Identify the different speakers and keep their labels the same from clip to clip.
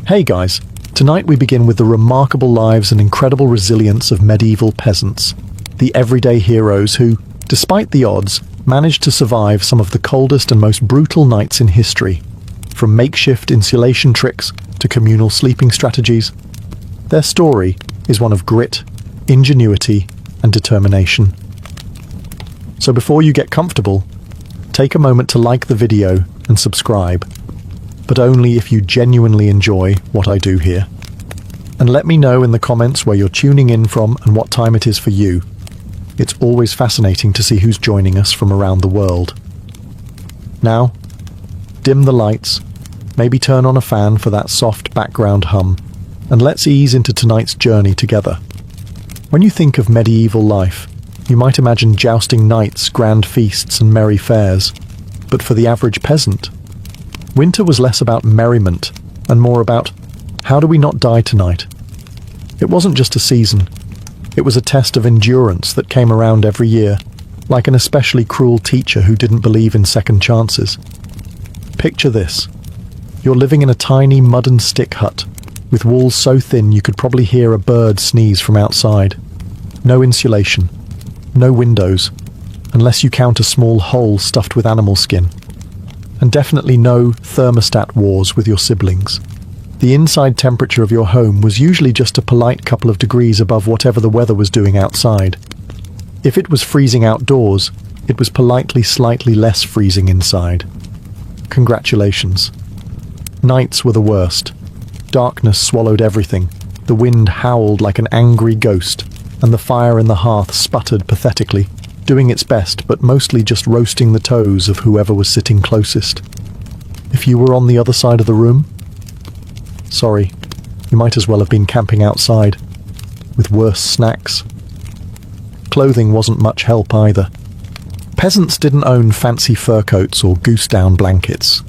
Speaker 1: Hey guys, tonight we begin with the remarkable lives and incredible resilience of medieval peasants, the everyday heroes who, despite the odds, managed to survive some of the coldest and most brutal nights in history. From makeshift insulation tricks to communal sleeping strategies, their story is one of grit, ingenuity, and determination. So before you get comfortable, take a moment to like the video and subscribe, but only if you genuinely enjoy what I do here. And let me know in the comments where you're tuning in from and what time it is for you. It's always fascinating to see who's joining us from around the world. Now, dim the lights, maybe turn on a fan for that soft background hum, and let's ease into tonight's journey together. When you think of medieval life, you might imagine jousting knights, grand feasts, and merry fairs. But for the average peasant, winter was less about merriment and more about, how do we not die tonight? It wasn't just a season. It was a test of endurance that came around every year, like an especially cruel teacher who didn't believe in second chances. Picture this. You're living in a tiny mud and stick hut, with walls so thin you could probably hear a bird sneeze from outside. No insulation, no windows, unless you count a small hole stuffed with animal skin. And definitely no thermostat wars with your siblings. The inside temperature of your home was usually just a polite couple of degrees above whatever the weather was doing outside. If it was freezing outdoors, it was politely slightly less freezing inside. Congratulations. Nights were the worst. Darkness swallowed everything. The wind howled like an angry ghost, and the fire in the hearth sputtered pathetically, doing its best but mostly just roasting the toes of whoever was sitting closest. If you were on the other side of the room, sorry, you might as well have been camping outside, with worse snacks. Clothing wasn't much help either. Peasants didn't own fancy fur coats or goose-down blankets.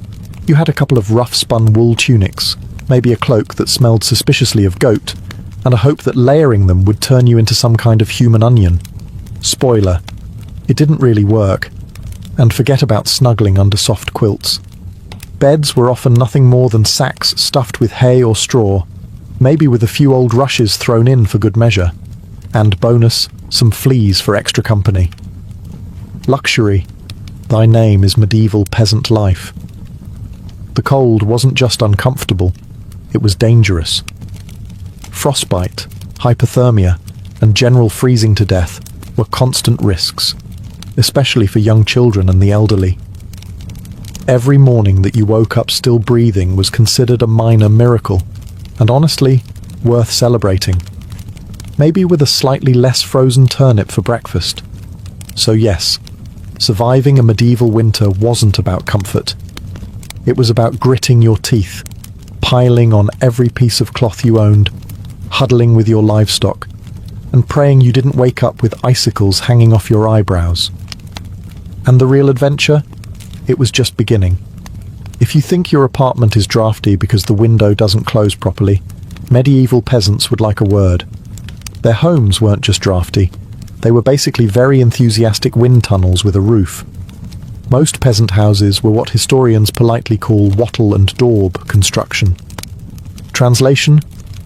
Speaker 1: You had a couple of rough-spun wool tunics, maybe a cloak that smelled suspiciously of goat, and a hope that layering them would turn you into some kind of human onion. Spoiler, it didn't really work, and forget about snuggling under soft quilts. Beds were often nothing more than sacks stuffed with hay or straw, maybe with a few old rushes thrown in for good measure, and bonus, some fleas for extra company. Luxury, thy name is medieval peasant life. The cold wasn't just uncomfortable, it was dangerous. Frostbite, hypothermia, and general freezing to death were constant risks, especially for young children and the elderly. Every morning that you woke up still breathing was considered a minor miracle, and honestly, worth celebrating. Maybe with a slightly less frozen turnip for breakfast. So yes, surviving a medieval winter wasn't about comfort. It was about gritting your teeth, piling on every piece of cloth you owned, huddling with your livestock, and praying you didn't wake up with icicles hanging off your eyebrows. And the real adventure? It was just beginning. If you think your apartment is drafty because the window doesn't close properly, medieval peasants would like a word. Their homes weren't just drafty, they were basically very enthusiastic wind tunnels with a roof. Most peasant houses were what historians politely call wattle and daub construction. Translation: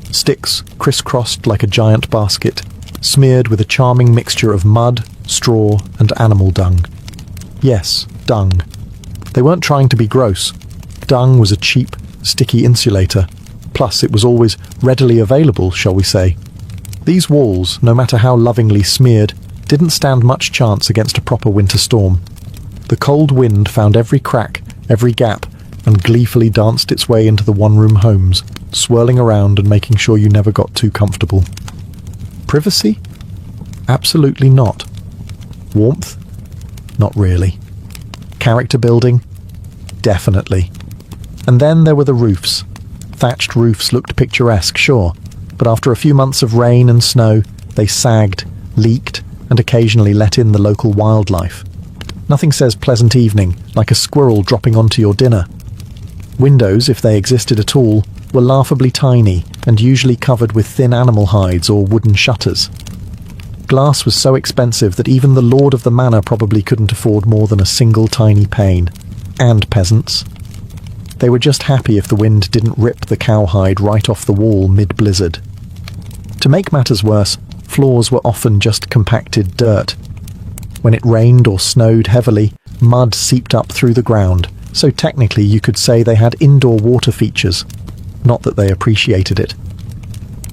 Speaker 1: sticks crisscrossed like a giant basket, smeared with a charming mixture of mud, straw, and animal dung. Yes, dung. They weren't trying to be gross. Dung was a cheap, sticky insulator. Plus, it was always readily available, shall we say. These walls, no matter how lovingly smeared, didn't stand much chance against a proper winter storm. The cold wind found every crack, every gap, and gleefully danced its way into the one-room homes, swirling around and making sure you never got too comfortable. Privacy? Absolutely not. Warmth? Not really. Character building? Definitely. And then there were the roofs. Thatched roofs looked picturesque, sure, but after a few months of rain and snow, they sagged, leaked, and occasionally let in the local wildlife. Nothing says pleasant evening like a squirrel dropping onto your dinner. Windows, if they existed at all, were laughably tiny and usually covered with thin animal hides or wooden shutters. Glass was so expensive that even the lord of the manor probably couldn't afford more than a single tiny pane. And peasants. They were just happy if the wind didn't rip the cowhide right off the wall mid-blizzard. To make matters worse, floors were often just compacted dirt. When it rained or snowed heavily, mud seeped up through the ground, so technically you could say they had indoor water features. Not that they appreciated it.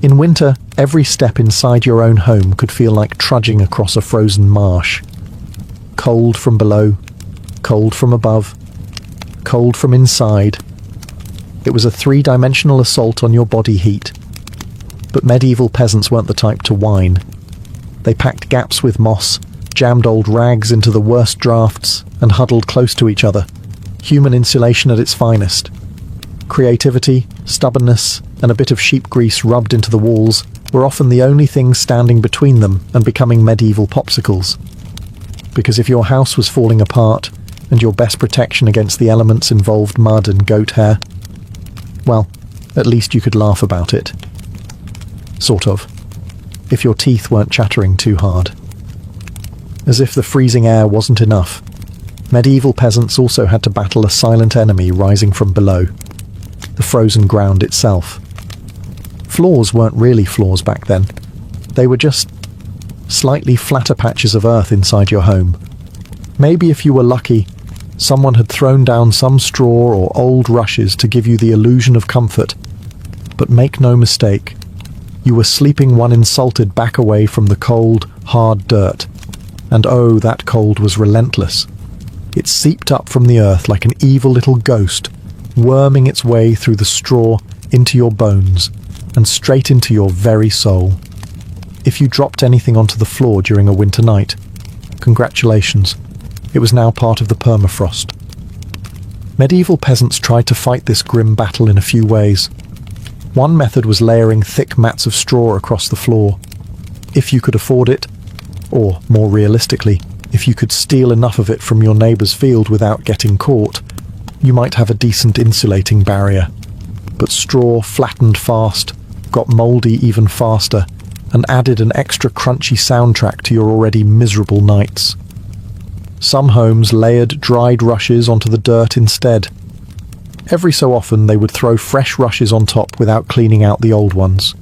Speaker 1: In winter, every step inside your own home could feel like trudging across a frozen marsh. Cold from below, cold from above, cold from inside. It was a three-dimensional assault on your body heat. But medieval peasants weren't the type to whine. They packed gaps with moss, jammed old rags into the worst drafts, and huddled close to each other. Human insulation at its finest. Creativity, stubbornness, and a bit of sheep grease rubbed into the walls were often the only things standing between them and becoming medieval popsicles. Because if your house was falling apart, and your best protection against the elements involved mud and goat hair, well, at least you could laugh about it. Sort of. If your teeth weren't chattering too hard. As if the freezing air wasn't enough, medieval peasants also had to battle a silent enemy rising from below, the frozen ground itself. Floors weren't really floors back then. They were just slightly flatter patches of earth inside your home. Maybe if you were lucky, someone had thrown down some straw or old rushes to give you the illusion of comfort. But make no mistake, you were sleeping one insulted back away from the cold, hard dirt. And oh, that cold was relentless. It seeped up from the earth like an evil little ghost, worming its way through the straw into your bones and straight into your very soul. If you dropped anything onto the floor during a winter night, congratulations, it was now part of the permafrost. Medieval peasants tried to fight this grim battle in a few ways. One method was layering thick mats of straw across the floor. If you could afford it, or more realistically, if you could steal enough of it from your neighbour's field without getting caught, you might have a decent insulating barrier. But straw flattened fast, got mouldy even faster, and added an extra crunchy soundtrack to your already miserable nights. Some homes layered dried rushes onto the dirt instead. Every so often they would throw fresh rushes on top without cleaning out the old ones.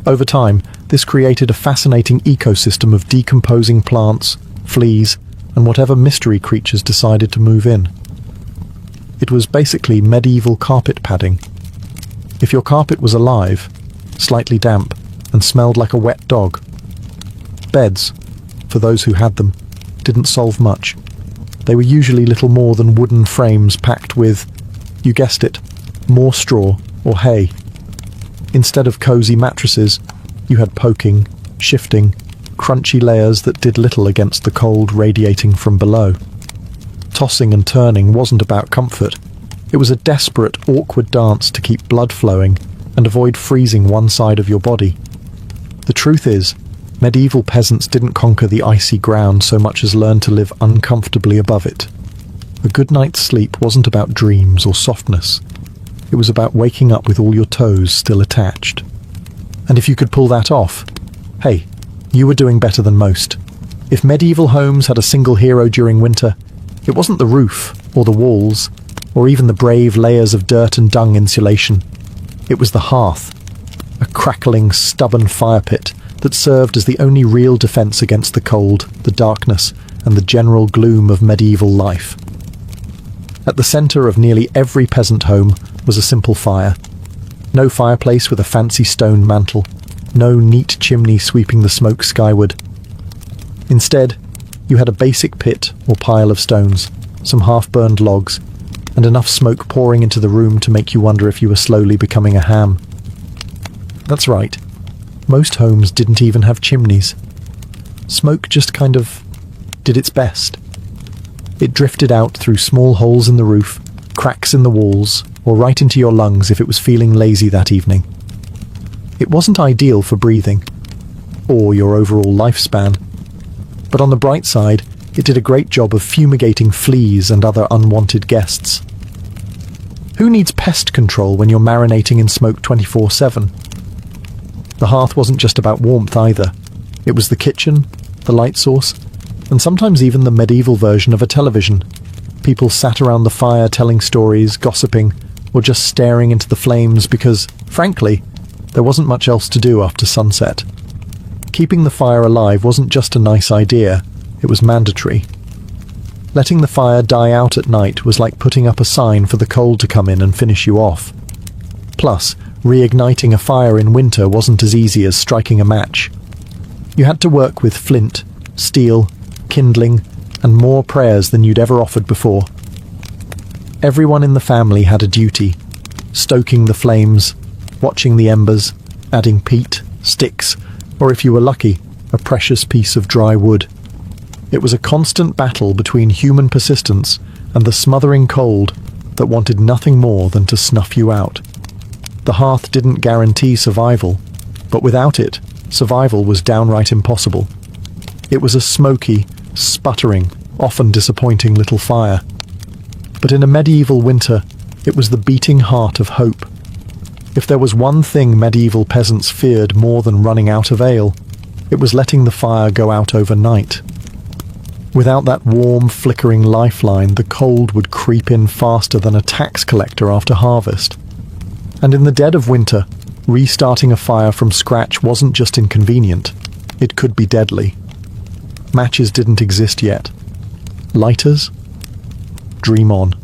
Speaker 1: Over time, this created a fascinating ecosystem of decomposing plants, fleas, and whatever mystery creatures decided to move in. It was basically medieval carpet padding. If your carpet was alive, slightly damp, and smelled like a wet dog. Beds, for those who had them, didn't solve much. They were usually little more than wooden frames packed with, you guessed it, more straw or hay. Instead of cosy mattresses, you had poking, shifting, crunchy layers that did little against the cold radiating from below. Tossing and turning wasn't about comfort. It was a desperate, awkward dance to keep blood flowing and avoid freezing one side of your body. The truth is, medieval peasants didn't conquer the icy ground so much as learn to live uncomfortably above it. A good night's sleep wasn't about dreams or softness. It was about waking up with all your toes still attached. And if you could pull that off, hey, you were doing better than most. If medieval homes had a single hero during winter, it wasn't the roof, or the walls, or even the brave layers of dirt and dung insulation. It was the hearth, a crackling, stubborn fire pit that served as the only real defence against the cold, the darkness, and the general gloom of medieval life. At the centre of nearly every peasant home was a simple fire. No fireplace with a fancy stone mantel, no neat chimney sweeping the smoke skyward. Instead, you had a basic pit or pile of stones, some half-burned logs, and enough smoke pouring into the room to make you wonder if you were slowly becoming a ham. That's right. Most homes didn't even have chimneys. Smoke just kind of did its best. It drifted out through small holes in the roof, cracks in the walls, or right into your lungs if it was feeling lazy that evening. It wasn't ideal for breathing, or your overall lifespan, but on the bright side, it did a great job of fumigating fleas and other unwanted guests. Who needs pest control when you're marinating in smoke 24/7? The hearth wasn't just about warmth either. It was the kitchen, the light source, and sometimes even the medieval version of a television. People sat around the fire telling stories, gossiping, or just staring into the flames because, frankly, there wasn't much else to do after sunset. Keeping the fire alive wasn't just a nice idea, it was mandatory. Letting the fire die out at night was like putting up a sign for the cold to come in and finish you off. Plus, reigniting a fire in winter wasn't as easy as striking a match. You had to work with flint, steel, kindling, and more prayers than you'd ever offered before. Everyone in the family had a duty: stoking the flames, watching the embers, adding peat, sticks, or if you were lucky, a precious piece of dry wood. It was a constant battle between human persistence and the smothering cold that wanted nothing more than to snuff you out. The hearth didn't guarantee survival, but without it, survival was downright impossible. It was a smoky, sputtering, often disappointing little fire. But in a medieval winter, it was the beating heart of hope. If there was one thing medieval peasants feared more than running out of ale, it was letting the fire go out overnight. Without that warm, flickering lifeline, the cold would creep in faster than a tax collector after harvest. And in the dead of winter, restarting a fire from scratch wasn't just inconvenient, it could be deadly. Matches didn't exist yet. Lighters? Dream on.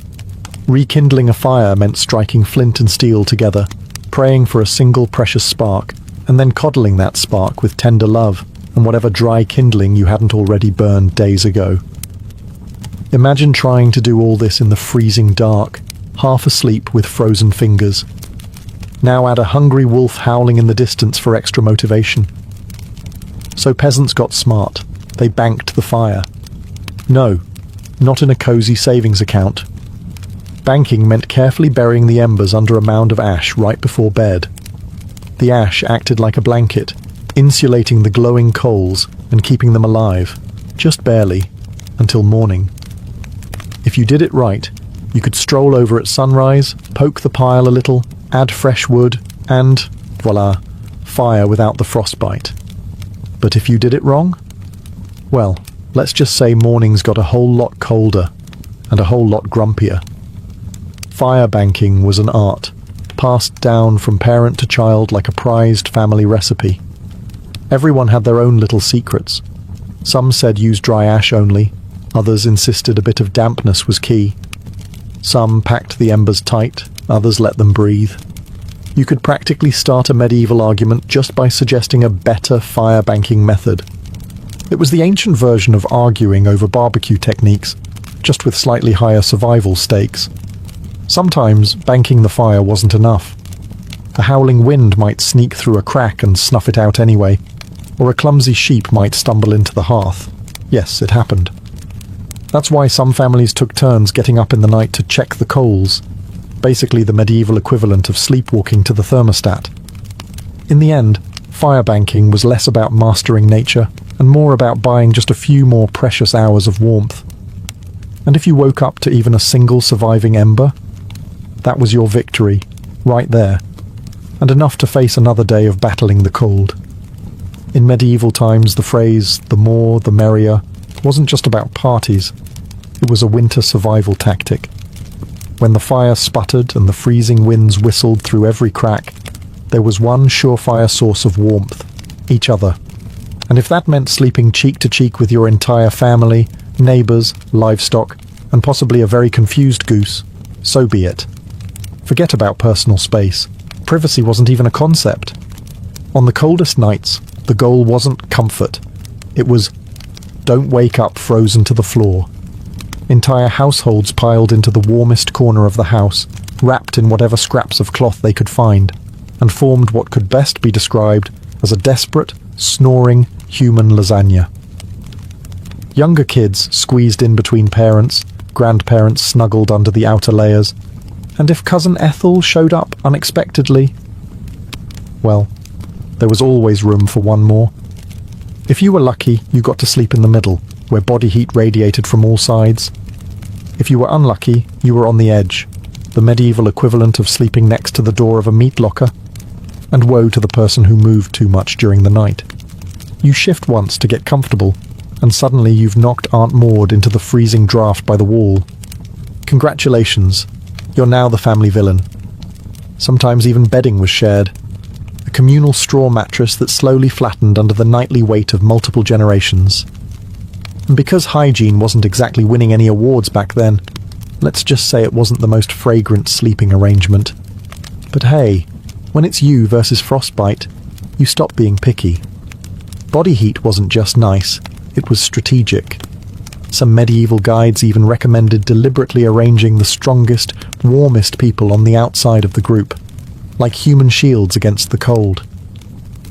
Speaker 1: Rekindling a fire meant striking flint and steel together, praying for a single precious spark, and then coddling that spark with tender love and whatever dry kindling you hadn't already burned days ago. Imagine trying to do all this in the freezing dark, half asleep with frozen fingers. Now add a hungry wolf howling in the distance for extra motivation. So peasants got smart. They banked the fire. No, not in a cozy savings account. Banking meant carefully burying the embers under a mound of ash right before bed. The ash acted like a blanket, insulating the glowing coals and keeping them alive, just barely, until morning. If you did it right, you could stroll over at sunrise, poke the pile a little, add fresh wood, and, voila, fire without the frostbite. But if you did it wrong? Well, let's just say mornings got a whole lot colder, and a whole lot grumpier. Fire banking was an art, passed down from parent to child like a prized family recipe. Everyone had their own little secrets. Some said use dry ash only, others insisted a bit of dampness was key. Some packed the embers tight, others let them breathe. You could practically start a medieval argument just by suggesting a better fire banking method. It was the ancient version of arguing over barbecue techniques, just with slightly higher survival stakes. Sometimes banking the fire wasn't enough. A howling wind might sneak through a crack and snuff it out anyway, or a clumsy sheep might stumble into the hearth. Yes, it happened. That's why some families took turns getting up in the night to check the coals, basically the medieval equivalent of sleepwalking to the thermostat. In the end, fire banking was less about mastering nature and more about buying just a few more precious hours of warmth. And if you woke up to even a single surviving ember, that was your victory, right there, and enough to face another day of battling the cold. In medieval times, the phrase, "the more, the merrier," wasn't just about parties. It was a winter survival tactic. When the fire sputtered and the freezing winds whistled through every crack, there was one surefire source of warmth: each other. And if that meant sleeping cheek to cheek with your entire family, neighbours, livestock, and possibly a very confused goose, so be it. Forget about personal space. Privacy wasn't even a concept. On the coldest nights, the goal wasn't comfort. It was, don't wake up frozen to the floor. Entire households piled into the warmest corner of the house, wrapped in whatever scraps of cloth they could find, and formed what could best be described as a desperate, snoring human lasagna. Younger kids squeezed in between parents, grandparents snuggled under the outer layers, and if Cousin Ethel showed up unexpectedly, well, there was always room for one more. If you were lucky, you got to sleep in the middle, where body heat radiated from all sides. If you were unlucky, you were on the edge, the medieval equivalent of sleeping next to the door of a meat locker. And woe to the person who moved too much during the night. You shift once to get comfortable, and suddenly you've knocked Aunt Maud into the freezing draft by the wall. Congratulations, you're now the family villain. Sometimes even bedding was shared. A communal straw mattress that slowly flattened under the nightly weight of multiple generations. And because hygiene wasn't exactly winning any awards back then, let's just say it wasn't the most fragrant sleeping arrangement. But hey, when it's you versus frostbite, you stop being picky. Body heat wasn't just nice, it was strategic. Some medieval guides even recommended deliberately arranging the strongest, warmest people on the outside of the group, like human shields against the cold.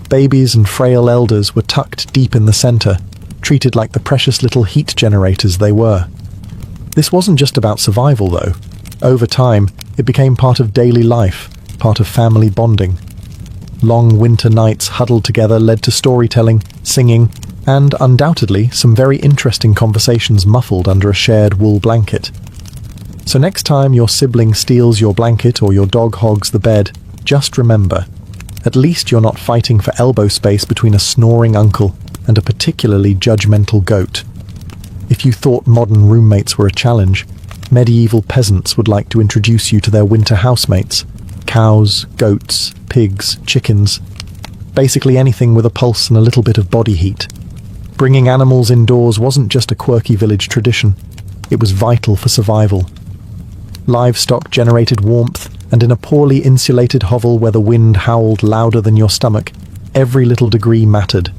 Speaker 1: Babies and frail elders were tucked deep in the center, treated like the precious little heat generators they were. This wasn't just about survival, though. Over time, it became part of daily life, part of family bonding. Long winter nights huddled together led to storytelling, singing, and undoubtedly some very interesting conversations muffled under a shared wool blanket. So next time your sibling steals your blanket or your dog hogs the bed, just remember, at least you're not fighting for elbow space between a snoring uncle and a particularly judgmental goat. If you thought modern roommates were a challenge, medieval peasants would like to introduce you to their winter housemates: cows, goats, pigs, chickens, basically anything with a pulse and a little bit of body heat. Bringing animals indoors wasn't just a quirky village tradition, it was vital for survival. Livestock generated warmth, and in a poorly insulated hovel where the wind howled louder than your stomach, every little degree mattered.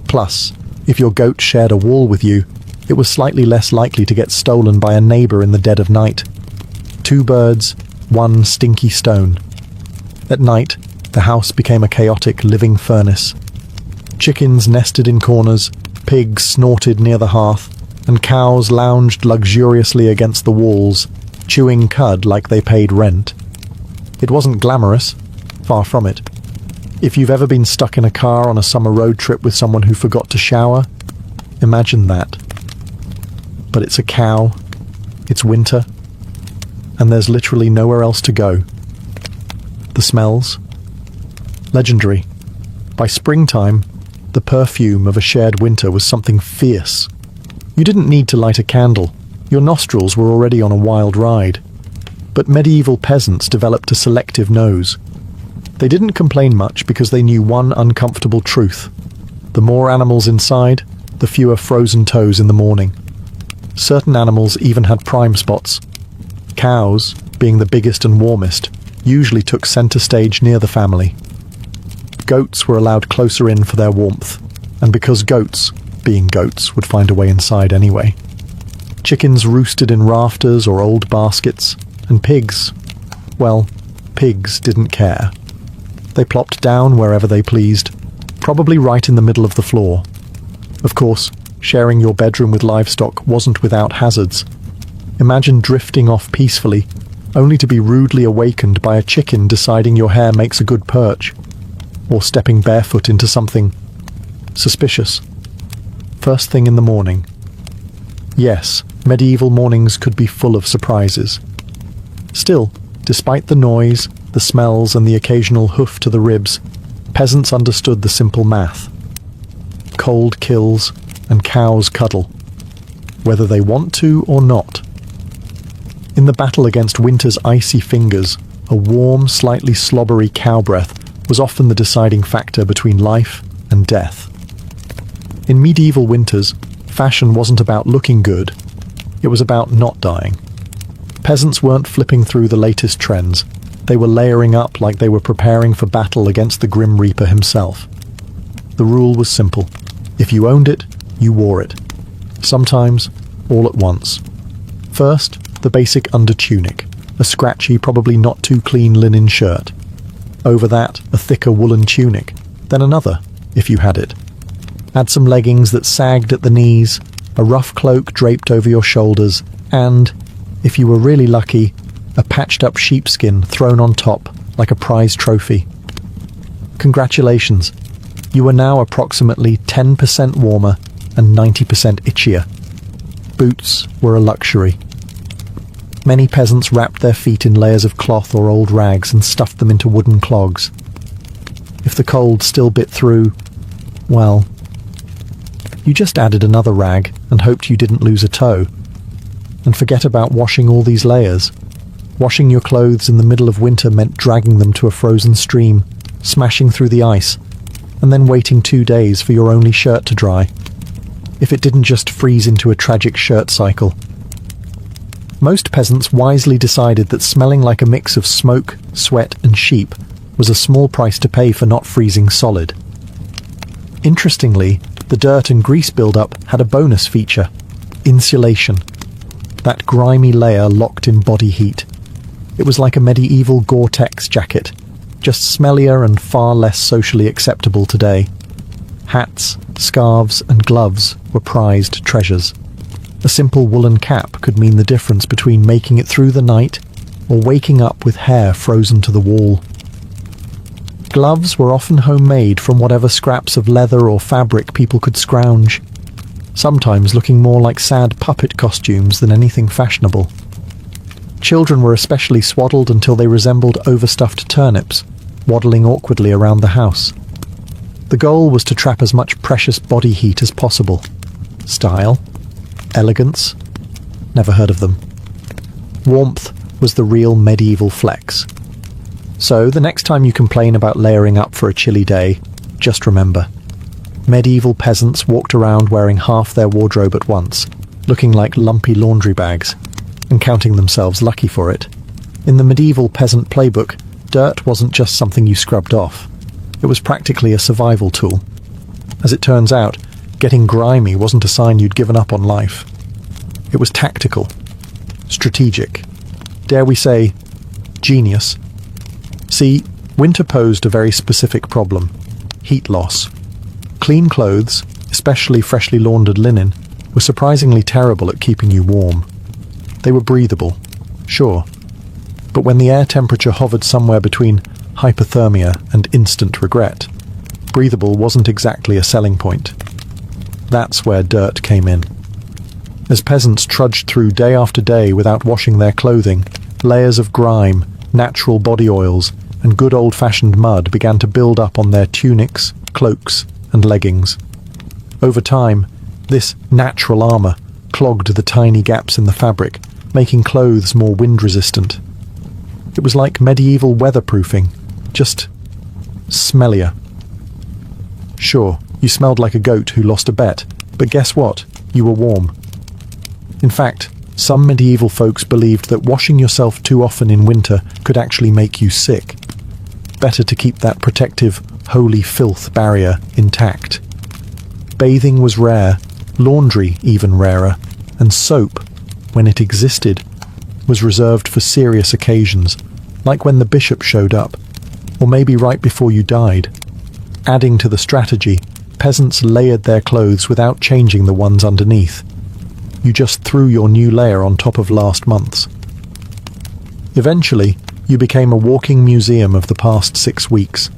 Speaker 1: Plus, if your goat shared a wall with you, it was slightly less likely to get stolen by a neighbor in the dead of night. 2 birds, 1 stinky stone. At night, the house became a chaotic living furnace. Chickens nested in corners, pigs snorted near the hearth, and cows lounged luxuriously against the walls, chewing cud like they paid rent. It wasn't glamorous, far from it. If you've ever been stuck in a car on a summer road trip with someone who forgot to shower, imagine that. But it's a cow, it's winter, and there's literally nowhere else to go. The smells? Legendary. By springtime, the perfume of a shared winter was something fierce. You didn't need to light a candle. Your nostrils were already on a wild ride. But medieval peasants developed a selective nose. They didn't complain much because they knew one uncomfortable truth. The more animals inside, the fewer frozen toes in the morning. Certain animals even had prime spots. Cows, being the biggest and warmest, usually took center stage near the family. Goats were allowed closer in for their warmth, and because goats, being goats, would find a way inside anyway. Chickens roosted in rafters or old baskets, and pigs, well, pigs didn't care. They plopped down wherever they pleased, probably right in the middle of the floor. Of course, sharing your bedroom with livestock wasn't without hazards. Imagine drifting off peacefully, only to be rudely awakened by a chicken deciding your hair makes a good perch, or stepping barefoot into something suspicious. First thing in the morning. Yes, medieval mornings could be full of surprises. Still, despite the noise, the smells, and the occasional hoof to the ribs, peasants understood the simple math. Cold kills, and cows cuddle, whether they want to or not. In the battle against winter's icy fingers, a warm, slightly slobbery cow breath was often the deciding factor between life and death. In medieval winters, fashion wasn't about looking good, it was about not dying. Peasants weren't flipping through the latest trends, they were layering up like they were preparing for battle against the Grim Reaper himself. The rule was simple: if you owned it, you wore it. Sometimes, all at once. First, the basic undertunic, a scratchy, probably not too clean linen shirt. Over that, a thicker woolen tunic, then another, if you had it. Add some leggings that sagged at the knees, a rough cloak draped over your shoulders, and, if you were really lucky, a patched-up sheepskin thrown on top like a prize trophy. Congratulations, you are now approximately 10% warmer and 90% itchier. Boots were a luxury. Many peasants wrapped their feet in layers of cloth or old rags and stuffed them into wooden clogs. If the cold still bit through, well, you just added another rag and hoped you didn't lose a toe. And forget about washing all these layers. Washing your clothes in the middle of winter meant dragging them to a frozen stream, smashing through the ice, and then waiting 2 days for your only shirt to dry. If it didn't just freeze into a tragic shirt cycle. Most peasants wisely decided that smelling like a mix of smoke, sweat, and sheep was a small price to pay for not freezing solid. Interestingly, the dirt and grease buildup had a bonus feature: insulation. That grimy layer locked in body heat. It was like a medieval Gore-Tex jacket, just smellier and far less socially acceptable today. Hats, scarves, and gloves were prized treasures. A simple woolen cap could mean the difference between making it through the night or waking up with hair frozen to the wall. Gloves were often homemade from whatever scraps of leather or fabric people could scrounge, sometimes looking more like sad puppet costumes than anything fashionable. Children were especially swaddled until they resembled overstuffed turnips, waddling awkwardly around the house. The goal was to trap as much precious body heat as possible. Style? Elegance? Never heard of them. Warmth was the real medieval flex. So, the next time you complain about layering up for a chilly day, just remember, medieval peasants walked around wearing half their wardrobe at once, looking like lumpy laundry bags, and counting themselves lucky for it. In the medieval peasant playbook, dirt wasn't just something you scrubbed off. It was practically a survival tool. As it turns out, getting grimy wasn't a sign you'd given up on life. It was tactical, strategic, dare we say, genius. See, winter posed a very specific problem: heat loss. Clean clothes, especially freshly laundered linen, were surprisingly terrible at keeping you warm. They were breathable, sure, but when the air temperature hovered somewhere between hypothermia and instant regret, breathable wasn't exactly a selling point. That's where dirt came in. As peasants trudged through day after day without washing their clothing, layers of grime, natural body oils, and good old-fashioned mud began to build up on their tunics, cloaks, and leggings. Over time, this natural armor clogged the tiny gaps in the fabric, making clothes more wind-resistant. It was like medieval weatherproofing, just smellier. Sure, you smelled like a goat who lost a bet, but guess what? You were warm. In fact, some medieval folks believed that washing yourself too often in winter could actually make you sick. Better to keep that protective, holy filth barrier intact. Bathing was rare, laundry even rarer, and soap, when it existed, was reserved for serious occasions, like when the bishop showed up, or maybe right before you died. Adding to the strategy, peasants layered their clothes without changing the ones underneath. You just threw your new layer on top of last month's. Eventually, you became a walking museum of the past 6 weeks.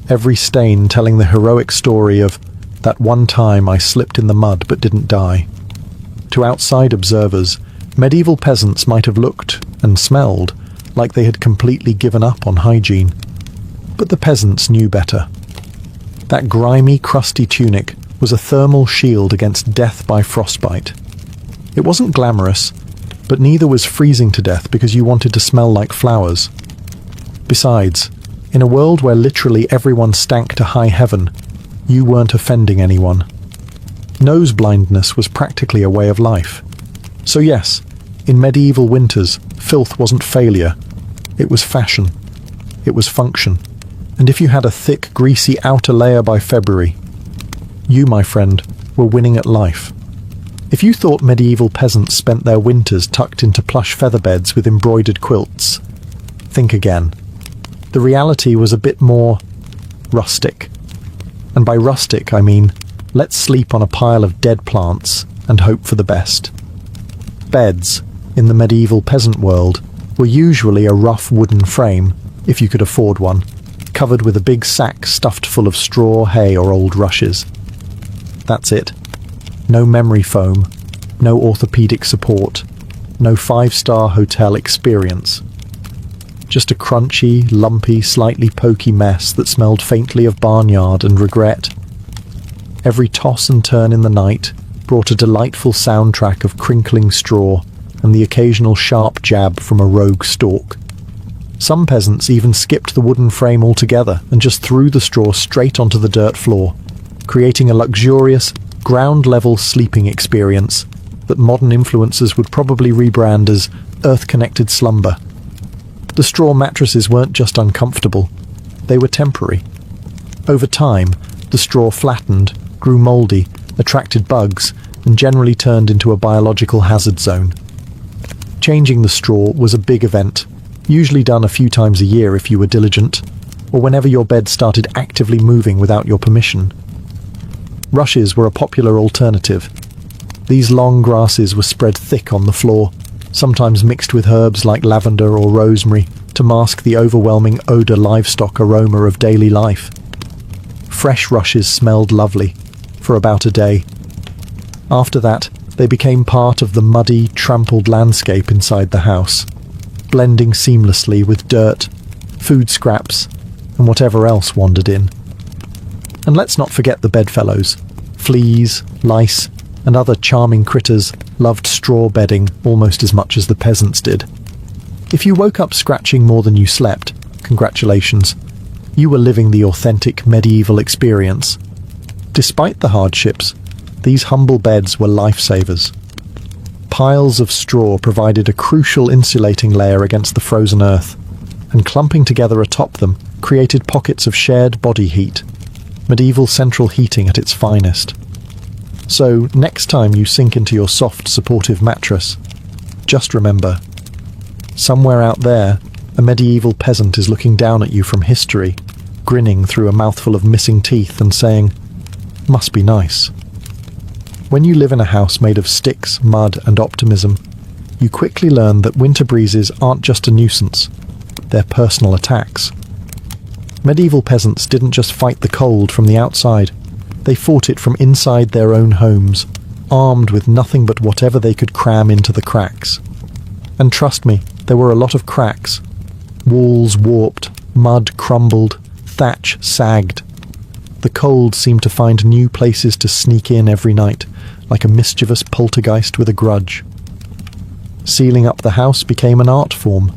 Speaker 1: Every stain telling the heroic story of that one time I slipped in the mud but didn't die. To outside observers, medieval peasants might have looked and smelled like they had completely given up on hygiene. But the peasants knew better. That grimy, crusty tunic was a thermal shield against death by frostbite. It wasn't glamorous, but neither was freezing to death because you wanted to smell like flowers. Besides, in a world where literally everyone stank to high heaven, you weren't offending anyone. Nose blindness was practically a way of life. So yes, in medieval winters, filth wasn't failure. It was fashion. It was function. And if you had a thick, greasy outer layer by February, you, my friend, were winning at life. If you thought medieval peasants spent their winters tucked into plush feather beds with embroidered quilts, think again. The reality was a bit more rustic. And by rustic, I mean, let's sleep on a pile of dead plants and hope for the best. Beds, in the medieval peasant world, were usually a rough wooden frame, if you could afford one, covered with a big sack stuffed full of straw, hay, or old rushes. That's it. No memory foam, no orthopedic support, no 5-star hotel experience. Just a crunchy, lumpy, slightly pokey mess that smelled faintly of barnyard and regret. Every toss and turn in the night brought a delightful soundtrack of crinkling straw, and the occasional sharp jab from a rogue stalk. Some peasants even skipped the wooden frame altogether and just threw the straw straight onto the dirt floor, creating a luxurious, ground-level sleeping experience that modern influencers would probably rebrand as earth-connected slumber. The straw mattresses weren't just uncomfortable, they were temporary. Over time, the straw flattened, grew mouldy, attracted bugs, and generally turned into a biological hazard zone. Changing the straw was a big event, usually done a few times a year if you were diligent, or whenever your bed started actively moving without your permission. Rushes were a popular alternative. These long grasses were spread thick on the floor, sometimes mixed with herbs like lavender or rosemary to mask the overwhelming odor livestock aroma of daily life. Fresh rushes smelled lovely, for about a day. After that, they became part of the muddy, trampled landscape inside the house, blending seamlessly with dirt, food scraps, and whatever else wandered in. And let's not forget the bedfellows. Fleas, lice, and other charming critters loved straw bedding almost as much as the peasants did. If you woke up scratching more than you slept, congratulations. You were living the authentic medieval experience. Despite the hardships, these humble beds were lifesavers. Piles of straw provided a crucial insulating layer against the frozen earth, and clumping together atop them created pockets of shared body heat, medieval central heating at its finest. So, next time you sink into your soft, supportive mattress, just remember, somewhere out there, a medieval peasant is looking down at you from history, grinning through a mouthful of missing teeth and saying, "Must be nice." When you live in a house made of sticks, mud, and optimism, you quickly learn that winter breezes aren't just a nuisance, they're personal attacks. Medieval peasants didn't just fight the cold from the outside, they fought it from inside their own homes, armed with nothing but whatever they could cram into the cracks. And trust me, there were a lot of cracks. Walls warped, mud crumbled, thatch sagged. The cold seemed to find new places to sneak in every night, like a mischievous poltergeist with a grudge. Sealing up the house became an art form.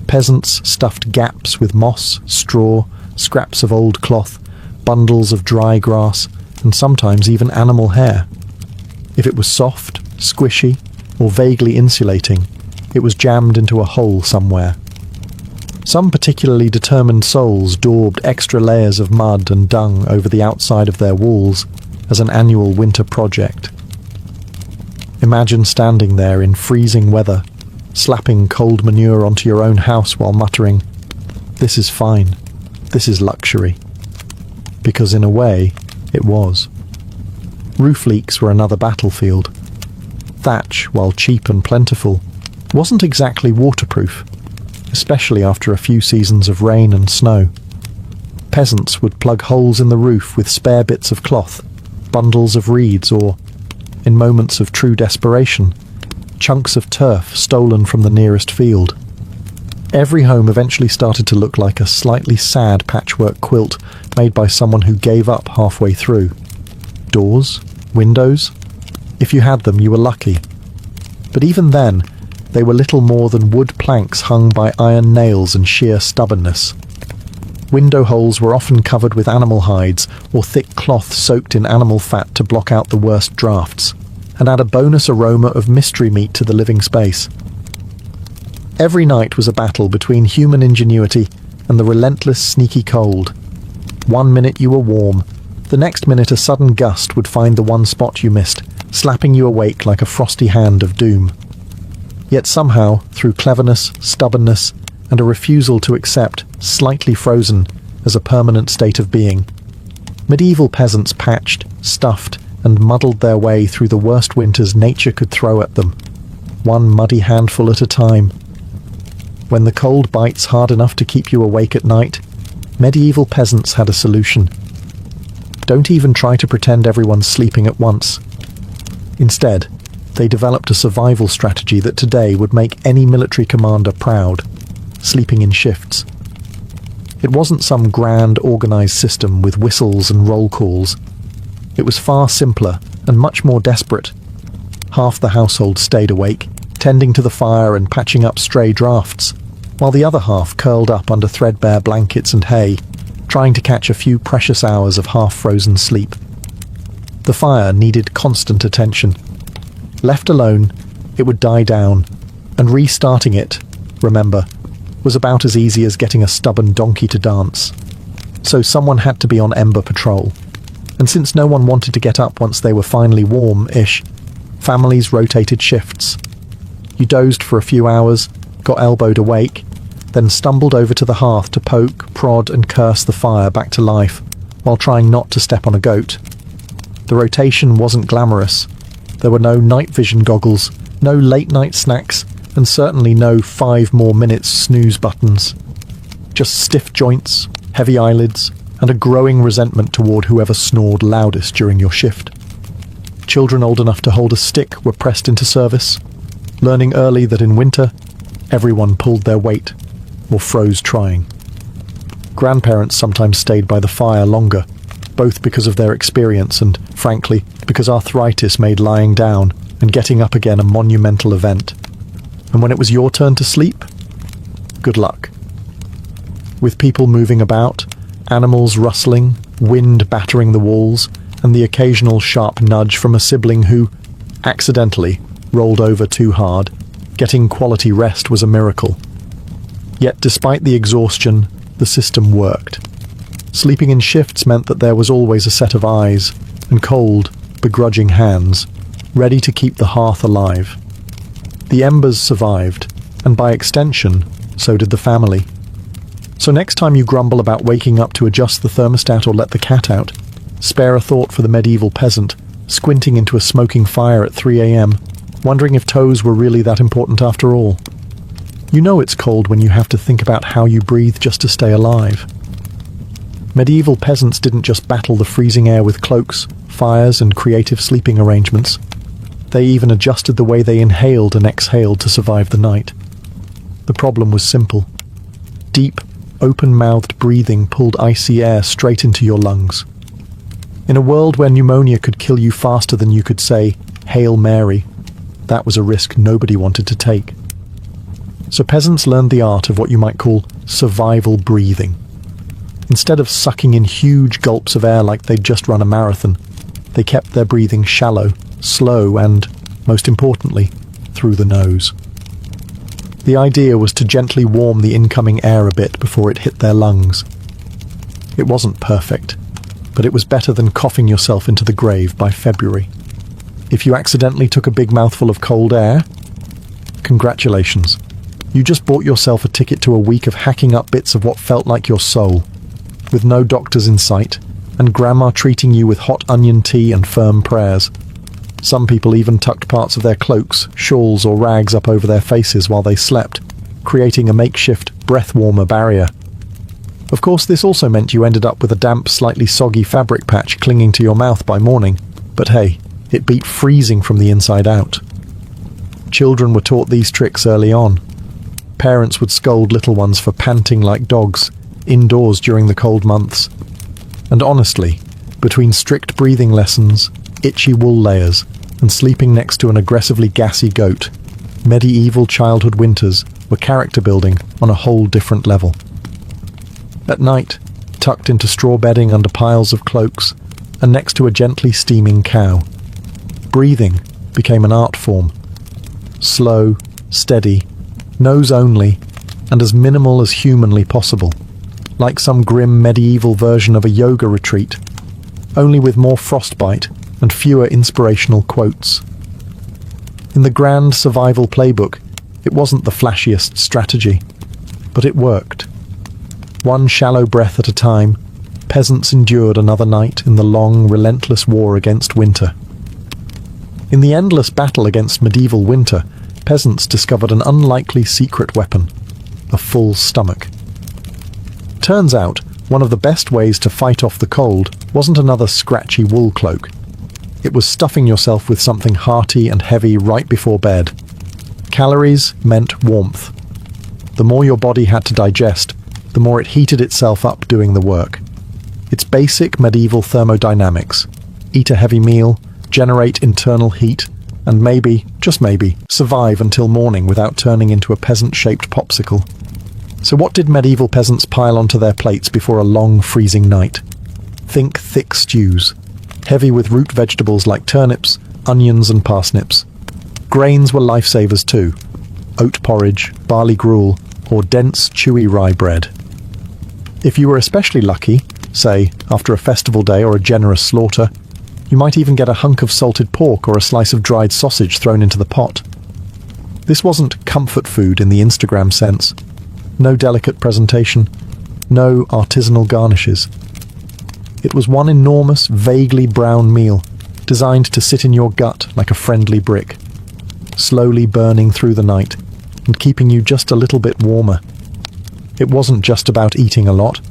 Speaker 1: Peasants stuffed gaps with moss, straw, scraps of old cloth, bundles of dry grass, and sometimes even animal hair. If it was soft, squishy, or vaguely insulating, it was jammed into a hole somewhere. Some particularly determined souls daubed extra layers of mud and dung over the outside of their walls as an annual winter project. Imagine standing there in freezing weather, slapping cold manure onto your own house while muttering, "This is fine, this is luxury." Because in a way, it was. Roof leaks were another battlefield. Thatch, while cheap and plentiful, wasn't exactly waterproof, especially after a few seasons of rain and snow. Peasants would plug holes in the roof with spare bits of cloth, bundles of reeds, or, in moments of true desperation, chunks of turf stolen from the nearest field. Every home eventually started to look like a slightly sad patchwork quilt made by someone who gave up halfway through. Doors? Windows? If you had them, you were lucky. But even then, they were little more than wood planks hung by iron nails and sheer stubbornness. Window holes were often covered with animal hides or thick cloth soaked in animal fat to block out the worst drafts, and add a bonus aroma of mystery meat to the living space. Every night was a battle between human ingenuity and the relentless, sneaky cold. One minute you were warm, the next minute a sudden gust would find the one spot you missed, slapping you awake like a frosty hand of doom. Yet somehow, through cleverness, stubbornness, and a refusal to accept slightly frozen as a permanent state of being, medieval peasants patched, stuffed, and muddled their way through the worst winters nature could throw at them, one muddy handful at a time. When the cold bites hard enough to keep you awake at night, medieval peasants had a solution. Don't even try to pretend everyone's sleeping at once. Instead, they developed a survival strategy that today would make any military commander proud: sleeping in shifts. It wasn't some grand organized system with whistles and roll calls. It was far simpler and much more desperate. Half the household stayed awake, tending to the fire and patching up stray drafts, while the other half curled up under threadbare blankets and hay, trying to catch a few precious hours of half-frozen sleep. The fire needed constant attention. Left alone, it would die down, and restarting it, remember, was about as easy as getting a stubborn donkey to dance. So someone had to be on ember patrol, and since no one wanted to get up once they were finally warm-ish, families rotated shifts. You dozed for a few hours, got elbowed awake, then stumbled over to the hearth to poke, prod and curse the fire back to life, while trying not to step on a goat. The rotation wasn't glamorous. There were no night vision goggles, no late-night snacks, and certainly no 5 more minutes snooze buttons. Just stiff joints, heavy eyelids, and a growing resentment toward whoever snored loudest during your shift. Children old enough to hold a stick were pressed into service, learning early that in winter, everyone pulled their weight, or froze trying. Grandparents sometimes stayed by the fire longer, both because of their experience and, frankly, because arthritis made lying down and getting up again a monumental event. And when it was your turn to sleep, good luck. With people moving about, animals rustling, wind battering the walls, and the occasional sharp nudge from a sibling who, accidentally, rolled over too hard, getting quality rest was a miracle. Yet despite the exhaustion, the system worked. Sleeping in shifts meant that there was always a set of eyes, and cold, begrudging hands, ready to keep the hearth alive. The embers survived, and by extension, so did the family. So next time you grumble about waking up to adjust the thermostat or let the cat out, spare a thought for the medieval peasant, squinting into a smoking fire at 3 a.m, wondering if toes were really that important after all. You know it's cold when you have to think about how you breathe just to stay alive. Medieval peasants didn't just battle the freezing air with cloaks, fires, and creative sleeping arrangements. They even adjusted the way they inhaled and exhaled to survive the night. The problem was simple. Deep, open-mouthed breathing pulled icy air straight into your lungs. In a world where pneumonia could kill you faster than you could say, "Hail Mary," that was a risk nobody wanted to take. So peasants learned the art of what you might call survival breathing. Instead of sucking in huge gulps of air like they'd just run a marathon, they kept their breathing shallow, slow, and, most importantly, through the nose. The idea was to gently warm the incoming air a bit before it hit their lungs. It wasn't perfect, but it was better than coughing yourself into the grave by February. If you accidentally took a big mouthful of cold air, congratulations. You just bought yourself a ticket to a week of hacking up bits of what felt like your soul, with no doctors in sight, and grandma treating you with hot onion tea and firm prayers. Some people even tucked parts of their cloaks, shawls, or rags up over their faces while they slept, creating a makeshift, breath-warmer barrier. Of course, this also meant you ended up with a damp, slightly soggy fabric patch clinging to your mouth by morning, but hey, it beat freezing from the inside out. Children were taught these tricks early on. Parents would scold little ones for panting like dogs, indoors during the cold months. And honestly, between strict breathing lessons, itchy wool layers, and sleeping next to an aggressively gassy goat, medieval childhood winters were character building on a whole different level. At night, tucked into straw bedding under piles of cloaks, and next to a gently steaming cow, breathing became an art form. Slow, steady, nose only, and as minimal as humanly possible, like some grim medieval version of a yoga retreat, only with more frostbite and fewer inspirational quotes. In the grand survival playbook, it wasn't the flashiest strategy, but it worked. One shallow breath at a time, peasants endured another night in the long, relentless war against winter. In the endless battle against medieval winter, peasants discovered an unlikely secret weapon: a full stomach. Turns out, one of the best ways to fight off the cold wasn't another scratchy wool cloak. It was stuffing yourself with something hearty and heavy right before bed. Calories meant warmth. The more your body had to digest, the more it heated itself up doing the work. It's basic medieval thermodynamics. Eat a heavy meal, generate internal heat, and maybe, just maybe, survive until morning without turning into a peasant-shaped popsicle. So what did medieval peasants pile onto their plates before a long, freezing night? Think thick stews, heavy with root vegetables like turnips, onions and parsnips. Grains were lifesavers too. Oat porridge, barley gruel, or dense, chewy rye bread. If you were especially lucky, say, after a festival day or a generous slaughter, you might even get a hunk of salted pork or a slice of dried sausage thrown into the pot. This wasn't comfort food in the Instagram sense. No delicate presentation, no artisanal garnishes. It was one enormous, vaguely brown meal, designed to sit in your gut like a friendly brick, slowly burning through the night and keeping you just a little bit warmer. It wasn't just about eating a lot,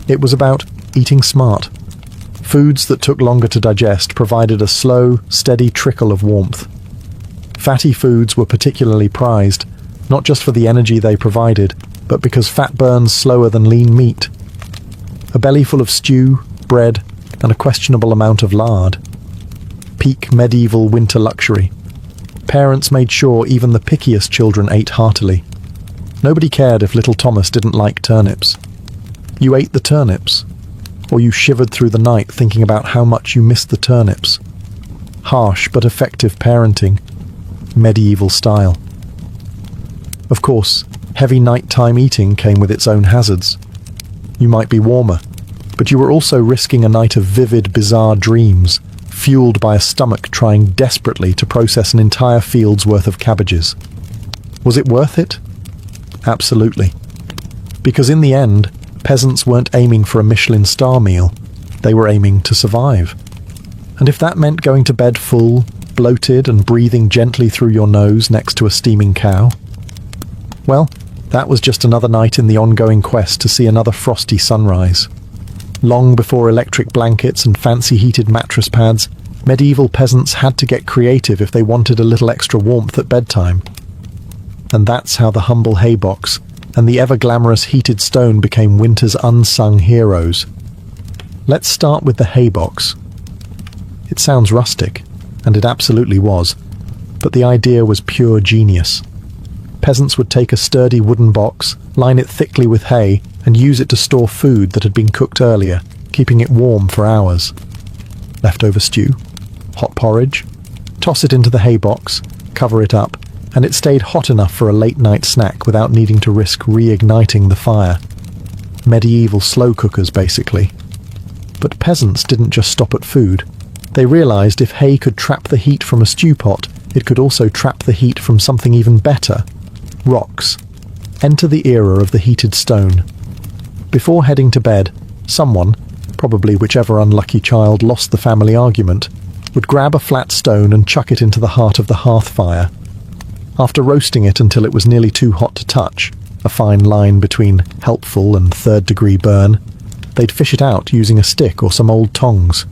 Speaker 1: it was about eating smart. Foods that took longer to digest provided a slow, steady trickle of warmth. Fatty foods were particularly prized, not just for the energy they provided, but because fat burns slower than lean meat. A belly full of stew, bread, and a questionable amount of lard. Peak medieval winter luxury. Parents made sure even the pickiest children ate heartily. Nobody cared if little Thomas didn't like turnips. You ate the turnips, or you shivered through the night thinking about how much you missed the turnips. Harsh but effective parenting. Medieval style. Of course, heavy nighttime eating came with its own hazards. You might be warmer, but you were also risking a night of vivid, bizarre dreams, fueled by a stomach trying desperately to process an entire field's worth of cabbages. Was it worth it? Absolutely. Because in the end, peasants weren't aiming for a Michelin star meal, they were aiming to survive. And if that meant going to bed full, bloated and breathing gently through your nose next to a steaming cow, well, that was just another night in the ongoing quest to see another frosty sunrise. Long before electric blankets and fancy heated mattress pads, medieval peasants had to get creative if they wanted a little extra warmth at bedtime. And that's how the humble haybox and the ever-glamorous heated stone became winter's unsung heroes. Let's start with the haybox. It sounds rustic, and it absolutely was, but the idea was pure genius. Peasants would take a sturdy wooden box, line it thickly with hay, and use it to store food that had been cooked earlier, keeping it warm for hours. Leftover stew, hot porridge, toss it into the hay box, cover it up, and it stayed hot enough for a late-night snack without needing to risk reigniting the fire. Medieval slow cookers, basically. But peasants didn't just stop at food. They realized if hay could trap the heat from a stew pot, it could also trap the heat from something even better. Rocks. Enter the era of the heated stone. Before heading to bed, someone, probably whichever unlucky child lost the family argument, would grab a flat stone and chuck it into the heart of the hearth fire. After roasting it until it was nearly too hot to touch, a fine line between helpful and third-degree burn, they'd fish it out using a stick or some old tongs.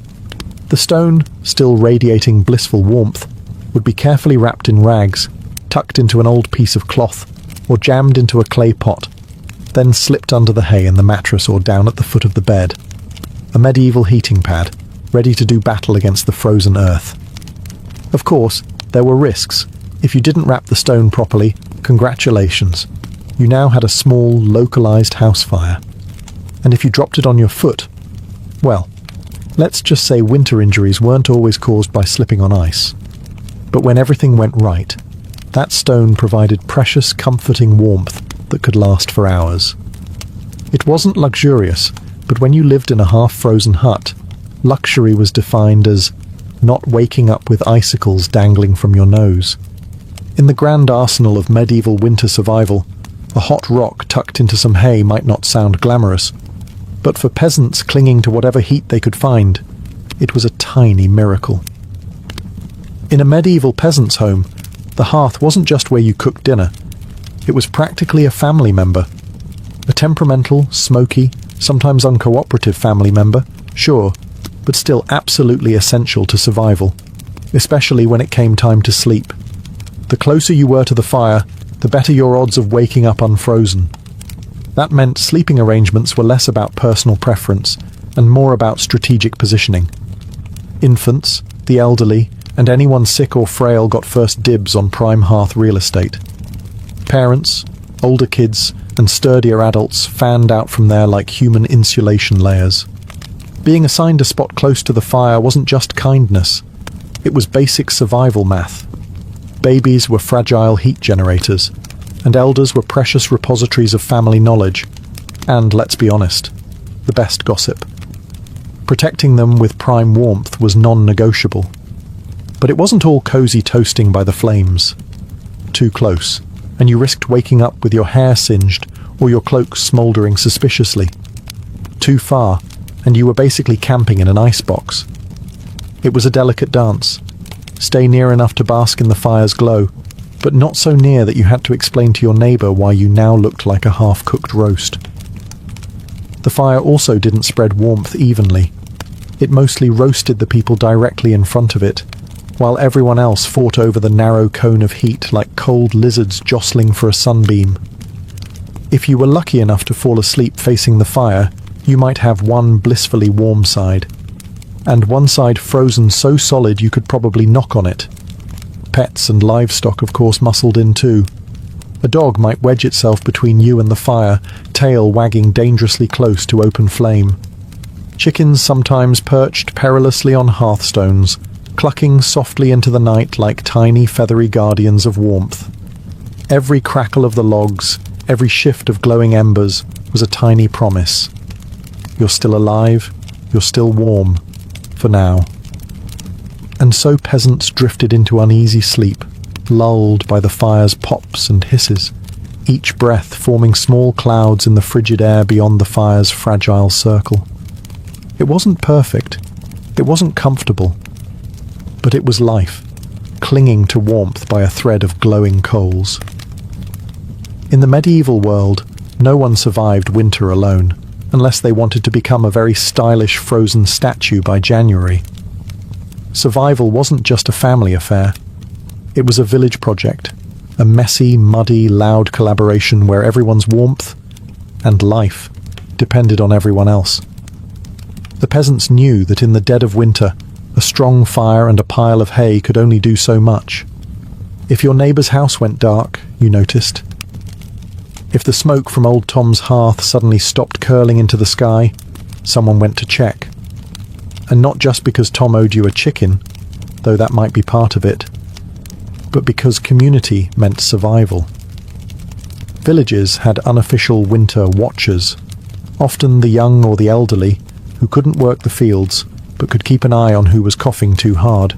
Speaker 1: The stone, still radiating blissful warmth, would be carefully wrapped in rags, tucked into an old piece of cloth, or jammed into a clay pot, then slipped under the hay in the mattress or down at the foot of the bed. A medieval heating pad, ready to do battle against the frozen earth. Of course, there were risks. If you didn't wrap the stone properly, congratulations. You now had a small, localized house fire. And if you dropped it on your foot, well, let's just say winter injuries weren't always caused by slipping on ice. But when everything went right, that stone provided precious, comforting warmth that could last for hours. It wasn't luxurious, but when you lived in a half-frozen hut, luxury was defined as not waking up with icicles dangling from your nose. In the grand arsenal of medieval winter survival, a hot rock tucked into some hay might not sound glamorous, but for peasants clinging to whatever heat they could find, it was a tiny miracle. In a medieval peasant's home, the hearth wasn't just where you cooked dinner. It was practically a family member. A temperamental, smoky, sometimes uncooperative family member, sure, but still absolutely essential to survival, especially when it came time to sleep. The closer you were to the fire, the better your odds of waking up unfrozen. That meant sleeping arrangements were less about personal preference and more about strategic positioning. Infants, the elderly, and anyone sick or frail got first dibs on prime hearth real estate. Parents, older kids, and sturdier adults fanned out from there like human insulation layers. Being assigned a spot close to the fire wasn't just kindness, it was basic survival math. Babies were fragile heat generators, and elders were precious repositories of family knowledge, and, let's be honest, the best gossip. Protecting them with prime warmth was non-negotiable. But it wasn't all cosy toasting by the flames. Too close, and you risked waking up with your hair singed or your cloak smouldering suspiciously. Too far, and you were basically camping in an icebox. It was a delicate dance. Stay near enough to bask in the fire's glow, but not so near that you had to explain to your neighbour why you now looked like a half-cooked roast. The fire also didn't spread warmth evenly. It mostly roasted the people directly in front of it, while everyone else fought over the narrow cone of heat like cold lizards jostling for a sunbeam. If you were lucky enough to fall asleep facing the fire, you might have one blissfully warm side, and one side frozen so solid you could probably knock on it. Pets and livestock, of course, muscled in too. A dog might wedge itself between you and the fire, tail wagging dangerously close to open flame. Chickens sometimes perched perilously on hearthstones, clucking softly into the night like tiny feathery guardians of warmth. Every crackle of the logs, every shift of glowing embers was a tiny promise. You're still alive, you're still warm, for now. And so peasants drifted into uneasy sleep, lulled by the fire's pops and hisses, each breath forming small clouds in the frigid air beyond the fire's fragile circle. It wasn't perfect, it wasn't comfortable, but it was life, clinging to warmth by a thread of glowing coals. In the medieval world, no one survived winter alone, unless they wanted to become a very stylish frozen statue by January. Survival wasn't just a family affair. It was a village project, a messy, muddy, loud collaboration where everyone's warmth and life depended on everyone else. The peasants knew that in the dead of winter, a strong fire and a pile of hay could only do so much. If your neighbour's house went dark, you noticed. If the smoke from old Tom's hearth suddenly stopped curling into the sky, someone went to check. And not just because Tom owed you a chicken, though that might be part of it, but because community meant survival. Villages had unofficial winter watchers, often the young or the elderly, who couldn't work the fields, but could keep an eye on who was coughing too hard,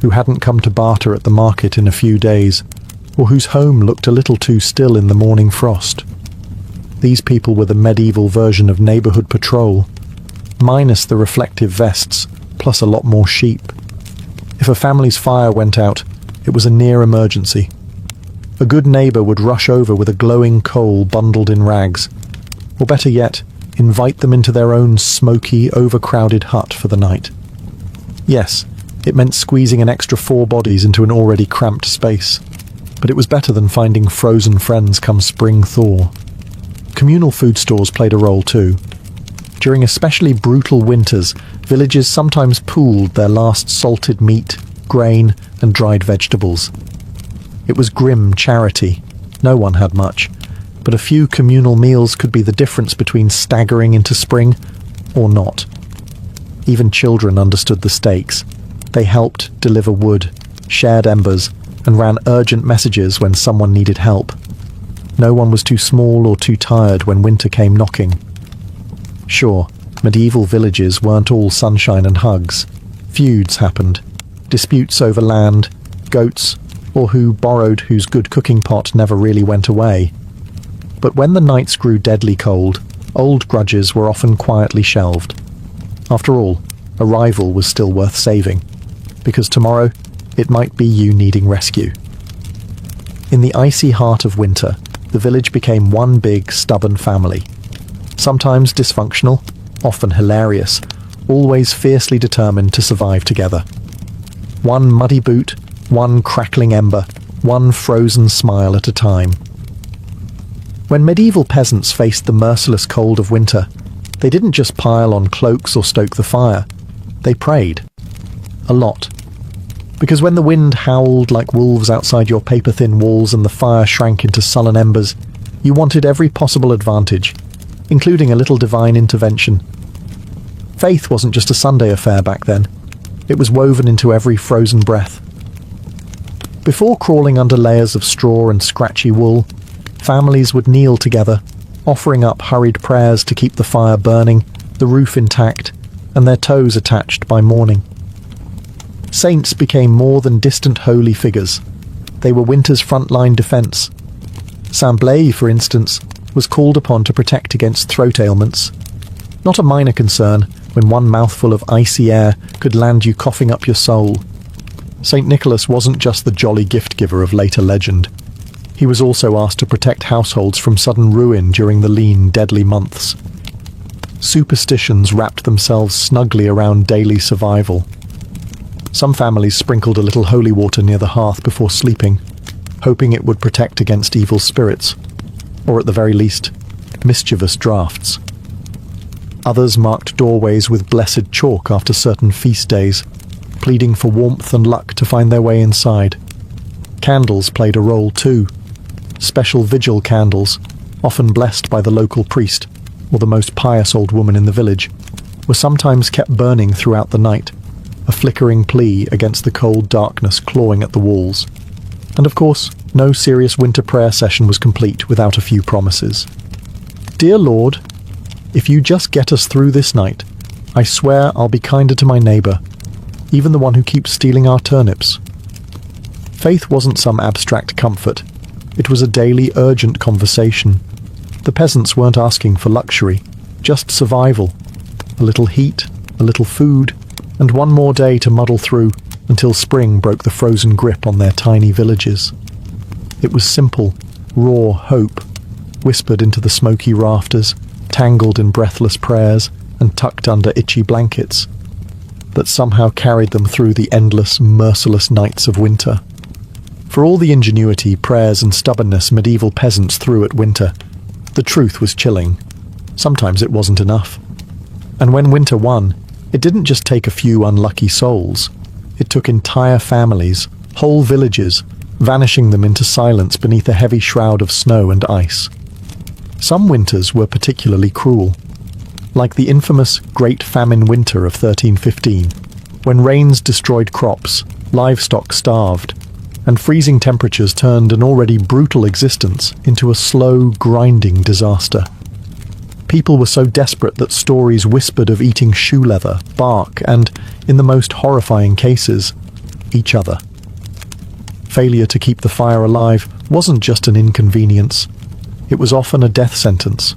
Speaker 1: who hadn't come to barter at the market in a few days, or whose home looked a little too still in the morning frost. These people were the medieval version of neighbourhood patrol, minus the reflective vests, plus a lot more sheep. If a family's fire went out, it was a near emergency. A good neighbour would rush over with a glowing coal bundled in rags, or better yet, invite them into their own smoky, overcrowded hut for the night. Yes, it meant squeezing an extra 4 bodies into an already cramped space, but it was better than finding frozen friends come spring thaw. Communal food stores played a role too. During especially brutal winters, villages sometimes pooled their last salted meat, grain, and dried vegetables. It was grim charity. No one had much, but a few communal meals could be the difference between staggering into spring or not. Even children understood the stakes. They helped deliver wood, shared embers, and ran urgent messages when someone needed help. No one was too small or too tired when winter came knocking. Sure, medieval villages weren't all sunshine and hugs. Feuds happened. Disputes over land, goats, or who borrowed whose good cooking pot never really went away. But when the nights grew deadly cold, old grudges were often quietly shelved. After all, a rival was still worth saving, because tomorrow it might be you needing rescue. In the icy heart of winter, the village became one big, stubborn family. Sometimes dysfunctional, often hilarious, always fiercely determined to survive together. One muddy boot, one crackling ember, one frozen smile at a time. When medieval peasants faced the merciless cold of winter, they didn't just pile on cloaks or stoke the fire. They prayed. A lot. Because when the wind howled like wolves outside your paper-thin walls and the fire shrank into sullen embers, you wanted every possible advantage, including a little divine intervention. Faith wasn't just a Sunday affair back then. It was woven into every frozen breath. Before crawling under layers of straw and scratchy wool, families would kneel together, offering up hurried prayers to keep the fire burning, the roof intact, and their toes attached by morning. Saints became more than distant holy figures. They were winter's frontline defence. Saint Blaise, for instance, was called upon to protect against throat ailments. Not a minor concern when one mouthful of icy air could land you coughing up your soul. St. Nicholas wasn't just the jolly gift-giver of later legend. He was also asked to protect households from sudden ruin during the lean, deadly months. Superstitions wrapped themselves snugly around daily survival. Some families sprinkled a little holy water near the hearth before sleeping, hoping it would protect against evil spirits, or at the very least, mischievous drafts. Others marked doorways with blessed chalk after certain feast days, pleading for warmth and luck to find their way inside. Candles played a role too. Special vigil candles, often blessed by the local priest or the most pious old woman in the village, were sometimes kept burning throughout the night, a flickering plea against the cold darkness clawing at the walls. And of course, no serious winter prayer session was complete without a few promises. Dear Lord, if you just get us through this night, I swear I'll be kinder to my neighbour, even the one who keeps stealing our turnips. Faith wasn't some abstract comfort. It was a daily, urgent conversation. The peasants weren't asking for luxury, just survival. A little heat, a little food, and one more day to muddle through until spring broke the frozen grip on their tiny villages. It was simple, raw hope, whispered into the smoky rafters, tangled in breathless prayers and tucked under itchy blankets, that somehow carried them through the endless, merciless nights of winter. For all the ingenuity, prayers and stubbornness medieval peasants threw at winter, the truth was chilling. Sometimes it wasn't enough. And when winter won, it didn't just take a few unlucky souls. It took entire families, whole villages, vanishing them into silence beneath a heavy shroud of snow and ice. Some winters were particularly cruel, like the infamous Great Famine Winter of 1315, when rains destroyed crops, livestock starved, and freezing temperatures turned an already brutal existence into a slow, grinding disaster. People were so desperate that stories whispered of eating shoe leather, bark, and, in the most horrifying cases, each other. Failure to keep the fire alive wasn't just an inconvenience. It was often a death sentence.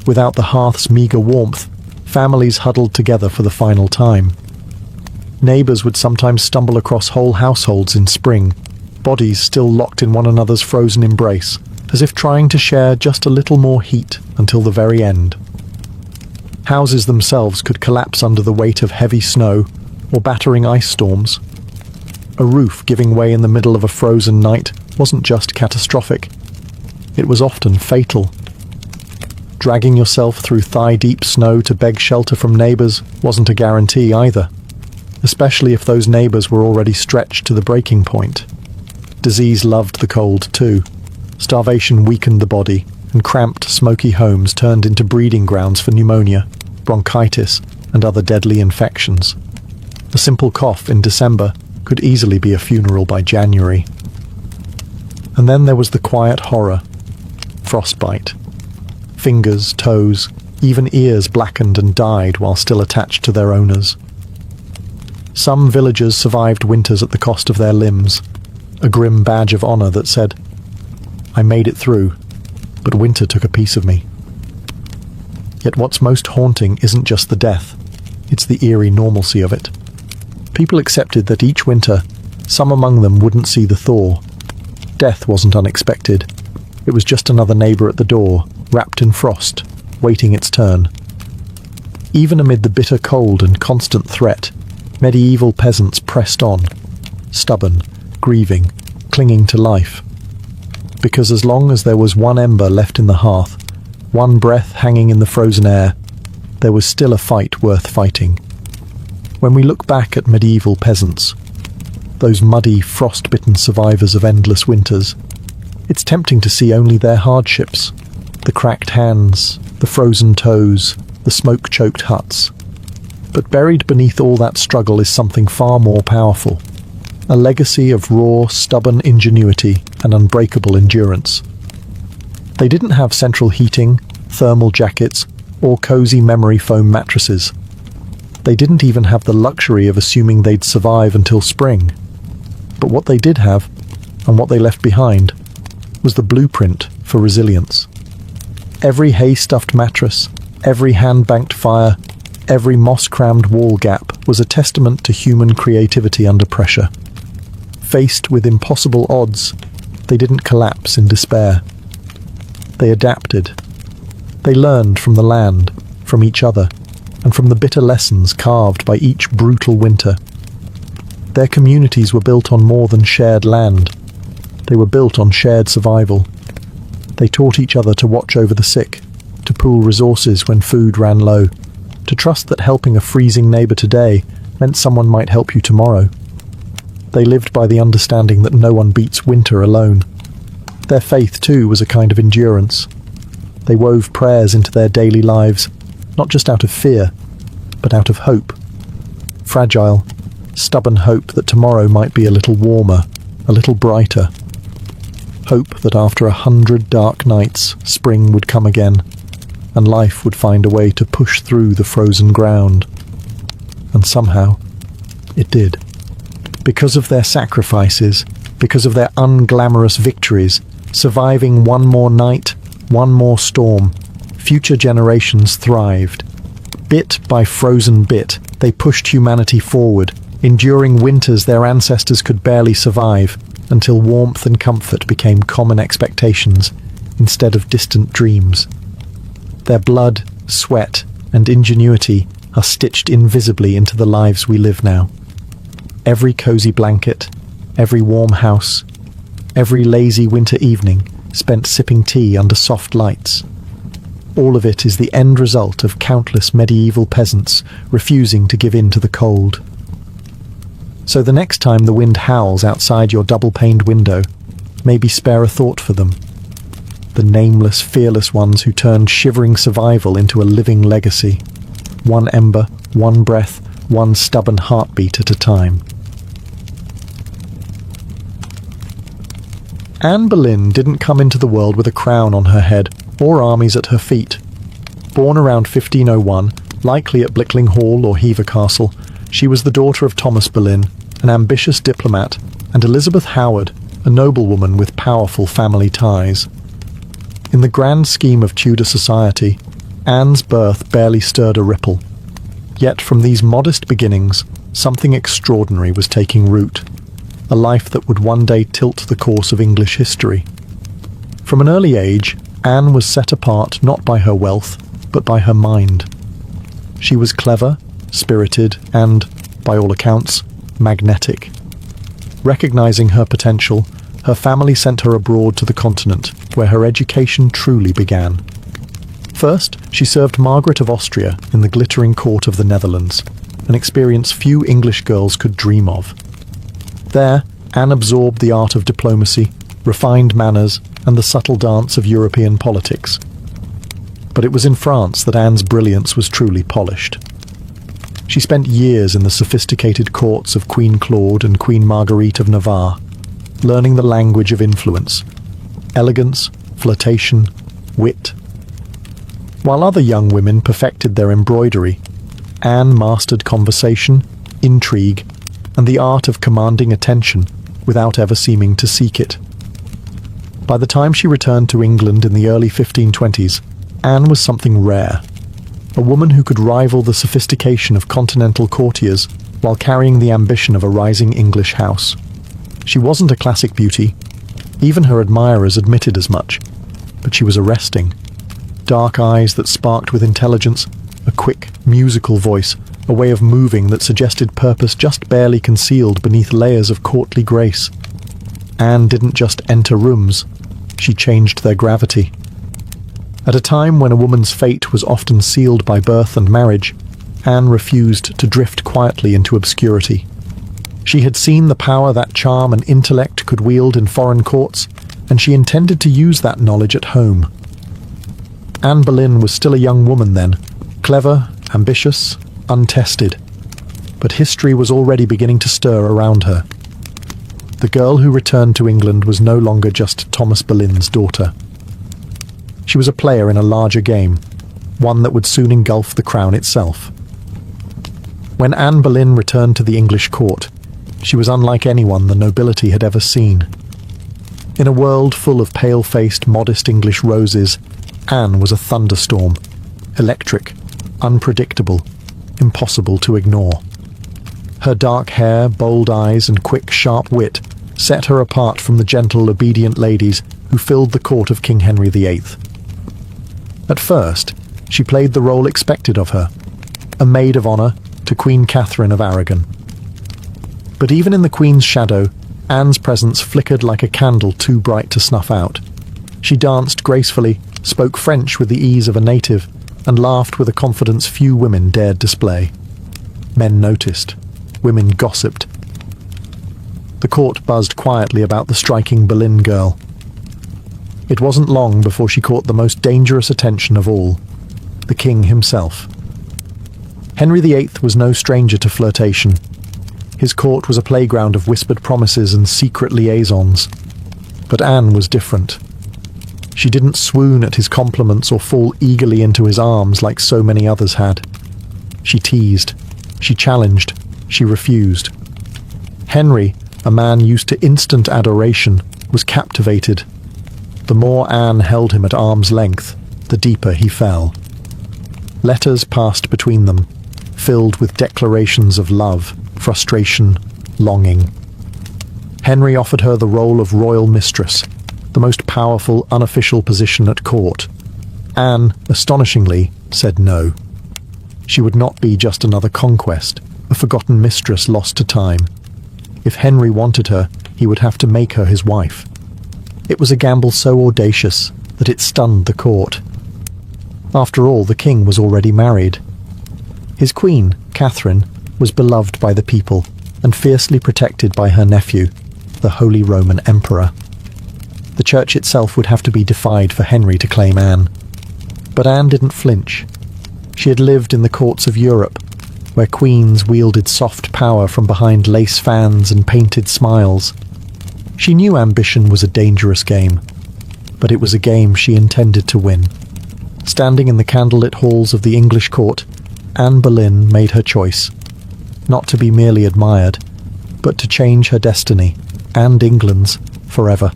Speaker 1: Without the hearth's meagre warmth, families huddled together for the final time. Neighbours would sometimes stumble across whole households in spring, bodies still locked in one another's frozen embrace, as if trying to share just a little more heat until the very end. Houses themselves could collapse under the weight of heavy snow or battering ice storms. A roof giving way in the middle of a frozen night wasn't just catastrophic. It was often fatal. Dragging yourself through thigh-deep snow to beg shelter from neighbours wasn't a guarantee either, especially if those neighbours were already stretched to the breaking point. Disease loved the cold too. Starvation weakened the body, and cramped, smoky homes turned into breeding grounds for pneumonia, bronchitis, and other deadly infections. A simple cough in December could easily be a funeral by January. And then there was the quiet horror: frostbite. Fingers, toes, even ears blackened and died while still attached to their owners. Some villagers survived winters at the cost of their limbs, a grim badge of honour that said, "I made it through, but winter took a piece of me." Yet what's most haunting isn't just the death, it's the eerie normalcy of it. People accepted that each winter, some among them wouldn't see the thaw. Death wasn't unexpected. It was just another neighbour at the door, wrapped in frost, waiting its turn. Even amid the bitter cold and constant threat, medieval peasants pressed on, stubborn, grieving, clinging to life. Because as long as there was one ember left in the hearth, one breath hanging in the frozen air, there was still a fight worth fighting. When we look back at medieval peasants, those muddy, frost-bitten survivors of endless winters. It's tempting to see only their hardships, the cracked hands, the frozen toes, the smoke-choked huts. But buried beneath all that struggle is something far more powerful, a legacy of raw, stubborn ingenuity and unbreakable endurance. They didn't have central heating, thermal jackets, or cozy memory foam mattresses. They didn't even have the luxury of assuming they'd survive until spring. But what they did have, and what they left behind, was the blueprint for resilience. Every hay-stuffed mattress, every hand-banked fire, every moss-crammed wall gap was a testament to human creativity under pressure. Faced with impossible odds, they didn't collapse in despair. They adapted. They learned from the land, from each other, and from the bitter lessons carved by each brutal winter. Their communities were built on more than shared land. They were built on shared survival. They taught each other to watch over the sick, to pool resources when food ran low, to trust that helping a freezing neighbour today meant someone might help you tomorrow. They lived by the understanding that no one beats winter alone. Their faith, too, was a kind of endurance. They wove prayers into their daily lives, not just out of fear, but out of hope. Fragile, stubborn hope that tomorrow might be a little warmer, a little brighter. Hope that after 100 dark nights, spring would come again, and life would find a way to push through the frozen ground. And somehow, it did. Because of their sacrifices, because of their unglamorous victories, surviving one more night, one more storm, future generations thrived. Bit by frozen bit, they pushed humanity forward, enduring winters their ancestors could barely survive, until warmth and comfort became common expectations instead of distant dreams. Their blood, sweat, and ingenuity are stitched invisibly into the lives we live now. Every cozy blanket, every warm house, every lazy winter evening spent sipping tea under soft lights. All of it is the end result of countless medieval peasants refusing to give in to the cold. So the next time the wind howls outside your double-paned window, maybe spare a thought for them. The nameless, fearless ones who turned shivering survival into a living legacy. One ember, one breath, one stubborn heartbeat at a time. Anne Boleyn didn't come into the world with a crown on her head or armies at her feet. Born around 1501, likely at Blickling Hall or Hever Castle, she was the daughter of Thomas Boleyn, an ambitious diplomat, and Elizabeth Howard, a noblewoman with powerful family ties. In the grand scheme of Tudor society, Anne's birth barely stirred a ripple. Yet from these modest beginnings, something extraordinary was taking root, a life that would one day tilt the course of English history. From an early age, Anne was set apart not by her wealth, but by her mind. She was clever, spirited, and, by all accounts, magnetic. Recognizing her potential, her family sent her abroad to the continent, where her education truly began. First, she served Margaret of Austria in the glittering court of the Netherlands, an experience few English girls could dream of. There, Anne absorbed the art of diplomacy, refined manners, and the subtle dance of European politics. But it was in France that Anne's brilliance was truly polished. She spent years in the sophisticated courts of Queen Claude and Queen Marguerite of Navarre, learning the language of influence, elegance, flirtation, wit. While other young women perfected their embroidery, Anne mastered conversation, intrigue, and the art of commanding attention without ever seeming to seek it. By the time she returned to England in the early 1520s, Anne was something rare, a woman who could rival the sophistication of continental courtiers while carrying the ambition of a rising English house. She wasn't a classic beauty, even her admirers admitted as much, but she was arresting. Dark eyes that sparked with intelligence, a quick, musical voice, a way of moving that suggested purpose just barely concealed beneath layers of courtly grace. Anne didn't just enter rooms, she changed their gravity. At a time when a woman's fate was often sealed by birth and marriage, Anne refused to drift quietly into obscurity. She had seen the power that charm and intellect could wield in foreign courts, and she intended to use that knowledge at home. Anne Boleyn was still a young woman then, clever, ambitious, untested. But history was already beginning to stir around her. The girl who returned to England was no longer just Thomas Boleyn's daughter. She was a player in a larger game, one that would soon engulf the crown itself. When Anne Boleyn returned to the English court, she was unlike anyone the nobility had ever seen. In a world full of pale-faced, modest English roses, Anne was a thunderstorm, electric, unpredictable, impossible to ignore. Her dark hair, bold eyes, and quick, sharp wit set her apart from the gentle, obedient ladies who filled the court of King Henry VIII. At first, she played the role expected of her, a maid of honour to Queen Catherine of Aragon. But even in the Queen's shadow, Anne's presence flickered like a candle too bright to snuff out. She danced gracefully, spoke French with the ease of a native, and laughed with a confidence few women dared display. Men noticed. Women gossiped. The court buzzed quietly about the striking Boleyn girl. It wasn't long before she caught the most dangerous attention of all, the king himself. Henry VIII was no stranger to flirtation. His court was a playground of whispered promises and secret liaisons. But Anne was different. She didn't swoon at his compliments or fall eagerly into his arms like so many others had. She teased. She challenged. She refused. Henry, a man used to instant adoration, was captivated. The more Anne held him at arm's length, the deeper he fell. Letters passed between them, filled with declarations of love, frustration, longing. Henry offered her the role of royal mistress, the most powerful unofficial position at court. Anne, astonishingly, said no. She would not be just another conquest, a forgotten mistress lost to time. If Henry wanted her, he would have to make her his wife. It was a gamble so audacious that it stunned the court. After all, the king was already married. His queen, Catherine, was beloved by the people and fiercely protected by her nephew, the Holy Roman Emperor. The church itself would have to be defied for Henry to claim Anne. But Anne didn't flinch. She had lived in the courts of Europe, where queens wielded soft power from behind lace fans and painted smiles. She knew ambition was a dangerous game, but it was a game she intended to win. Standing in the candlelit halls of the English court, Anne Boleyn made her choice, not to be merely admired, but to change her destiny, and England's, forever.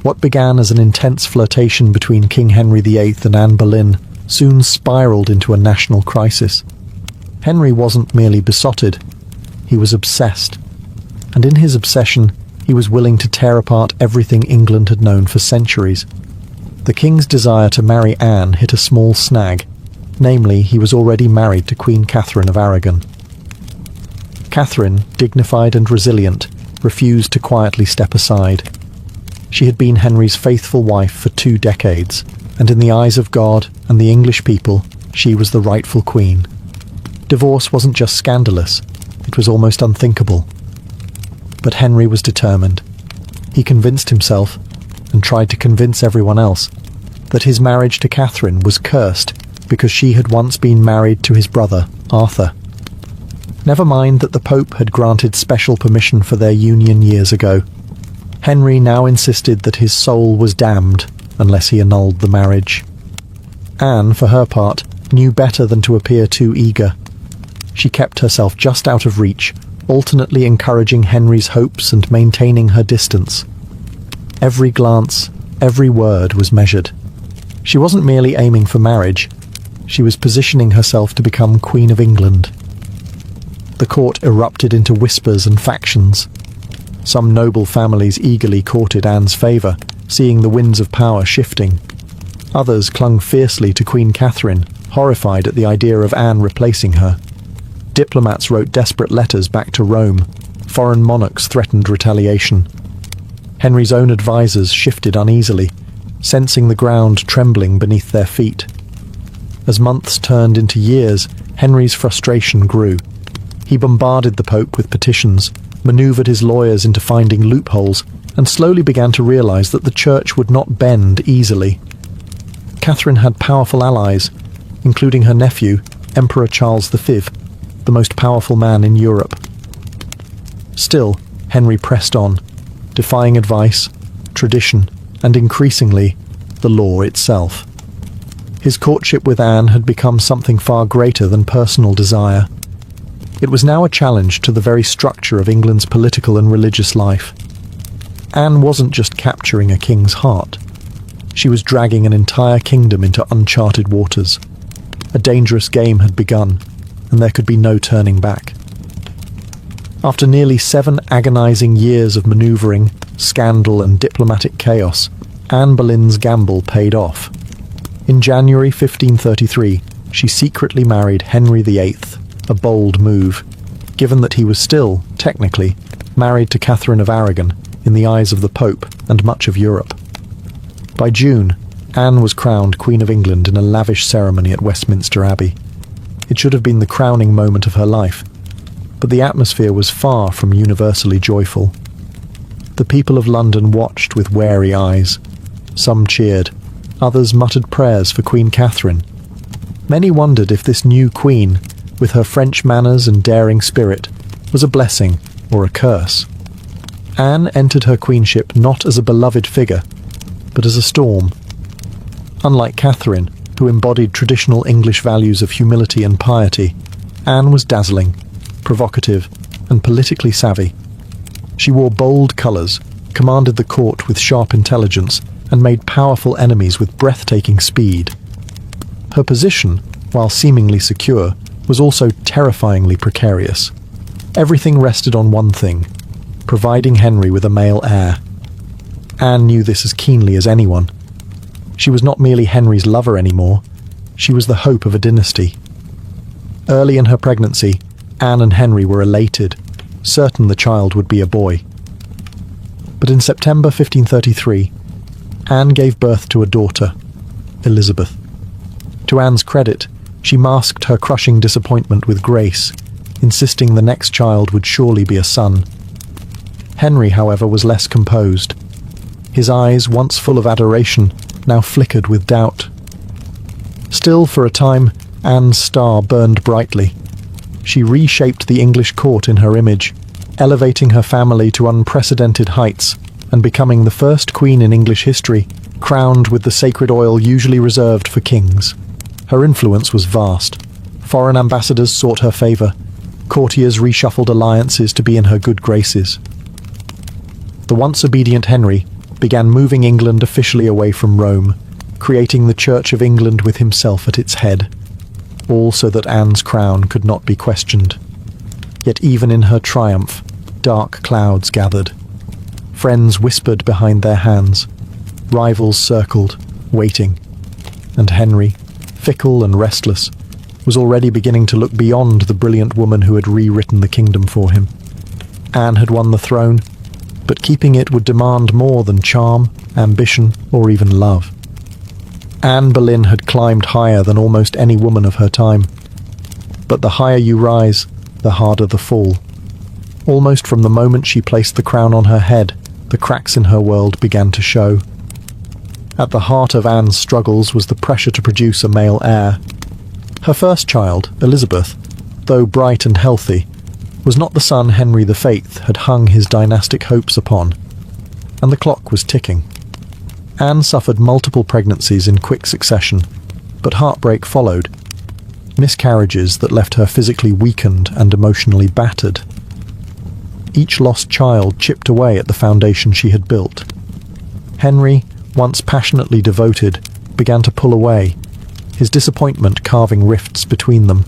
Speaker 1: What began as an intense flirtation between King Henry VIII and Anne Boleyn soon spiraled into a national crisis. Henry wasn't merely besotted, he was obsessed. And in his obsession, he was willing to tear apart everything England had known for centuries. The king's desire to marry Anne hit a small snag, namely, he was already married to Queen Catherine of Aragon. Catherine, dignified and resilient, refused to quietly step aside. She had been Henry's faithful wife for 2 decades, and in the eyes of God and the English people, she was the rightful queen. Divorce wasn't just scandalous, it was almost unthinkable. But Henry was determined. He convinced himself, and tried to convince everyone else, that his marriage to Catherine was cursed because she had once been married to his brother, Arthur. Never mind that the Pope had granted special permission for their union years ago. Henry now insisted that his soul was damned unless he annulled the marriage. Anne, for her part, knew better than to appear too eager. She kept herself just out of reach, alternately encouraging Henry's hopes and maintaining her distance. Every glance, every word was measured. She wasn't merely aiming for marriage, she was positioning herself to become Queen of England. The court erupted into whispers and factions. Some noble families eagerly courted Anne's favour, seeing the winds of power shifting. Others clung fiercely to Queen Catherine, horrified at the idea of Anne replacing her. Diplomats wrote desperate letters back to Rome. Foreign monarchs threatened retaliation. Henry's own advisers shifted uneasily, sensing the ground trembling beneath their feet. As months turned into years, Henry's frustration grew. He bombarded the Pope with petitions, maneuvered his lawyers into finding loopholes, and slowly began to realize that the church would not bend easily. Catherine had powerful allies, including her nephew, Emperor Charles V, the most powerful man in Europe. Still, Henry pressed on, defying advice, tradition, and increasingly, the law itself. His courtship with Anne had become something far greater than personal desire. It was now a challenge to the very structure of England's political and religious life. Anne wasn't just capturing a king's heart. She was dragging an entire kingdom into uncharted waters. A dangerous game had begun, and there could be no turning back. After nearly 7 agonizing years of maneuvering, scandal, and diplomatic chaos, Anne Boleyn's gamble paid off. In January 1533, she secretly married Henry VIII, a bold move, given that he was still, technically, married to Catherine of Aragon in the eyes of the Pope and much of Europe. By June, Anne was crowned Queen of England in a lavish ceremony at Westminster Abbey. It should have been the crowning moment of her life, but the atmosphere was far from universally joyful. The people of London watched with wary eyes. Some cheered, others muttered prayers for Queen Catherine. Many wondered if this new queen, with her French manners and daring spirit, was a blessing or a curse. Anne entered her queenship not as a beloved figure, but as a storm. Unlike Catherine, who embodied traditional English values of humility and piety, Anne was dazzling, provocative, and politically savvy. She wore bold colours, commanded the court with sharp intelligence, and made powerful enemies with breathtaking speed. Her position, while seemingly secure, was also terrifyingly precarious. Everything rested on one thing: providing Henry with a male heir. Anne knew this as keenly as anyone. She was not merely Henry's lover anymore, she was the hope of a dynasty. Early in her pregnancy, Anne and Henry were elated, certain the child would be a boy. But in September 1533, Anne gave birth to a daughter, Elizabeth. To Anne's credit, she masked her crushing disappointment with grace, insisting the next child would surely be a son. Henry, however, was less composed. His eyes, once full of adoration, now flickered with doubt. Still, for a time, Anne's star burned brightly. She reshaped the English court in her image, elevating her family to unprecedented heights and becoming the first queen in English history crowned with the sacred oil usually reserved for kings. Her influence was vast. Foreign ambassadors sought her favour. Courtiers reshuffled alliances to be in her good graces. The once obedient Henry began moving England officially away from Rome, creating the Church of England with himself at its head, all so that Anne's crown could not be questioned. Yet even in her triumph, dark clouds gathered. Friends whispered behind their hands. Rivals circled, waiting. And Henry, fickle and restless, was already beginning to look beyond the brilliant woman who had rewritten the kingdom for him. Anne had won the throne, but keeping it would demand more than charm, ambition, or even love. Anne Boleyn had climbed higher than almost any woman of her time. But the higher you rise, the harder the fall. Almost from the moment she placed the crown on her head, the cracks in her world began to show. At the heart of Anne's struggles was the pressure to produce a male heir. Her first child, Elizabeth, though bright and healthy, was not the son Henry VIII had hung his dynastic hopes upon, and the clock was ticking. Anne suffered multiple pregnancies in quick succession, but heartbreak followed. Miscarriages that left her physically weakened and emotionally battered. Each lost child chipped away at the foundation she had built. Henry, once passionately devoted, began to pull away, his disappointment carving rifts between them.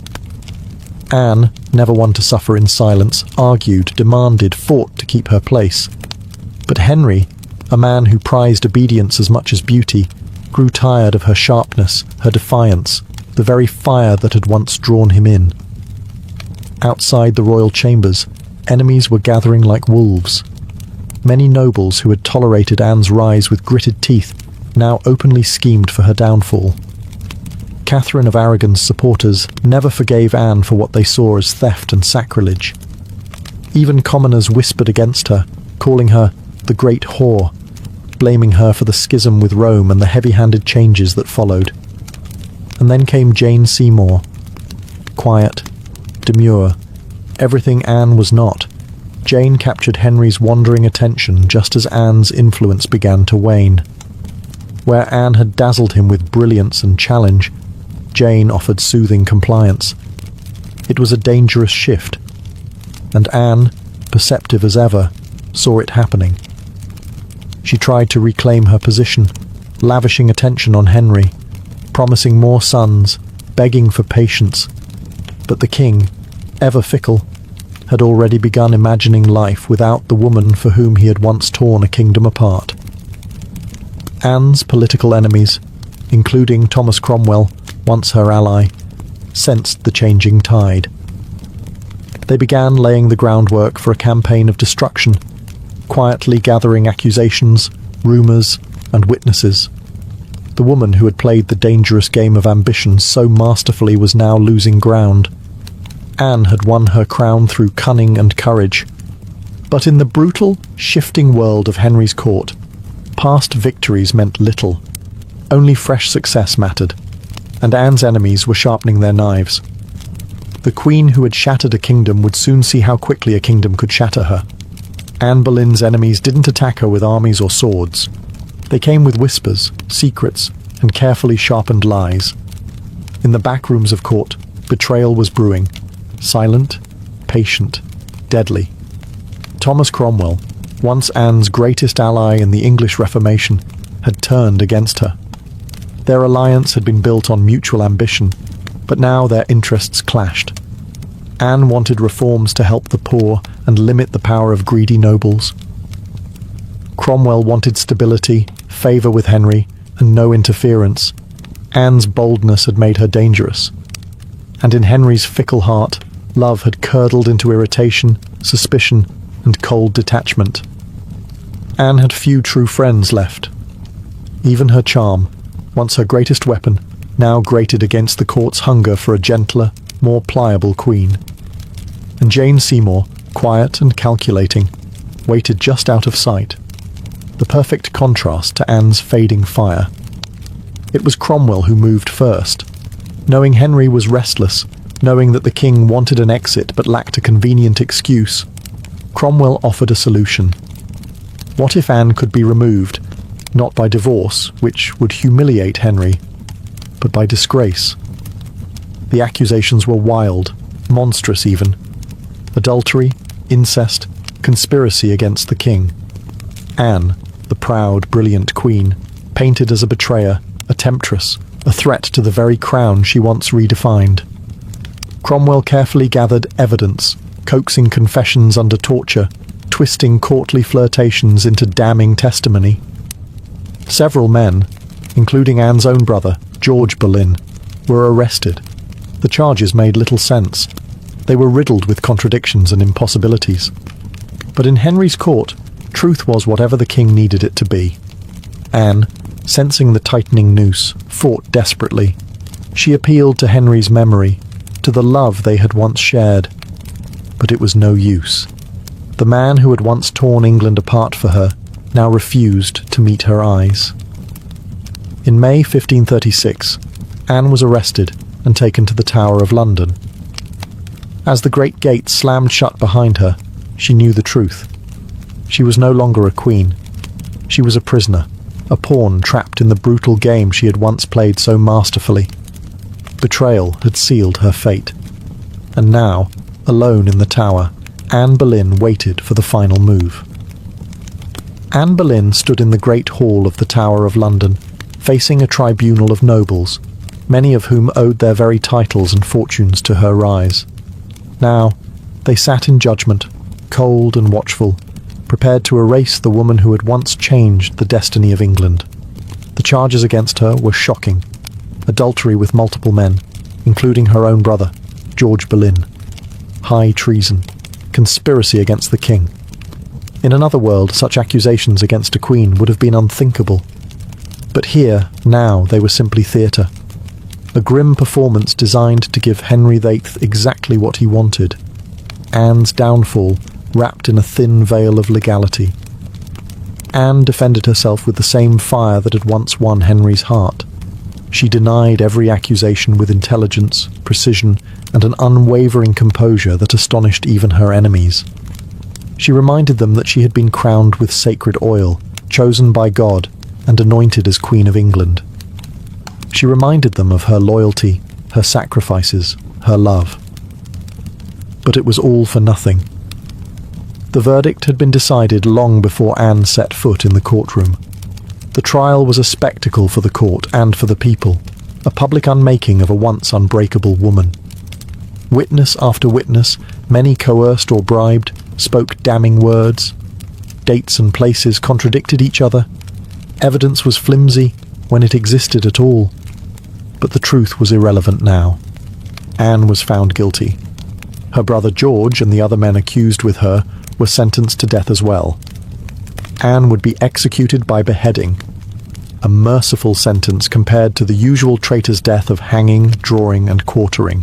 Speaker 1: Anne, never one to suffer in silence, argued, demanded, fought to keep her place. But Henry, a man who prized obedience as much as beauty, grew tired of her sharpness, her defiance, the very fire that had once drawn him in. Outside the royal chambers, enemies were gathering like wolves. Many nobles who had tolerated Anne's rise with gritted teeth now openly schemed for her downfall. Catherine of Aragon's supporters never forgave Anne for what they saw as theft and sacrilege. Even commoners whispered against her, calling her the Great Whore, blaming her for the schism with Rome and the heavy-handed changes that followed. And then came Jane Seymour. Quiet, demure, everything Anne was not. Jane captured Henry's wandering attention just as Anne's influence began to wane. Where Anne had dazzled him with brilliance and challenge, Jane offered soothing compliance. It was a dangerous shift, and Anne, perceptive as ever, saw it happening. She tried to reclaim her position, lavishing attention on Henry, promising more sons, begging for patience. But the king, ever fickle, had already begun imagining life without the woman for whom he had once torn a kingdom apart. Anne's political enemies, including Thomas Cromwell, once her ally, sensed the changing tide. They began laying the groundwork for a campaign of destruction, quietly gathering accusations, rumours, and witnesses. The woman who had played the dangerous game of ambition so masterfully was now losing ground. Anne had won her crown through cunning and courage. But in the brutal, shifting world of Henry's court, past victories meant little. Only fresh success mattered, and Anne's enemies were sharpening their knives. The queen who had shattered a kingdom would soon see how quickly a kingdom could shatter her. Anne Boleyn's enemies didn't attack her with armies or swords. They came with whispers, secrets, and carefully sharpened lies. In the back rooms of court, betrayal was brewing. Silent, patient, deadly. Thomas Cromwell, once Anne's greatest ally in the English Reformation, had turned against her. Their alliance had been built on mutual ambition, but now their interests clashed. Anne wanted reforms to help the poor and limit the power of greedy nobles. Cromwell wanted stability, favour with Henry, and no interference. Anne's boldness had made her dangerous. And in Henry's fickle heart, love had curdled into irritation, suspicion, and cold detachment. Anne had few true friends left. Even her charm, once her greatest weapon, now grated against the court's hunger for a gentler, more pliable queen. And Jane Seymour, quiet and calculating, waited just out of sight, the perfect contrast to Anne's fading fire. It was Cromwell who moved first. Knowing Henry was restless, knowing that the king wanted an exit but lacked a convenient excuse, Cromwell offered a solution. What if Anne could be removed, not by divorce, which would humiliate Henry, but by disgrace? The accusations were wild, monstrous even. Adultery, incest, conspiracy against the king. Anne, the proud, brilliant queen, painted as a betrayer, a temptress, a threat to the very crown she once redefined. Cromwell carefully gathered evidence, coaxing confessions under torture, twisting courtly flirtations into damning testimony. Several men, including Anne's own brother, George Boleyn, were arrested. The charges made little sense. They were riddled with contradictions and impossibilities. But in Henry's court, truth was whatever the king needed it to be. Anne, sensing the tightening noose, fought desperately. She appealed to Henry's memory, to the love they had once shared. But it was no use. The man who had once torn England apart for her now refused to meet her eyes. In May 1536, Anne was arrested and taken to the Tower of London. As the great gate slammed shut behind her, she knew the truth. She was no longer a queen. She was a prisoner, a pawn trapped in the brutal game she had once played so masterfully. Betrayal had sealed her fate. And now, alone in the tower, Anne Boleyn waited for the final move. Anne Boleyn stood in the great hall of the Tower of London, facing a tribunal of nobles, many of whom owed their very titles and fortunes to her rise. Now, they sat in judgment, cold and watchful, prepared to erase the woman who had once changed the destiny of England. The charges against her were shocking. Adultery with multiple men, including her own brother, George Boleyn. High treason. Conspiracy against the king. In another world, such accusations against a queen would have been unthinkable. But here, now, they were simply theatre. A grim performance designed to give Henry VIII exactly what he wanted. Anne's downfall wrapped in a thin veil of legality. Anne defended herself with the same fire that had once won Henry's heart. She denied every accusation with intelligence, precision, and an unwavering composure that astonished even her enemies. She reminded them that she had been crowned with sacred oil, chosen by God, and anointed as Queen of England. She reminded them of her loyalty, her sacrifices, her love. But it was all for nothing. The verdict had been decided long before Anne set foot in the courtroom. The trial was a spectacle for the court and for the people, a public unmaking of a once unbreakable woman. Witness after witness, many coerced or bribed, spoke damning words. Dates and places contradicted each other. Evidence was flimsy when it existed at all. But the truth was irrelevant now. Anne was found guilty. Her brother George and the other men accused with her were sentenced to death as well. Anne would be executed by beheading, a merciful sentence compared to the usual traitor's death of hanging, drawing, and quartering.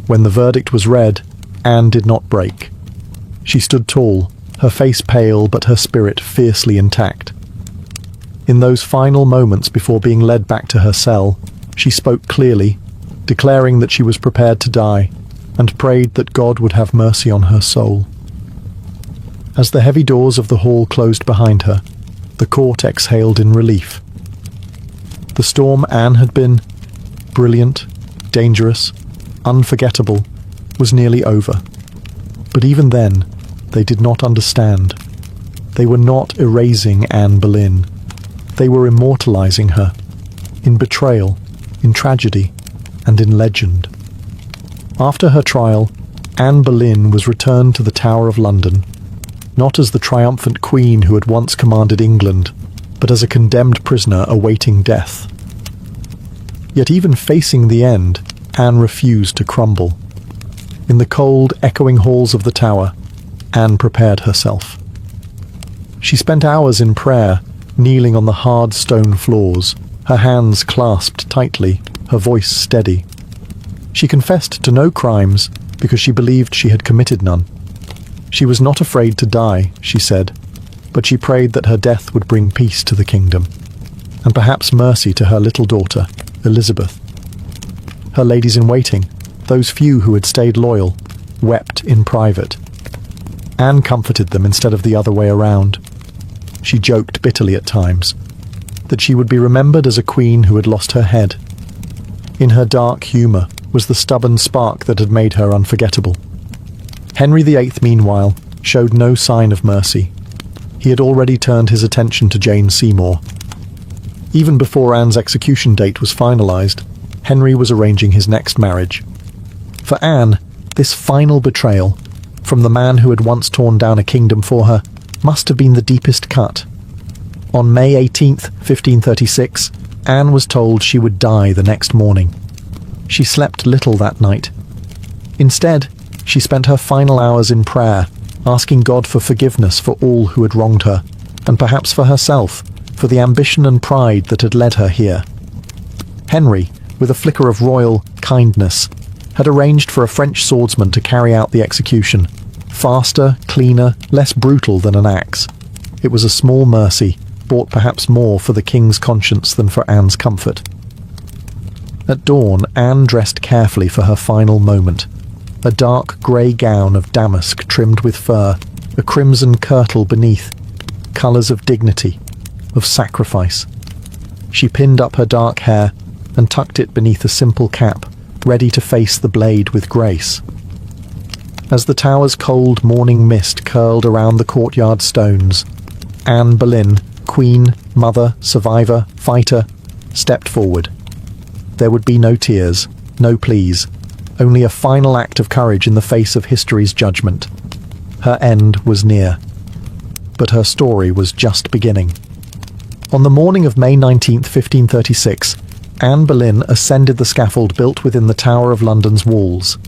Speaker 1: When the verdict was read, Anne did not break. She stood tall, her face pale but her spirit fiercely intact. In those final moments before being led back to her cell, she spoke clearly, declaring that she was prepared to die, and prayed that God would have mercy on her soul. As the heavy doors of the hall closed behind her, the court exhaled in relief. The storm Anne had been, brilliant, dangerous, unforgettable, was nearly over. But even then, they did not understand. They were not erasing Anne Boleyn. They were immortalizing her, in betrayal, in tragedy, and in legend. After her trial, Anne Boleyn was returned to the Tower of London, not as the triumphant queen who had once commanded England, but as a condemned prisoner awaiting death. Yet even facing the end, Anne refused to crumble. In the cold, echoing halls of the tower, Anne prepared herself. She spent hours in prayer, kneeling on the hard stone floors, her hands clasped tightly, her voice steady. She confessed to no crimes because she believed she had committed none. She was not afraid to die, she said, but she prayed that her death would bring peace to the kingdom, and perhaps mercy to her little daughter, Elizabeth. Her ladies-in-waiting, those few who had stayed loyal, wept in private. Anne comforted them instead of the other way around. She joked bitterly at times, that she would be remembered as a queen who had lost her head. In her dark humour was the stubborn spark that had made her unforgettable. Henry VIII, meanwhile, showed no sign of mercy. He had already turned his attention to Jane Seymour. Even before Anne's execution date was finalised, Henry was arranging his next marriage. For Anne, this final betrayal, from the man who had once torn down a kingdom for her, must have been the deepest cut. On May 18th, 1536, Anne was told she would die the next morning. She slept little that night. Instead, she spent her final hours in prayer, asking God for forgiveness for all who had wronged her, and perhaps for herself, for the ambition and pride that had led her here. Henry, with a flicker of royal kindness, had arranged for a French swordsman to carry out the execution, faster, cleaner, less brutal than an axe. It was a small mercy, bought perhaps more for the king's conscience than for Anne's comfort. At dawn, Anne dressed carefully for her final moment. A dark grey gown of damask trimmed with fur, a crimson kirtle beneath, colours of dignity, of sacrifice. She pinned up her dark hair and tucked it beneath a simple cap, ready to face the blade with grace. As the tower's cold morning mist curled around the courtyard stones, Anne Boleyn, queen, mother, survivor, fighter, stepped forward. There would be no tears, no pleas, only a final act of courage in the face of history's judgment. Her end was near. But her story was just beginning. On the morning of May 19, 1536, Anne Boleyn ascended the scaffold built within the Tower of London's walls.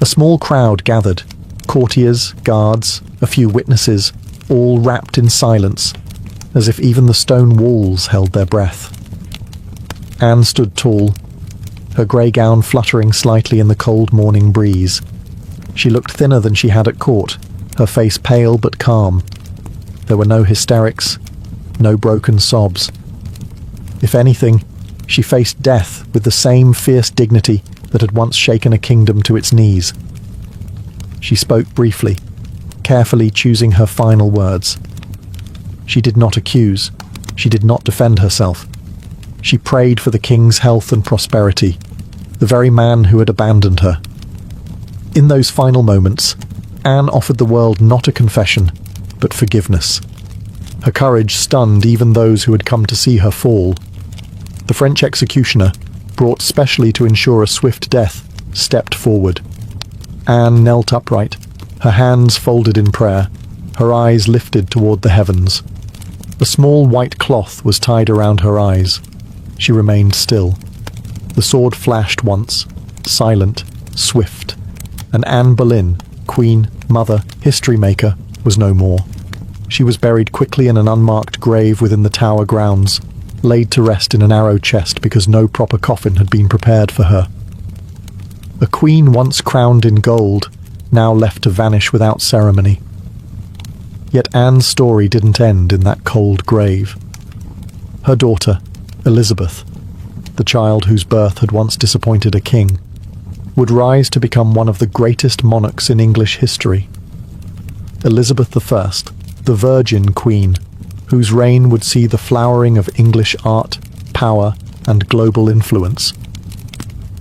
Speaker 1: A small crowd gathered, courtiers, guards, a few witnesses, all wrapped in silence, as if even the stone walls held their breath. Anne stood tall, her grey gown fluttering slightly in the cold morning breeze. She looked thinner than she had at court, her face pale but calm. There were no hysterics, no broken sobs. If anything, she faced death with the same fierce dignity that had once shaken a kingdom to its knees. She spoke briefly, carefully choosing her final words. She did not accuse. She did not defend herself. She prayed for the king's health and prosperity, the very man who had abandoned her. In those final moments, Anne offered the world not a confession, but forgiveness. Her courage stunned even those who had come to see her fall. The French executioner, brought specially to ensure a swift death, stepped forward. Anne knelt upright, her hands folded in prayer, her eyes lifted toward the heavens. A small white cloth was tied around her eyes. She remained still. The sword flashed once, silent, swift, and Anne Boleyn, queen, mother, history maker, was no more. She was buried quickly in an unmarked grave within the Tower grounds, laid to rest in an arrow chest because no proper coffin had been prepared for her. A queen once crowned in gold, now left to vanish without ceremony. Yet Anne's story didn't end in that cold grave. Her daughter, Elizabeth, the child whose birth had once disappointed a king, would rise to become one of the greatest monarchs in English history. Elizabeth I, the Virgin Queen, whose reign would see the flowering of English art, power, and global influence.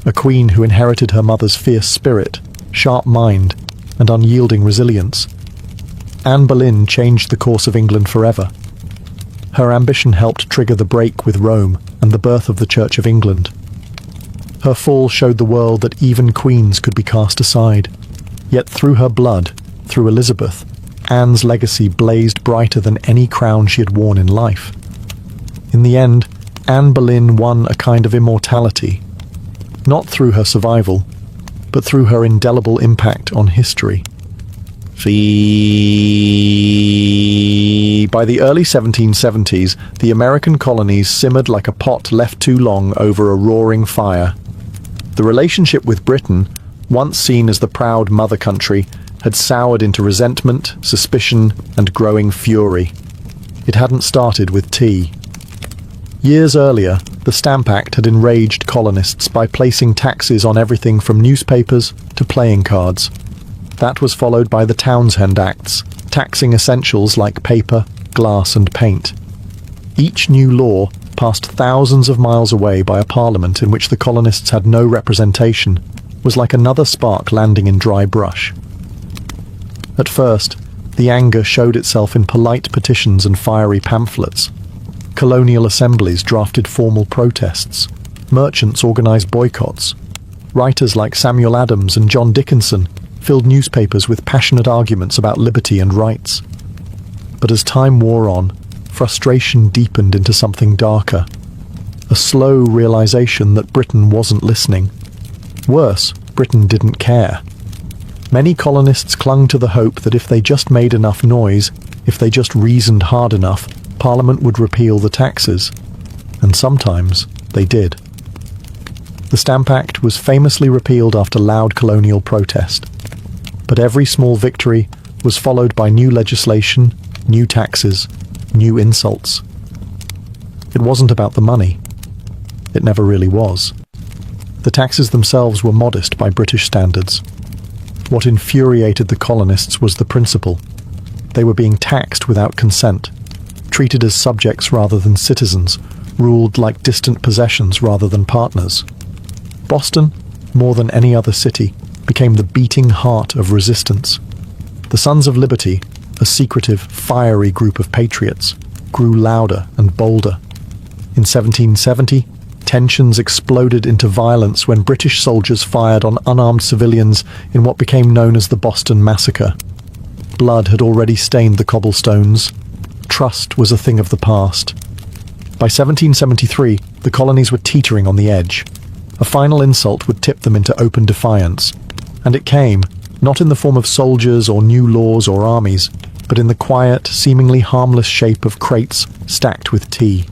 Speaker 1: A queen who inherited her mother's fierce spirit, sharp mind, and unyielding resilience. Anne Boleyn changed the course of England forever. Her ambition helped trigger the break with Rome and the birth of the Church of England. Her fall showed the world that even queens could be cast aside. Yet through her blood, through Elizabeth, Anne's legacy blazed brighter than any crown she had worn in life. In the end, Anne Boleyn won a kind of immortality, not through her survival, but through her indelible impact on history. By the early 1770s, the American colonies simmered like a pot left too long over a roaring fire. The relationship with Britain, once seen as the proud mother country, had soured into resentment, suspicion, and growing fury. It hadn't started with tea. Years earlier, the Stamp Act had enraged colonists by placing taxes on everything from newspapers to playing cards. That was followed by the Townshend Acts, taxing essentials like paper, glass, and paint. Each new law, passed thousands of miles away by a parliament in which the colonists had no representation, was like another spark landing in dry brush. At first, the anger showed itself in polite petitions and fiery pamphlets. Colonial assemblies drafted formal protests. Merchants organized boycotts. Writers like Samuel Adams and John Dickinson filled newspapers with passionate arguments about liberty and rights. But as time wore on, frustration deepened into something darker. A slow realization that Britain wasn't listening. Worse, Britain didn't care. Many colonists clung to the hope that if they just made enough noise, if they just reasoned hard enough, Parliament would repeal the taxes. And sometimes they did. The Stamp Act was famously repealed after loud colonial protest. But every small victory was followed by new legislation, new taxes, new insults. It wasn't about the money. It never really was. The taxes themselves were modest by British standards. What infuriated the colonists was the principle. They were being taxed without consent, treated as subjects rather than citizens, ruled like distant possessions rather than partners. Boston, more than any other city, became the beating heart of resistance. The Sons of Liberty, a secretive, fiery group of patriots, grew louder and bolder. In 1770, tensions exploded into violence when British soldiers fired on unarmed civilians in what became known as the Boston Massacre. Blood had already stained the cobblestones. Trust was a thing of the past. By 1773, the colonies were teetering on the edge. A final insult would tip them into open defiance. And it came, not in the form of soldiers or new laws or armies, but in the quiet, seemingly harmless shape of crates stacked with tea.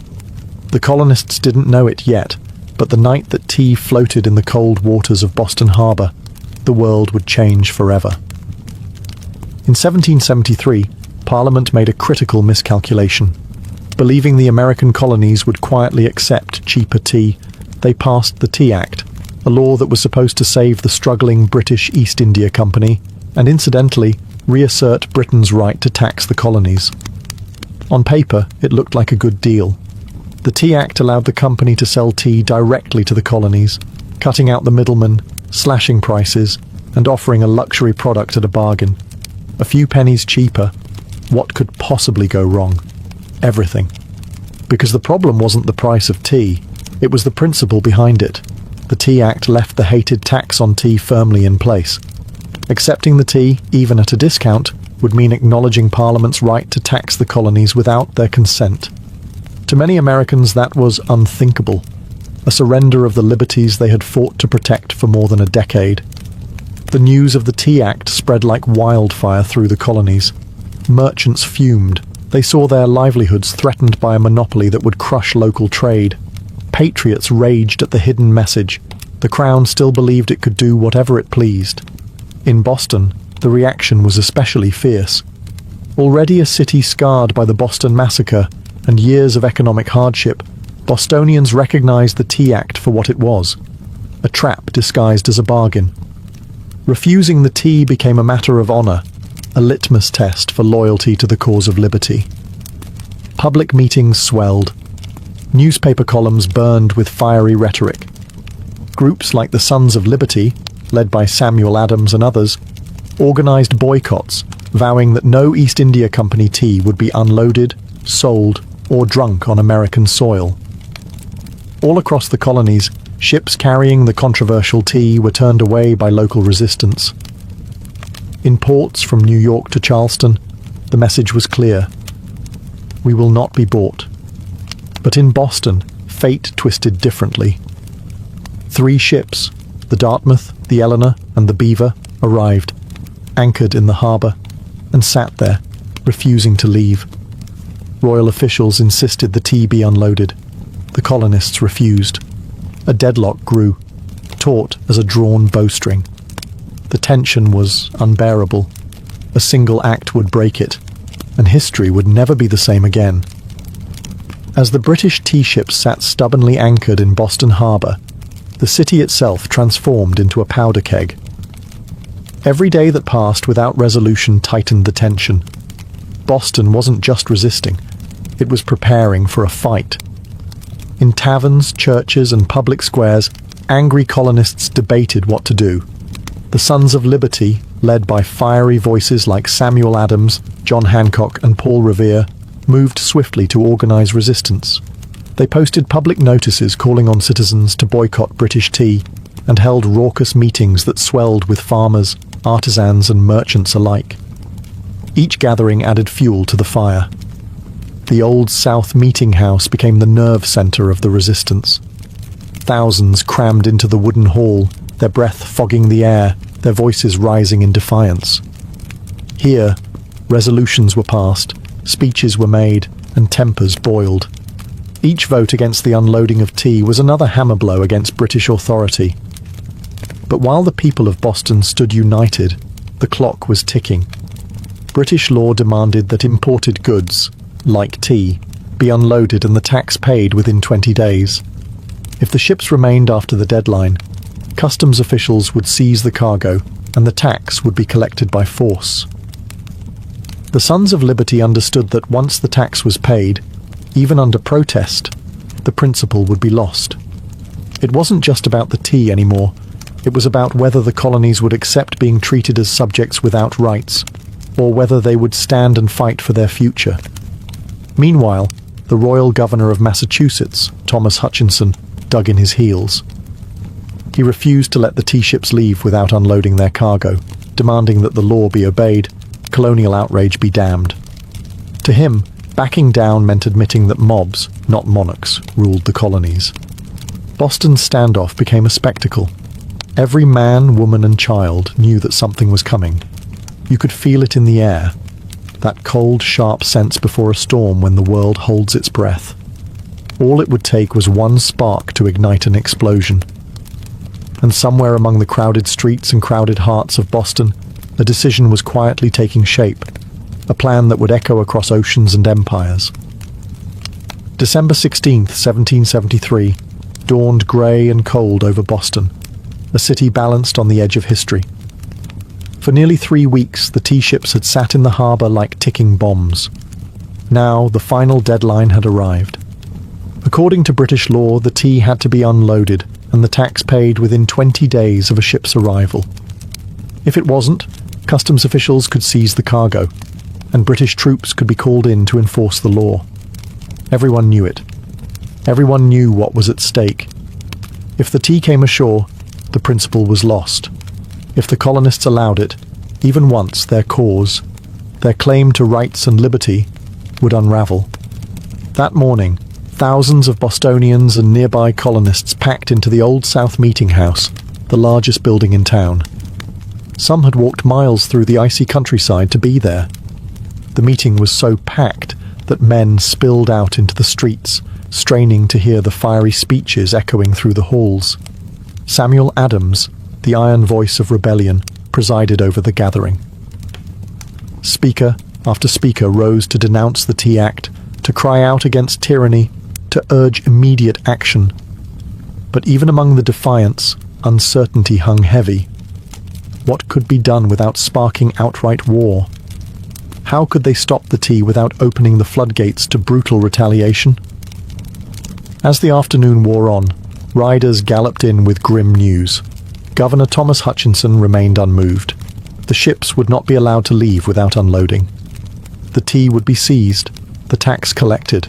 Speaker 1: The colonists didn't know it yet, but the night that tea floated in the cold waters of Boston Harbor, the world would change forever. In 1773, Parliament made a critical miscalculation. Believing the American colonies would quietly accept cheaper tea, they passed the Tea Act, a law that was supposed to save the struggling British East India Company and, incidentally, reassert Britain's right to tax the colonies. On paper, it looked like a good deal. The Tea Act allowed the company to sell tea directly to the colonies, cutting out the middlemen, slashing prices, and offering a luxury product at a bargain. A few pennies cheaper. What could possibly go wrong? Everything. Because the problem wasn't the price of tea, it was the principle behind it. The Tea Act left the hated tax on tea firmly in place. Accepting the tea, even at a discount, would mean acknowledging Parliament's right to tax the colonies without their consent. To many Americans, that was unthinkable, a surrender of the liberties they had fought to protect for more than a decade. The news of the Tea Act spread like wildfire through the colonies. Merchants fumed. They saw their livelihoods threatened by a monopoly that would crush local trade. Patriots raged at the hidden message. The Crown still believed it could do whatever it pleased. In Boston, the reaction was especially fierce. Already a city scarred by the Boston Massacre and years of economic hardship, Bostonians recognized the Tea Act for what it was, a trap disguised as a bargain. Refusing the tea became a matter of honor, a litmus test for loyalty to the cause of liberty. Public meetings swelled. Newspaper columns burned with fiery rhetoric. Groups like the Sons of Liberty, led by Samuel Adams and others, organized boycotts, vowing that no East India Company tea would be unloaded, sold, or drunk on American soil. All across the colonies, ships carrying the controversial tea were turned away by local resistance. In ports from New York to Charleston, the message was clear: we will not be bought. But in Boston, fate twisted differently. 3 ships, the Dartmouth, the Eleanor, and the Beaver, arrived, anchored in the harbour, and sat there, refusing to leave. Royal officials insisted the tea be unloaded. The colonists refused. A deadlock grew, taut as a drawn bowstring. The tension was unbearable. A single act would break it, and history would never be the same again. As the British tea ships sat stubbornly anchored in Boston Harbour, the city itself transformed into a powder keg. Every day that passed without resolution tightened the tension. Boston wasn't just resisting, it was preparing for a fight. In taverns, churches, and public squares, angry colonists debated what to do. The Sons of Liberty, led by fiery voices like Samuel Adams, John Hancock, and Paul Revere, moved swiftly to organize resistance. They posted public notices calling on citizens to boycott British tea and held raucous meetings that swelled with farmers, artisans, and merchants alike. Each gathering added fuel to the fire. The Old South Meeting House became the nerve center of the resistance. Thousands crammed into the wooden hall, their breath fogging the air, their voices rising in defiance. Here, resolutions were passed, speeches were made, and tempers boiled. Each vote against the unloading of tea was another hammer blow against British authority. But while the people of Boston stood united, the clock was ticking. British law demanded that imported goods, like tea, be unloaded and the tax paid within 20 days. If the ships remained after the deadline, customs officials would seize the cargo and the tax would be collected by force. The Sons of Liberty understood that once the tax was paid, even under protest, the principle would be lost. It wasn't just about the tea anymore. It was about whether the colonies would accept being treated as subjects without rights, or whether they would stand and fight for their future. Meanwhile, the Royal Governor of Massachusetts, Thomas Hutchinson, dug in his heels. He refused to let the tea ships leave without unloading their cargo, demanding that the law be obeyed, colonial outrage be damned. To him, backing down meant admitting that mobs, not monarchs, ruled the colonies. Boston's standoff became a spectacle. Every man, woman, and child knew that something was coming. You could feel it in the air, that cold, sharp sense before a storm when the world holds its breath. All it would take was one spark to ignite an explosion. and somewhere among the crowded streets and crowded hearts of Boston, a decision was quietly taking shape, a plan that would echo across oceans and empires. December 16th, 1773, dawned grey and cold over Boston, a city balanced on the edge of history. For nearly 3 weeks, the tea ships had sat in the harbour like ticking bombs. Now, the final deadline had arrived. According to British law, the tea had to be unloaded and the tax paid within 20 days of a ship's arrival. If it wasn't, customs officials could seize the cargo, and British troops could be called in to enforce the law. Everyone knew it. Everyone knew what was at stake. If the tea came ashore, the principle was lost. If the colonists allowed it, even once, their cause, their claim to rights and liberty, would unravel. That morning, thousands of Bostonians and nearby colonists packed into the Old South Meeting House, the largest building in town. Some had walked miles through the icy countryside to be there. The meeting was so packed that men spilled out into the streets, straining to hear the fiery speeches echoing through the halls. Samuel Adams, the iron voice of rebellion, presided over the gathering. Speaker after speaker rose to denounce the Tea Act, to cry out against tyranny, to urge immediate action. But even among the defiants, uncertainty hung heavy. What could be done without sparking outright war? How could they stop the tea without opening the floodgates to brutal retaliation? As the afternoon wore on, riders galloped in with grim news. Governor Thomas Hutchinson remained unmoved. The ships would not be allowed to leave without unloading. The tea would be seized, the tax collected,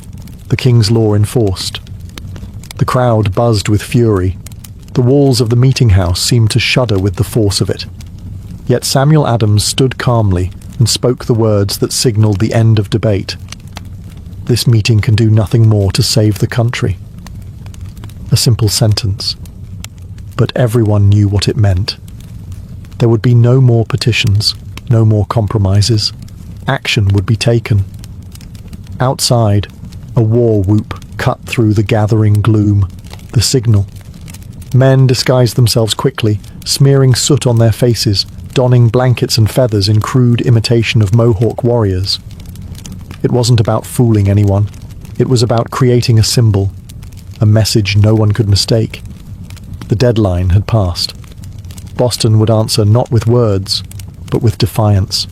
Speaker 1: the king's law enforced. The crowd buzzed with fury. The walls of the meeting house seemed to shudder with the force of it. Yet Samuel Adams stood calmly and spoke the words that signalled the end of debate. This meeting can do nothing more to save the country. A simple sentence. But everyone knew what it meant. There would be no more petitions, no more compromises. Action would be taken. Outside, a war whoop cut through the gathering gloom. The signal. Men disguised themselves quickly, smearing soot on their faces, donning blankets and feathers in crude imitation of Mohawk warriors. It wasn't about fooling anyone. It was about creating a symbol, a message no one could mistake. The deadline had passed. Boston would answer not with words, but with defiance.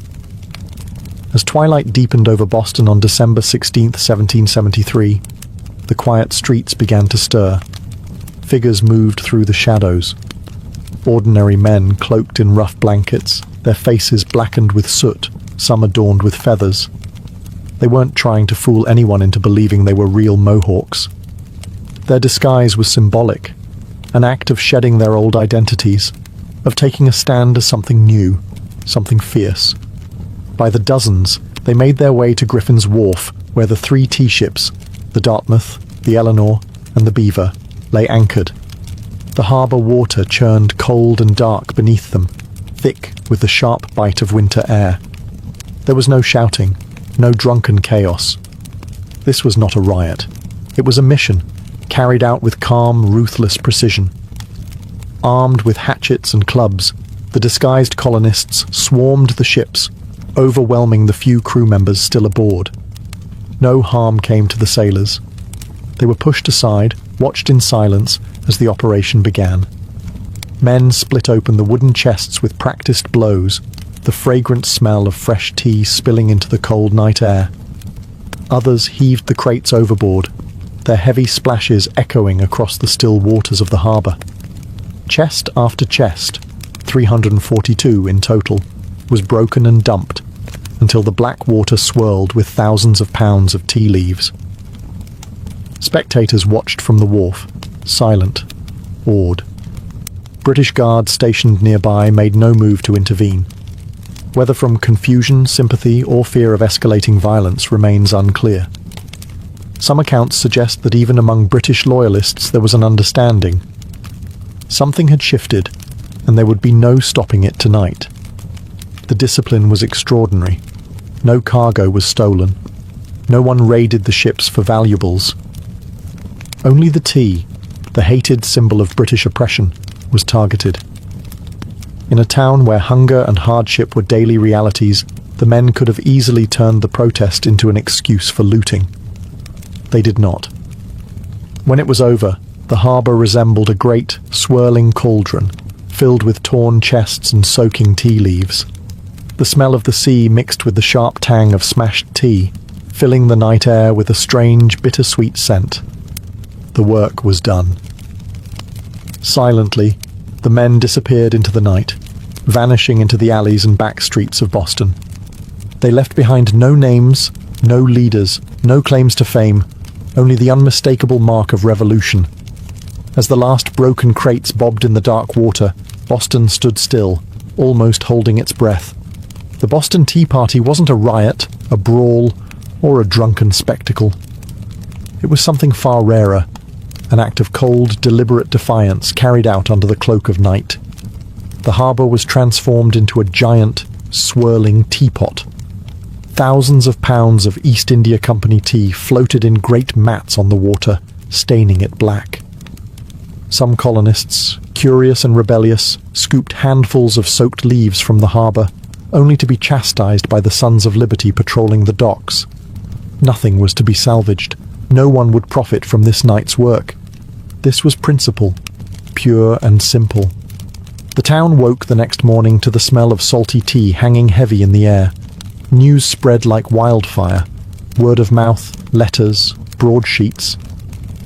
Speaker 1: As twilight deepened over Boston on December 16, 1773, the quiet streets began to stir. Figures moved through the shadows. Ordinary men cloaked in rough blankets, their faces blackened with soot, some adorned with feathers. They weren't trying to fool anyone into believing they were real Mohawks. Their disguise was symbolic, an act of shedding their old identities, of taking a stand as something new, something fierce. By the dozens, they made their way to Griffin's Wharf, where the 3 tea ships, the Dartmouth, the Eleanor, and the Beaver, lay anchored. The harbour water churned cold and dark beneath them, thick with the sharp bite of winter air. There was no shouting, no drunken chaos. This was not a riot. It was a mission, carried out with calm, ruthless precision. Armed with hatchets and clubs, the disguised colonists swarmed the ships, overwhelming the few crew members still aboard. No harm came to the sailors. They were pushed aside, watched in silence as the operation began. Men split open the wooden chests with practiced blows, the fragrant smell of fresh tea spilling into the cold night air. Others heaved the crates overboard, their heavy splashes echoing across the still waters of the harbour. Chest after chest, 342 in total, was broken and dumped, until the black water swirled with thousands of pounds of tea leaves. Spectators watched from the wharf, silent, awed. British guards stationed nearby made no move to intervene. Whether from confusion, sympathy, or fear of escalating violence remains unclear. Some accounts suggest that even among British loyalists there was an understanding. Something had shifted, and there would be no stopping it tonight. The discipline was extraordinary. No cargo was stolen. No one raided the ships for valuables. Only the tea, the hated symbol of British oppression, was targeted. In a town where hunger and hardship were daily realities, the men could have easily turned the protest into an excuse for looting. They did not. When it was over, the harbour resembled a great, swirling cauldron, filled with torn chests and soaking tea leaves. The smell of the sea mixed with the sharp tang of smashed tea, filling the night air with a strange, bittersweet scent. The work was done. Silently, the men disappeared into the night, vanishing into the alleys and back streets of Boston. They left behind no names, no leaders, no claims to fame, only the unmistakable mark of revolution. As the last broken crates bobbed in the dark water, Boston stood still, almost holding its breath. The Boston Tea Party wasn't a riot, a brawl, or a drunken spectacle. It was something far rarer, an act of cold, deliberate defiance carried out under the cloak of night. The harbour was transformed into a giant, swirling teapot. Thousands of pounds of East India Company tea floated in great mats on the water, staining it black. Some colonists, curious and rebellious, scooped handfuls of soaked leaves from the harbour, only to be chastised by the Sons of Liberty patrolling the docks. Nothing was to be salvaged. No one would profit from this night's work. This was principle, pure and simple. The town woke the next morning to the smell of salty tea hanging heavy in the air. News spread like wildfire. Word of mouth, letters, broadsheets.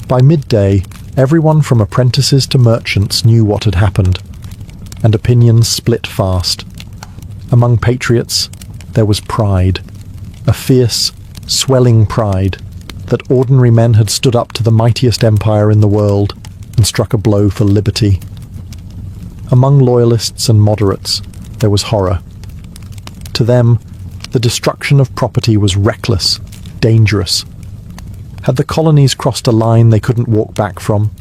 Speaker 1: By midday, everyone from apprentices to merchants knew what had happened, and opinions split fast. Among patriots, there was pride, a fierce, swelling pride that ordinary men had stood up to the mightiest empire in the world and struck a blow for liberty. Among loyalists and moderates, there was horror. To them, the destruction of property was reckless, dangerous. Had the colonies crossed a line they couldn't walk back from?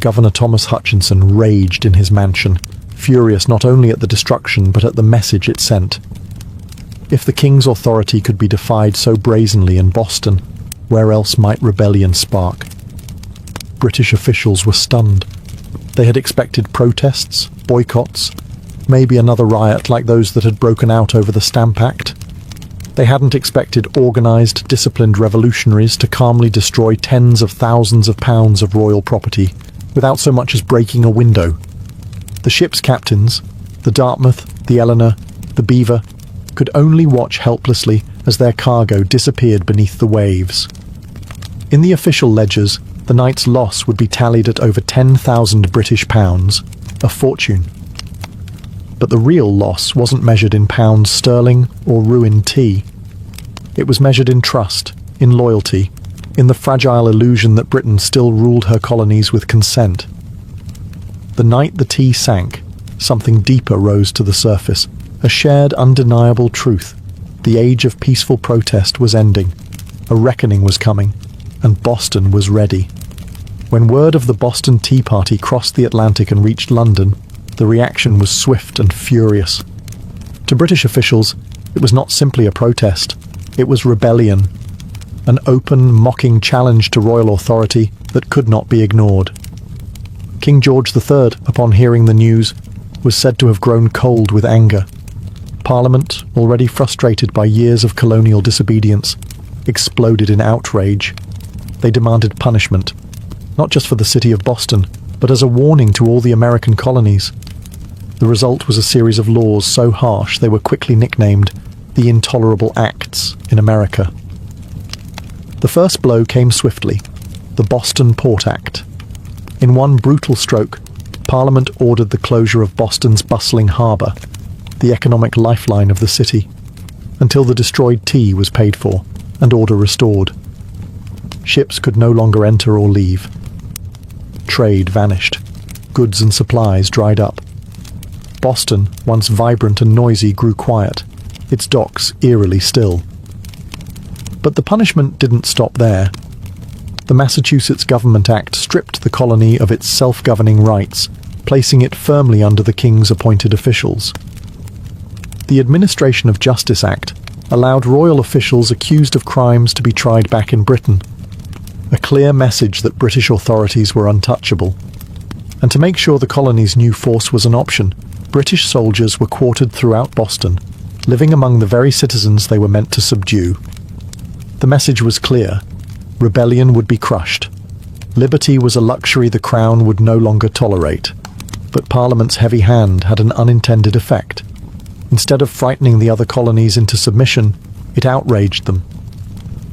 Speaker 1: Governor Thomas Hutchinson raged in his mansion, furious not only at the destruction but at the message it sent. If the king's authority could be defied so brazenly in Boston, where else might rebellion spark? British officials were stunned. They had expected protests, boycotts, maybe another riot like those that had broken out over the Stamp Act. They hadn't expected organised, disciplined revolutionaries to calmly destroy tens of thousands of pounds of royal property without so much as breaking a window. The ship's captains, the Dartmouth, the Eleanor, the Beaver, could only watch helplessly as their cargo disappeared beneath the waves. In the official ledgers, the night's loss would be tallied at over 10,000 British pounds, a fortune. But the real loss wasn't measured in pounds sterling or ruined tea. It was measured in trust, in loyalty, in the fragile illusion that Britain still ruled her colonies with consent. The night the tea sank, something deeper rose to the surface, a shared undeniable truth. The age of peaceful protest was ending. A reckoning was coming, and Boston was ready. When word of the Boston Tea Party crossed the Atlantic and reached London, the reaction was swift and furious. To British officials, it was not simply a protest. It was rebellion, an open, mocking challenge to royal authority that could not be ignored. King George III, upon hearing the news, was said to have grown cold with anger. Parliament, already frustrated by years of colonial disobedience, exploded in outrage. They demanded punishment, not just for the city of Boston, but as a warning to all the American colonies. The result was a series of laws so harsh they were quickly nicknamed the Intolerable Acts in America. The first blow came swiftly, the Boston Port Act. In one brutal stroke, Parliament ordered the closure of Boston's bustling harbour, the economic lifeline of the city, until the destroyed tea was paid for and order restored. Ships could no longer enter or leave. Trade vanished. Goods and supplies dried up. Boston, once vibrant and noisy, grew quiet, its docks eerily still. But the punishment didn't stop there. The Massachusetts Government Act stripped the colony of its self-governing rights, placing it firmly under the king's appointed officials. The Administration of Justice Act allowed royal officials accused of crimes to be tried back in Britain, a clear message that British authorities were untouchable. And to make sure the colonies knew force was an option, British soldiers were quartered throughout Boston, living among the very citizens they were meant to subdue. The message was clear. Rebellion would be crushed. Liberty was a luxury the Crown would no longer tolerate. But Parliament's heavy hand had an unintended effect. Instead of frightening the other colonies into submission, it outraged them.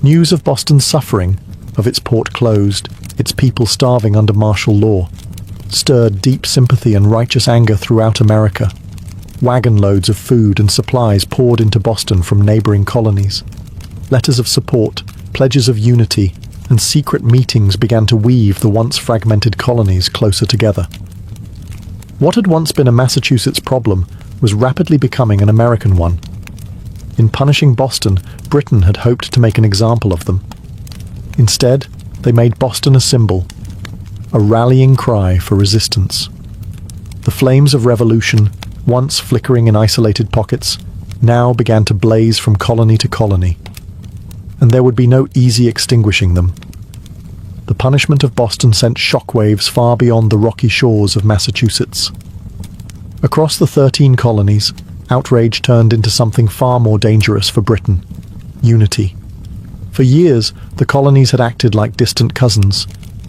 Speaker 1: News of Boston's suffering, of its port closed, its people starving under martial law, stirred deep sympathy and righteous anger throughout America. Wagon loads of food and supplies poured into Boston from neighboring colonies. Letters of support, pledges of unity, and secret meetings began to weave the once fragmented colonies closer together. What had once been a Massachusetts problem was rapidly becoming an American one. In punishing Boston, Britain had hoped to make an example of them. Instead, they made Boston a symbol, a rallying cry for resistance. The flames of revolution, once flickering in isolated pockets, now began to blaze from colony to colony. And there would be no easy extinguishing them. The punishment of Boston sent shockwaves far beyond the rocky shores of Massachusetts. Across the 13 colonies, outrage turned into something far more dangerous for Britain: unity. For years, the colonies had acted like distant cousins,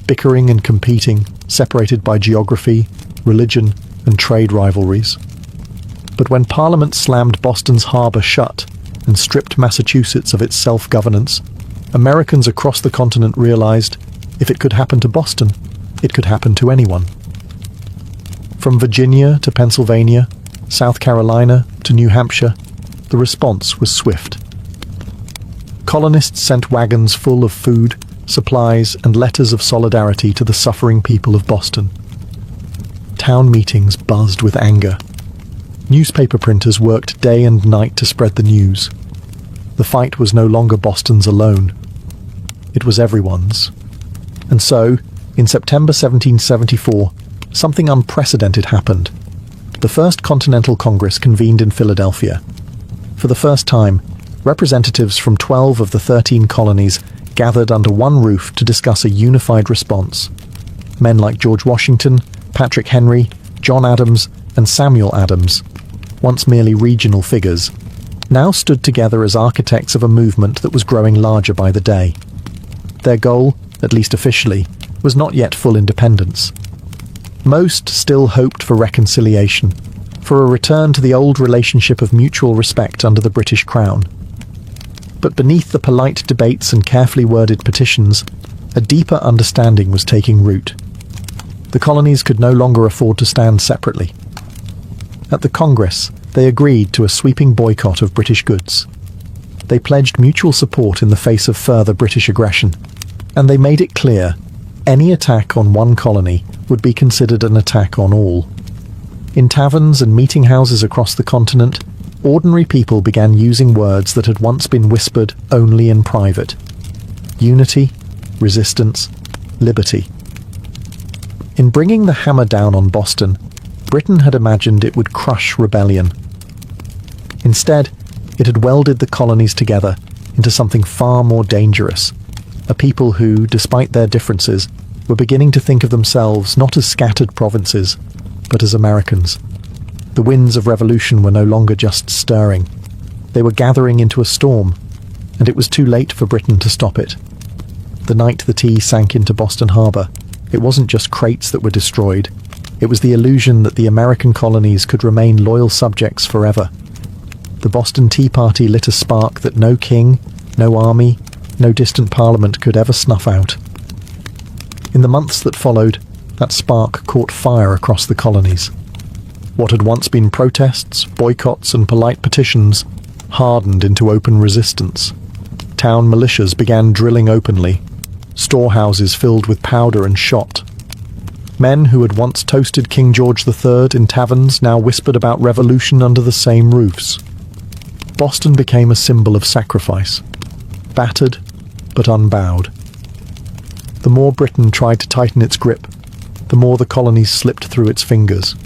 Speaker 1: bickering and competing, separated by geography, religion, and trade rivalries. But when Parliament slammed Boston's harbour shut and stripped Massachusetts of its self-governance, Americans across the continent realized if it could happen to Boston, it could happen to anyone. From Virginia to Pennsylvania, South Carolina to New Hampshire, the response was swift. Colonists sent wagons full of food, supplies, and letters of solidarity to the suffering people of Boston. Town meetings buzzed with anger. Newspaper printers worked day and night to spread the news. The fight was no longer Boston's alone. It was everyone's. And so, in September 1774, something unprecedented happened. The First Continental Congress convened in Philadelphia. For the first time, representatives from 12 of the 13 colonies gathered under one roof to discuss a unified response. Men like George Washington, Patrick Henry, John Adams, and Samuel Adams, once merely regional figures, now stood together as architects of a movement that was growing larger by the day. Their goal, at least officially, was not yet full independence. Most still hoped for reconciliation, for a return to the old relationship of mutual respect under the British Crown. But beneath the polite debates and carefully worded petitions, a deeper understanding was taking root. The colonies could no longer afford to stand separately. At the Congress, they agreed to a sweeping boycott of British goods. They pledged mutual support in the face of further British aggression, and they made it clear any attack on one colony would be considered an attack on all. In taverns and meeting houses across the continent, ordinary people began using words that had once been whispered only in private: unity, resistance, liberty. In bringing the hammer down on Boston, Britain had imagined it would crush rebellion. Instead, it had welded the colonies together into something far more dangerous, a people who, despite their differences, were beginning to think of themselves not as scattered provinces, but as Americans. The winds of revolution were no longer just stirring. They were gathering into a storm, and it was too late for Britain to stop it. The night the tea sank into Boston Harbor, it wasn't just crates that were destroyed. It was the illusion that the American colonies could remain loyal subjects forever. The Boston Tea Party lit a spark that no king, no army, no distant parliament could ever snuff out. In the months that followed, that spark caught fire across the colonies. What had once been protests, boycotts, and polite petitions hardened into open resistance. Town militias began drilling openly, storehouses filled with powder and shot. Men who had once toasted King George III in taverns now whispered about revolution under the same roofs. Boston became a symbol of sacrifice, battered but unbowed. The more Britain tried to tighten its grip, the more the colonies slipped through its fingers.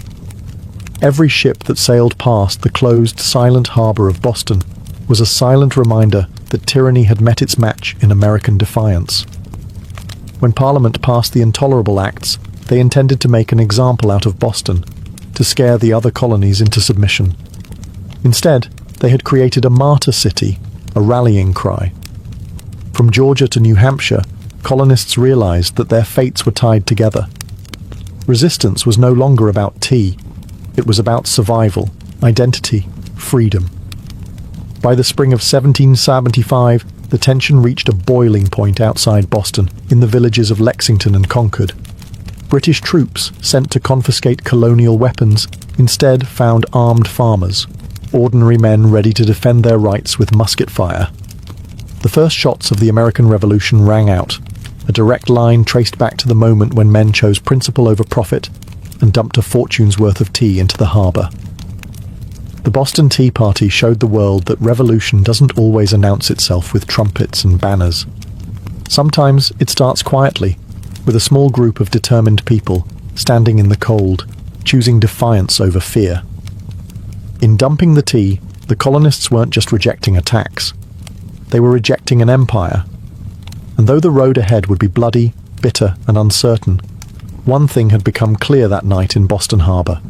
Speaker 1: Every ship that sailed past the closed, silent harbour of Boston was a silent reminder that tyranny had met its match in American defiance. When Parliament passed the Intolerable Acts, They intended to make an example out of Boston, to scare the other colonies into submission. Instead, they had created a martyr city, a rallying cry. From Georgia to New Hampshire, colonists realized that their fates were tied together. Resistance was no longer about tea. It was about survival, identity, freedom. By the spring of 1775, the tension reached a boiling point outside Boston, in the villages of Lexington and Concord. British troops, sent to confiscate colonial weapons, instead found armed farmers, ordinary men ready to defend their rights with musket fire. The first shots of the American Revolution rang out, a direct line traced back to the moment when men chose principle over profit and dumped a fortune's worth of tea into the harbour. The Boston Tea Party showed the world that revolution doesn't always announce itself with trumpets and banners. Sometimes it starts quietly, with a small group of determined people standing in the cold, choosing defiance over fear. In dumping the tea, the colonists weren't just rejecting a tax. They were rejecting an empire. And though the road ahead would be bloody, bitter, and uncertain, one thing had become clear that night in Boston Harbor.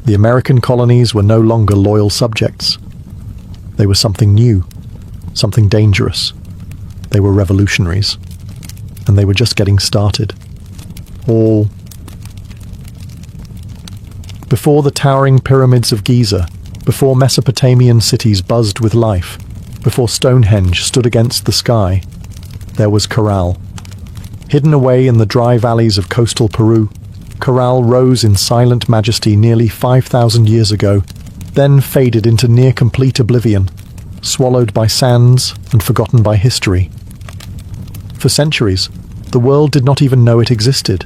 Speaker 1: The American colonies were no longer loyal subjects. They were something new, something dangerous. They were revolutionaries. And they were just getting started. All before the towering pyramids of Giza, before Mesopotamian cities buzzed with life, before Stonehenge stood against the sky, there was Corral. Hidden away in the dry valleys of coastal Peru, Corral rose in silent majesty nearly 5,000 years ago, then faded into near-complete oblivion, swallowed by sands and forgotten by history. For centuries, the world did not even know it existed.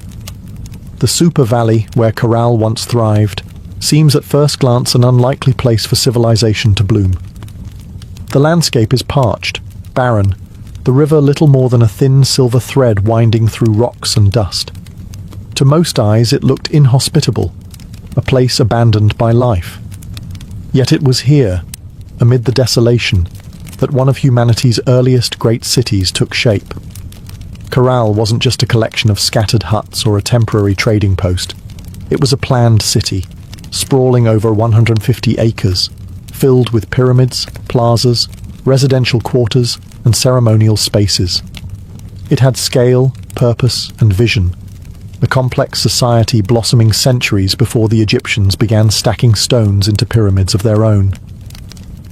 Speaker 1: The Super Valley, where Corral once thrived, seems at first glance an unlikely place for civilization to bloom. The landscape is parched, barren, the river little more than a thin silver thread winding through rocks and dust. To most eyes it looked inhospitable, a place abandoned by life. Yet it was here, amid the desolation, that one of humanity's earliest great cities took shape. Corral wasn't just a collection of scattered huts or a temporary trading post. It was a planned city, sprawling over 150 acres, filled with pyramids, plazas, residential quarters, and ceremonial spaces. It had scale, purpose, and vision, a complex society blossoming centuries before the Egyptians began stacking stones into pyramids of their own.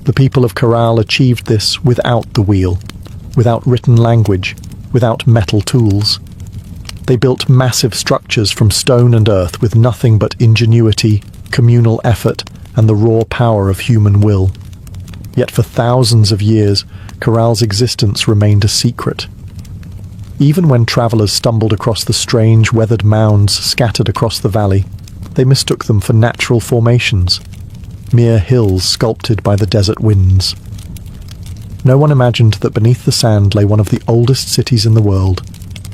Speaker 1: The people of Corral achieved this without the wheel, without written language, without metal tools. They built massive structures from stone and earth with nothing but ingenuity, communal effort, and the raw power of human will. Yet for thousands of years, Corral's existence remained a secret. Even when travelers stumbled across the strange, weathered mounds scattered across the valley, they mistook them for natural formations, mere hills sculpted by the desert winds. No one imagined that beneath the sand lay one of the oldest cities in the world,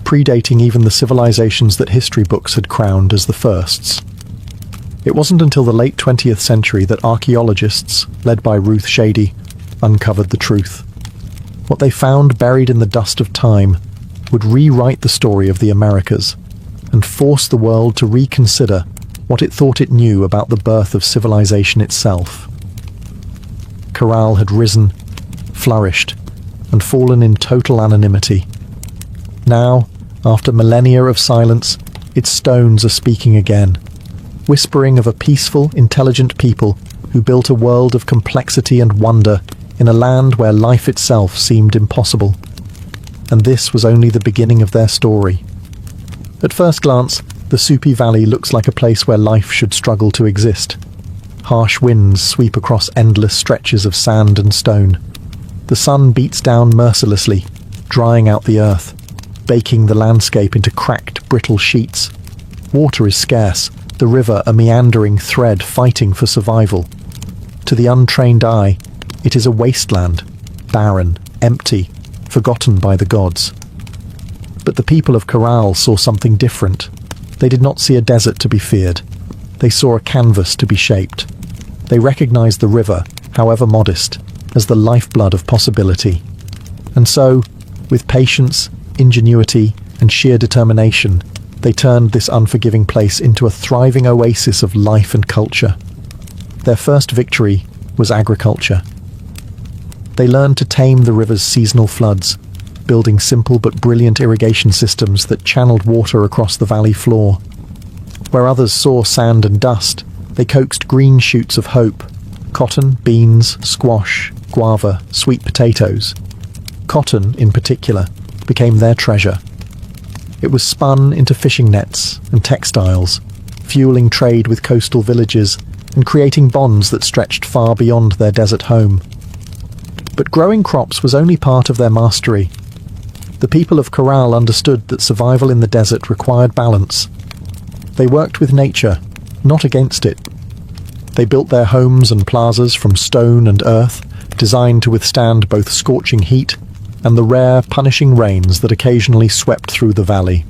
Speaker 1: predating even the civilizations that history books had crowned as the firsts. It wasn't until the late 20th century that archaeologists, led by Ruth Shady, uncovered the truth. What they found buried in the dust of time would rewrite the story of the Americas and force the world to reconsider what it thought it knew about the birth of civilization itself. Corral had risen, flourished, and fallen in total anonymity. Now, after millennia of silence, its stones are speaking again, whispering of a peaceful, intelligent people who built a world of complexity and wonder in a land where life itself seemed impossible. And this was only the beginning of their story. At first glance, the Supi Valley looks like a place where life should struggle to exist. Harsh winds sweep across endless stretches of sand and stone. The sun beats down mercilessly, drying out the earth, baking the landscape into cracked, brittle sheets. Water is scarce, the river a meandering thread fighting for survival. To the untrained eye, it is a wasteland, barren, empty, forgotten by the gods. But the people of Corral saw something different. They did not see a desert to be feared. They saw a canvas to be shaped. They recognized the river, however modest, as the lifeblood of possibility. And so, with patience, ingenuity, and sheer determination, They turned this unforgiving place into a thriving oasis of life and culture. Their first victory was agriculture. They learned to tame the river's seasonal floods, building simple but brilliant irrigation systems that channeled water across the valley floor. Where others saw sand and dust, they coaxed green shoots of hope: cotton, beans, squash, guava, sweet potatoes. Cotton, in particular, became their treasure. It was spun into fishing nets and textiles, fueling trade with coastal villages and creating bonds that stretched far beyond their desert home. But growing crops was only part of their mastery. The people of Corral understood that survival in the desert required balance. They worked with nature, not against it. They built their homes and plazas from stone and earth, designed to withstand both scorching heat and the rare, punishing rains that occasionally swept through the valley.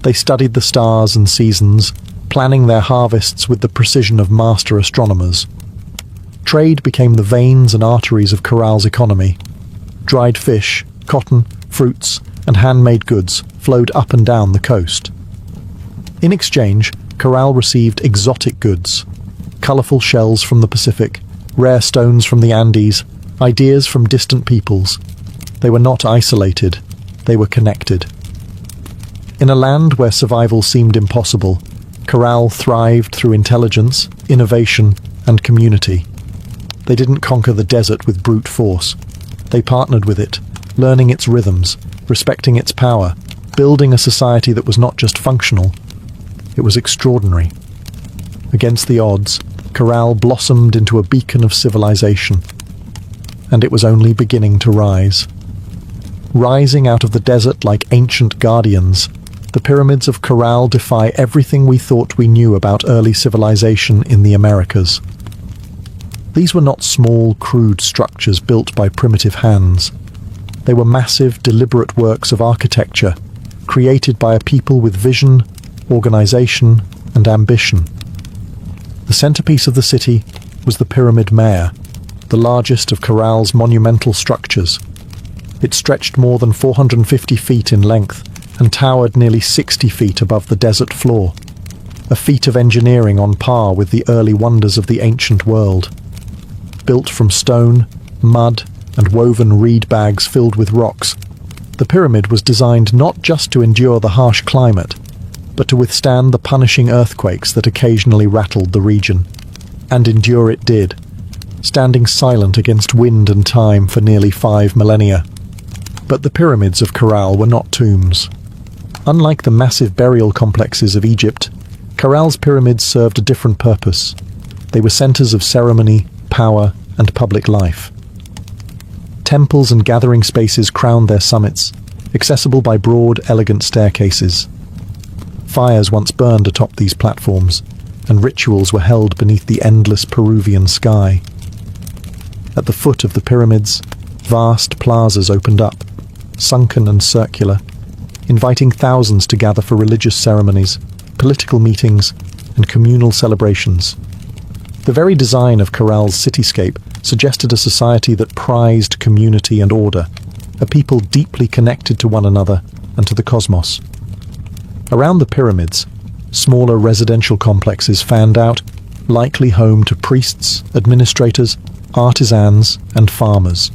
Speaker 1: They studied the stars and seasons, planning their harvests with the precision of master astronomers. Trade became the veins and arteries of Corral's economy. Dried fish, cotton, fruits, and handmade goods flowed up and down the coast. In exchange, Corral received exotic goods: colourful shells from the Pacific, rare stones from the Andes, ideas from distant peoples. They were not isolated, they were connected. In a land where survival seemed impossible, Corral thrived through intelligence, innovation, and community. They didn't conquer the desert with brute force. They partnered with it, learning its rhythms, respecting its power, building a society that was not just functional, it was extraordinary. Against the odds, Corral blossomed into a beacon of civilization, and it was only beginning to rise. Rising out of the desert like ancient guardians, the pyramids of Corral defy everything we thought we knew about early civilization in the Americas. These were not small, crude structures built by primitive hands. They were massive, deliberate works of architecture, created by a people with vision, organization, and ambition. The centerpiece of the city was the Pyramid Mare, the largest of Corral's monumental structures. It stretched more than 450 feet in length and towered nearly 60 feet above the desert floor, a feat of engineering on par with the early wonders of the ancient world. Built from stone, mud, and woven reed bags filled with rocks, the pyramid was designed not just to endure the harsh climate, but to withstand the punishing earthquakes that occasionally rattled the region. And endure it did, standing silent against wind and time for nearly 5 millennia. But the pyramids of Corral were not tombs. Unlike the massive burial complexes of Egypt, Corral's pyramids served a different purpose. They were centers of ceremony, power, and public life. Temples and gathering spaces crowned their summits, accessible by broad, elegant staircases. Fires once burned atop these platforms, and rituals were held beneath the endless Peruvian sky. At the foot of the pyramids, vast plazas opened up, sunken and circular, inviting thousands to gather for religious ceremonies, political meetings, and communal celebrations. The very design of Corral's cityscape suggested a society that prized community and order, a people deeply connected to one another and to the cosmos. Around the pyramids, smaller residential complexes fanned out, likely home to priests, administrators, artisans, and farmers.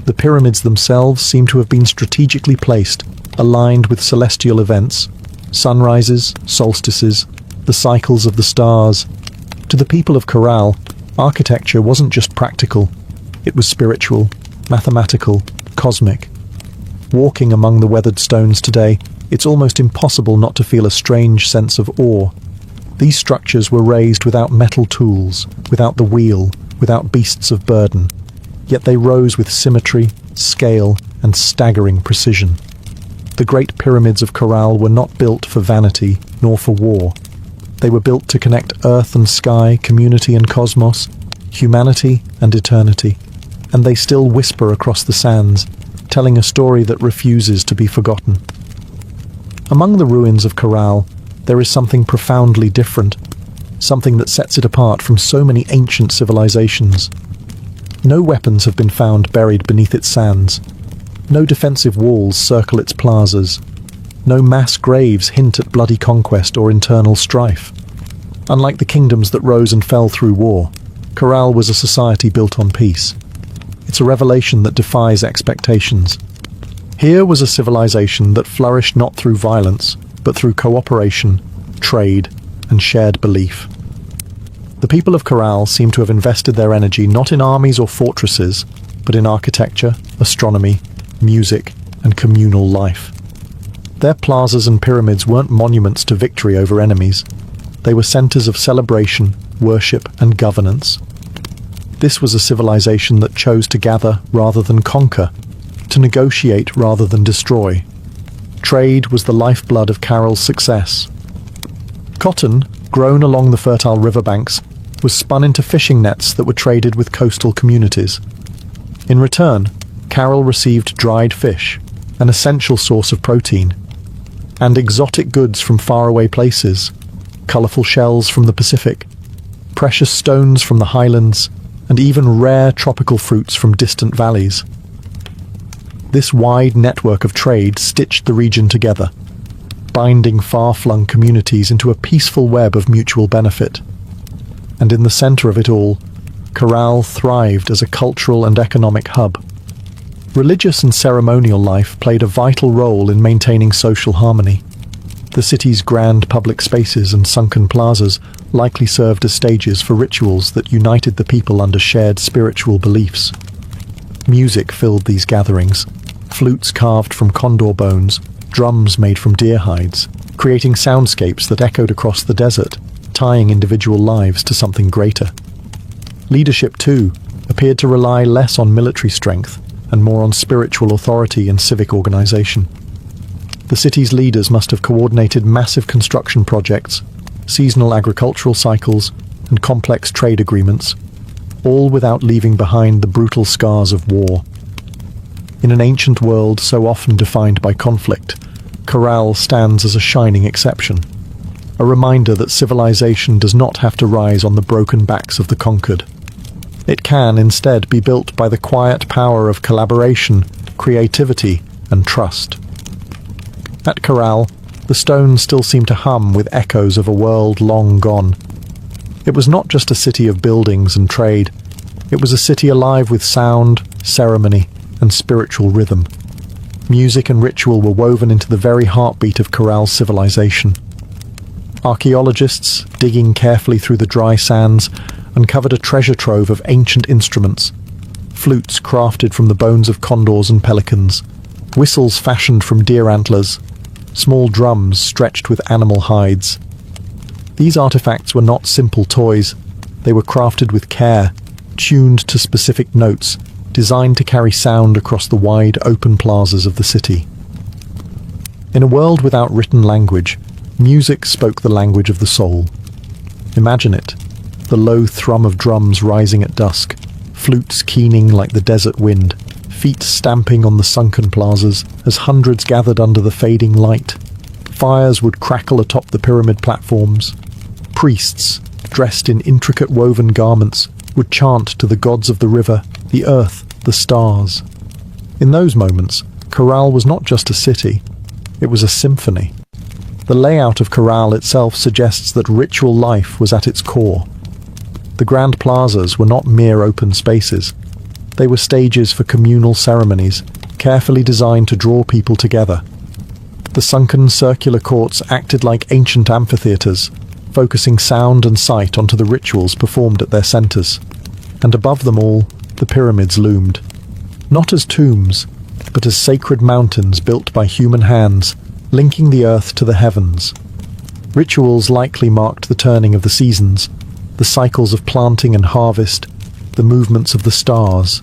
Speaker 1: The pyramids themselves seem to have been strategically placed, aligned with celestial events, sunrises, solstices, the cycles of the stars. To the people of Corral, architecture wasn't just practical, it was spiritual, mathematical, cosmic. Walking among the weathered stones today, it's almost impossible not to feel a strange sense of awe. These structures were raised without metal tools, without the wheel, without beasts of burden. Yet they rose with symmetry, scale, and staggering precision. The great pyramids of Corral were not built for vanity, nor for war. They were built to connect earth and sky, community and cosmos, humanity and eternity. And they still whisper across the sands, telling a story that refuses to be forgotten. Among the ruins of Corral, there is something profoundly different, something that sets it apart from so many ancient civilizations. No weapons have been found buried beneath its sands. No defensive walls circle its plazas. No mass graves hint at bloody conquest or internal strife. Unlike the kingdoms that rose and fell through war, Corral was a society built on peace. It's a revelation that defies expectations. Here was a civilization that flourished not through violence, but through cooperation, trade, and shared belief. The people of Corral seem to have invested their energy not in armies or fortresses, but in architecture, astronomy, music, and communal life. Their plazas and pyramids weren't monuments to victory over enemies. They were centers of celebration, worship, and governance. This was a civilization that chose to gather rather than conquer, to negotiate rather than destroy. Trade was the lifeblood of Corral's success. Cotton, grown along the fertile riverbanks, was spun into fishing nets that were traded with coastal communities. In return, Corral received dried fish, an essential source of protein, and exotic goods from faraway places, colourful shells from the Pacific, precious stones from the highlands, and even rare tropical fruits from distant valleys. This wide network of trade stitched the region together, binding far-flung communities into a peaceful web of mutual benefit. And in the centre of it all, Corral thrived as a cultural and economic hub. Religious and ceremonial life played a vital role in maintaining social harmony. The city's grand public spaces and sunken plazas likely served as stages for rituals that united the people under shared spiritual beliefs. Music filled these gatherings, flutes carved from condor bones, drums made from deer hides, creating soundscapes that echoed across the desert, tying individual lives to something greater. Leadership, too, appeared to rely less on military strength and more on spiritual authority and civic organization. The city's leaders must have coordinated massive construction projects, seasonal agricultural cycles, and complex trade agreements, all without leaving behind the brutal scars of war. In an ancient world so often defined by conflict, Corral stands as a shining exception, a reminder that civilization does not have to rise on the broken backs of the conquered. It can instead be built by the quiet power of collaboration, creativity, and trust. At Corral, the stones still seem to hum with echoes of a world long gone. It was not just a city of buildings and trade. It was a city alive with sound, ceremony, and spiritual rhythm. Music and ritual were woven into the very heartbeat of Corral's civilization. Archaeologists, digging carefully through the dry sands, uncovered a treasure trove of ancient instruments, flutes crafted from the bones of condors and pelicans, whistles fashioned from deer antlers, small drums stretched with animal hides. These artifacts were not simple toys. They were crafted with care, tuned to specific notes, designed to carry sound across the wide open plazas of the city. In a world without written language, music spoke the language of the soul. Imagine it, the low thrum of drums rising at dusk, flutes keening like the desert wind, feet stamping on the sunken plazas as hundreds gathered under the fading light. Fires would crackle atop the pyramid platforms. Priests, dressed in intricate woven garments, would chant to the gods of the river, the earth, the stars. In those moments, Corral was not just a city, it was a symphony. The layout of Corral itself suggests that ritual life was at its core. The grand plazas were not mere open spaces. They were stages for communal ceremonies, carefully designed to draw people together. The sunken circular courts acted like ancient amphitheatres, focusing sound and sight onto the rituals performed at their centres. And above them all, the pyramids loomed. Not as tombs, but as sacred mountains built by human hands, linking the earth to the heavens. Rituals likely marked the turning of the seasons, the cycles of planting and harvest, the movements of the stars.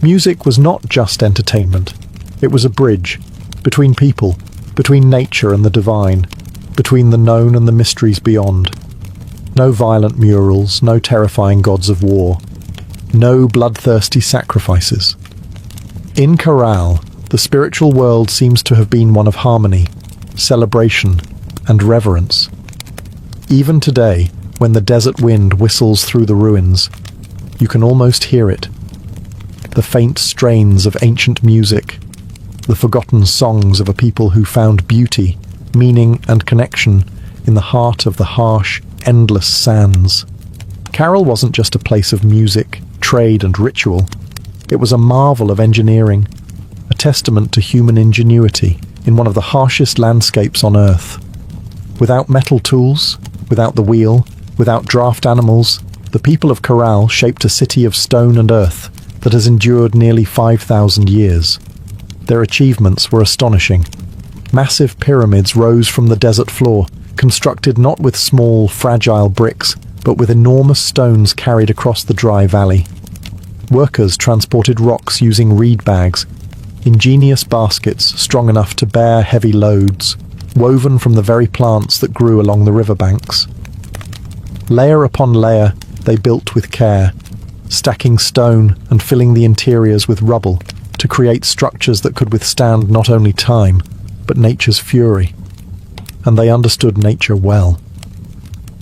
Speaker 1: Music was not just entertainment. It was a bridge between people, between nature and the divine, between the known and the mysteries beyond. No violent murals, no terrifying gods of war, no bloodthirsty sacrifices. In Corral, the spiritual world seems to have been one of harmony, celebration, and reverence. Even today, when the desert wind whistles through the ruins, you can almost hear it. The faint strains of ancient music, the forgotten songs of a people who found beauty, meaning and connection in the heart of the harsh, endless sands. Carroll wasn't just a place of music, trade and ritual. It was a marvel of engineering, a testament to human ingenuity in one of the harshest landscapes on Earth. Without metal tools, without the wheel, without draft animals, the people of Carroll shaped a city of stone and earth that has endured nearly 5,000 years. Their achievements were astonishing. Massive pyramids rose from the desert floor, constructed not with small, fragile bricks, but with enormous stones carried across the dry valley. Workers transported rocks using reed bags, ingenious baskets strong enough to bear heavy loads, woven from the very plants that grew along the riverbanks. Layer upon layer, they built with care, stacking stone and filling the interiors with rubble to create structures that could withstand not only time, but nature's fury. And they understood nature well.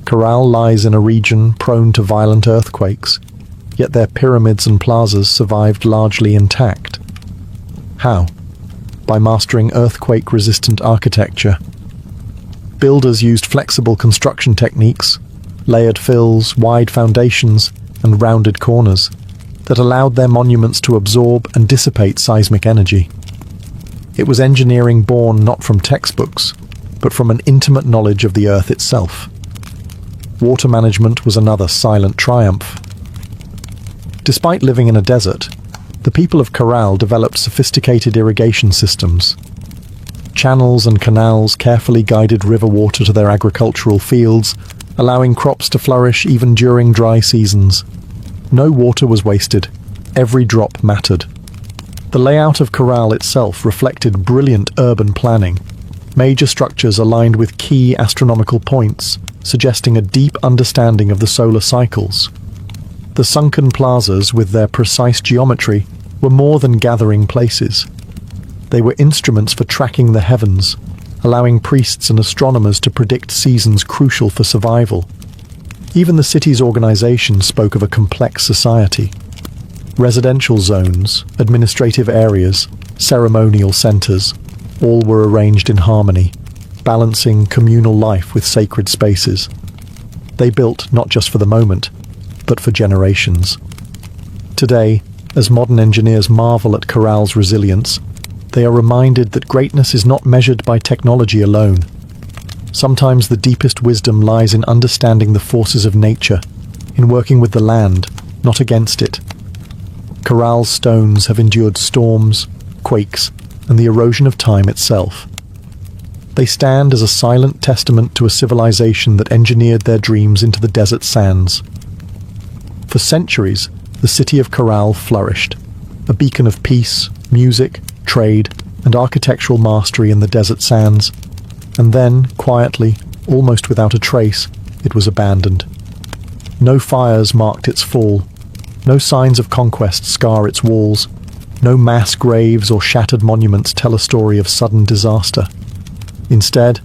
Speaker 1: Carroll lies in a region prone to violent earthquakes, yet their pyramids and plazas survived largely intact. How? By mastering earthquake-resistant architecture. Builders used flexible construction techniques, layered fills, wide foundations, and rounded corners that allowed their monuments to absorb and dissipate seismic energy. It was engineering born not from textbooks, but from an intimate knowledge of the earth itself. Water management was another silent triumph. Despite living in a desert, the people of Carroll developed sophisticated irrigation systems. Channels and canals carefully guided river water to their agricultural fields, allowing crops to flourish even during dry seasons. No water was wasted. Every drop mattered. The layout of Carroll itself reflected brilliant urban planning. Major structures aligned with key astronomical points, suggesting a deep understanding of the solar cycles. The sunken plazas, with their precise geometry, were more than gathering places. They were instruments for tracking the heavens, allowing priests and astronomers to predict seasons crucial for survival. Even the city's organization spoke of a complex society. Residential zones, administrative areas, ceremonial centers, all were arranged in harmony, balancing communal life with sacred spaces. They built not just for the moment, but for generations. Today, as modern engineers marvel at Carroll's resilience, they are reminded that greatness is not measured by technology alone. Sometimes the deepest wisdom lies in understanding the forces of nature, in working with the land, not against it. Carroll's stones have endured storms, quakes, and the erosion of time itself. They stand as a silent testament to a civilization that engineered their dreams into the desert sands. For centuries, the city of Carroll flourished, a beacon of peace, music, trade, and architectural mastery in the desert sands. And then, quietly, almost without a trace, it was abandoned. No fires marked its fall, no signs of conquest scar its walls, no mass graves or shattered monuments tell a story of sudden disaster. Instead,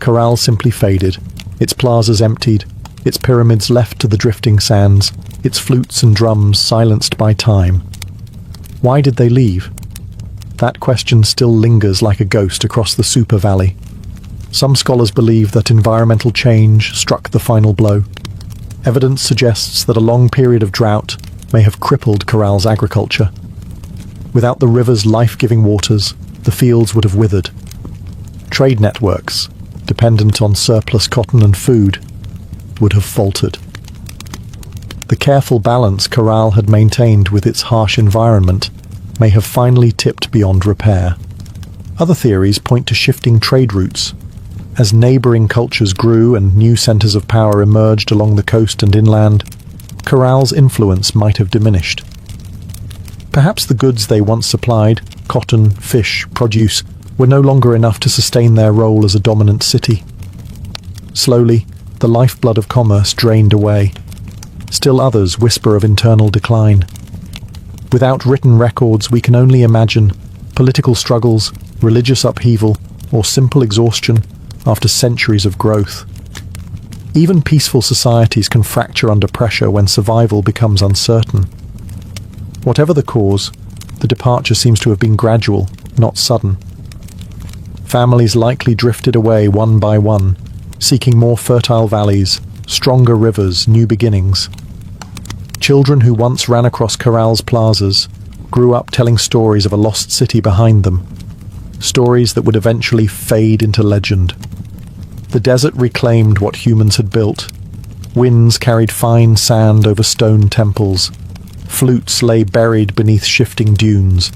Speaker 1: Carroll simply faded, its plazas emptied, its pyramids left to the drifting sands, its flutes and drums silenced by time. Why did they leave? That question still lingers like a ghost across the Super Valley. Some scholars believe that environmental change struck the final blow. Evidence suggests that a long period of drought may have crippled Carroll's agriculture. Without the river's life-giving waters, the fields would have withered. Trade networks, dependent on surplus cotton and food, would have faltered. The careful balance Carroll had maintained with its harsh environment may have finally tipped beyond repair. Other theories point to shifting trade routes. As neighbouring cultures grew and new centres of power emerged along the coast and inland, Carroll's influence might have diminished. Perhaps the goods they once supplied, cotton, fish, produce, were no longer enough to sustain their role as a dominant city. Slowly, the lifeblood of commerce drained away. Still others whisper of internal decline. Without written records, we can only imagine political struggles, religious upheaval, or simple exhaustion after centuries of growth. Even peaceful societies can fracture under pressure when survival becomes uncertain. Whatever the cause, the departure seems to have been gradual, not sudden. Families likely drifted away one by one, seeking more fertile valleys, stronger rivers, new beginnings. Children who once ran across Corral's plazas grew up telling stories of a lost city behind them, stories that would eventually fade into legend. The desert reclaimed what humans had built. Winds carried fine sand over stone temples. Flutes lay buried beneath shifting dunes.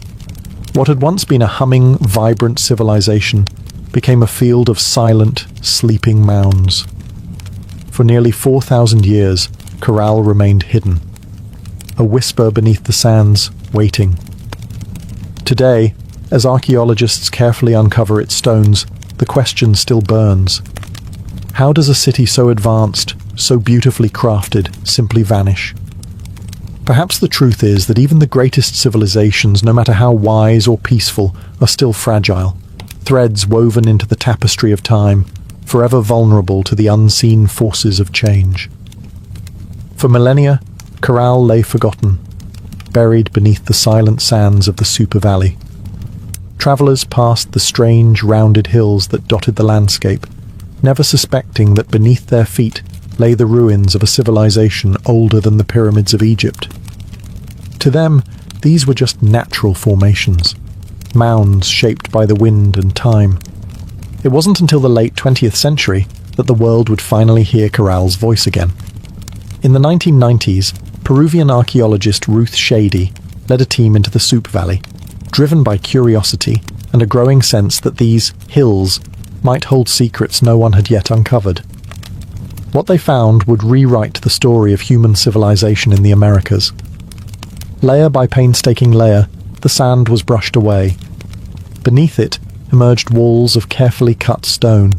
Speaker 1: What had once been a humming, vibrant civilization became a field of silent, sleeping mounds. For nearly 4,000 years, Corral remained hidden, a whisper beneath the sands, waiting. Today, as archaeologists carefully uncover its stones, the question still burns. How does a city so advanced, so beautifully crafted, simply vanish? Perhaps the truth is that even the greatest civilizations, no matter how wise or peaceful, are still fragile, threads woven into the tapestry of time, forever vulnerable to the unseen forces of change. For millennia, Corral lay forgotten, buried beneath the silent sands of the Super Valley. Travelers passed the strange, rounded hills that dotted the landscape, never suspecting that beneath their feet lay the ruins of a civilization older than the pyramids of Egypt. To them, these were just natural formations, mounds shaped by the wind and time. It wasn't until the late 20th century that the world would finally hear Corral's voice again. In the 1990s, Peruvian archaeologist Ruth Shady led a team into the Soup Valley, driven by curiosity and a growing sense that these hills might hold secrets no one had yet uncovered. What they found would rewrite the story of human civilization in the Americas. Layer by painstaking layer, the sand was brushed away. Beneath it emerged walls of carefully cut stone,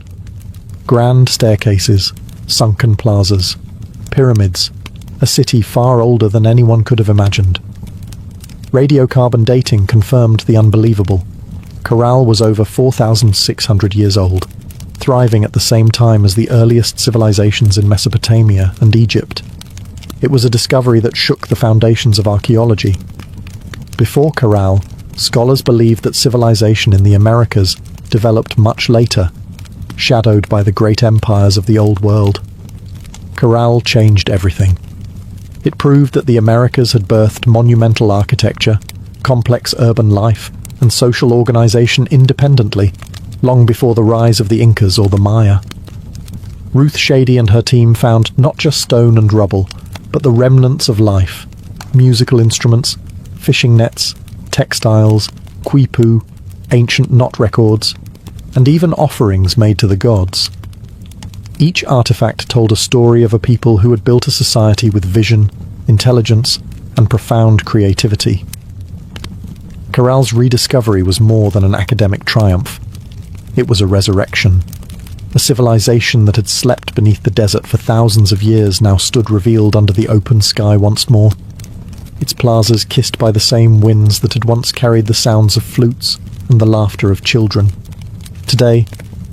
Speaker 1: grand staircases, sunken plazas, pyramids, a city far older than anyone could have imagined. Radiocarbon dating confirmed the unbelievable. Corral was over 4,600 years old, thriving at the same time as the earliest civilizations in Mesopotamia and Egypt. It was a discovery that shook the foundations of archaeology. Before Corral, scholars believed that civilization in the Americas developed much later, shadowed by the great empires of the Old World. Corral changed everything. It proved that the Americas had birthed monumental architecture, complex urban life, and social organization independently, long before the rise of the Incas or the Maya. Ruth Shady and her team found not just stone and rubble, but the remnants of life: musical instruments, fishing nets, textiles, quipu, ancient knot records, and even offerings made to the gods. Each artifact told a story of a people who had built a society with vision, intelligence, and profound creativity. Corral's rediscovery was more than an academic triumph. It was a resurrection. A civilization that had slept beneath the desert for thousands of years now stood revealed under the open sky once more. Its plazas kissed by the same winds that had once carried the sounds of flutes and the laughter of children. Today,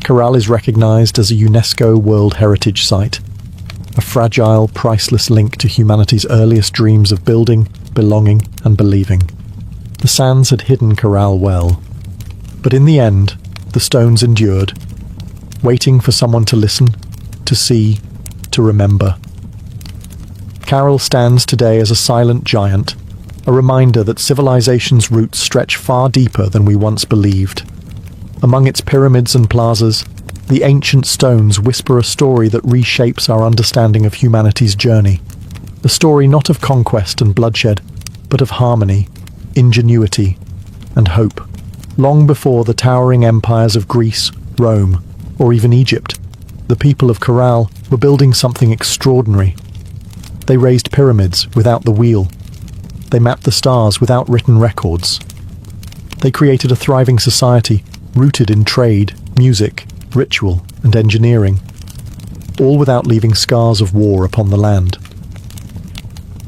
Speaker 1: Corral is recognized as a UNESCO World Heritage Site, a fragile, priceless link to humanity's earliest dreams of building, belonging, and believing. The sands had hidden Corral well, but in the end, the stones endured, waiting for someone to listen, to see, to remember. Corral stands today as a silent giant, a reminder that civilization's roots stretch far deeper than we once believed. Among its pyramids and plazas, the ancient stones whisper a story that reshapes our understanding of humanity's journey. A story not of conquest and bloodshed, but of harmony, ingenuity, and hope. Long before the towering empires of Greece, Rome, or even Egypt, the people of Corral were building something extraordinary. They raised pyramids without the wheel. They mapped the stars without written records. They created a thriving society rooted in trade, music, ritual, and engineering, all without leaving scars of war upon the land.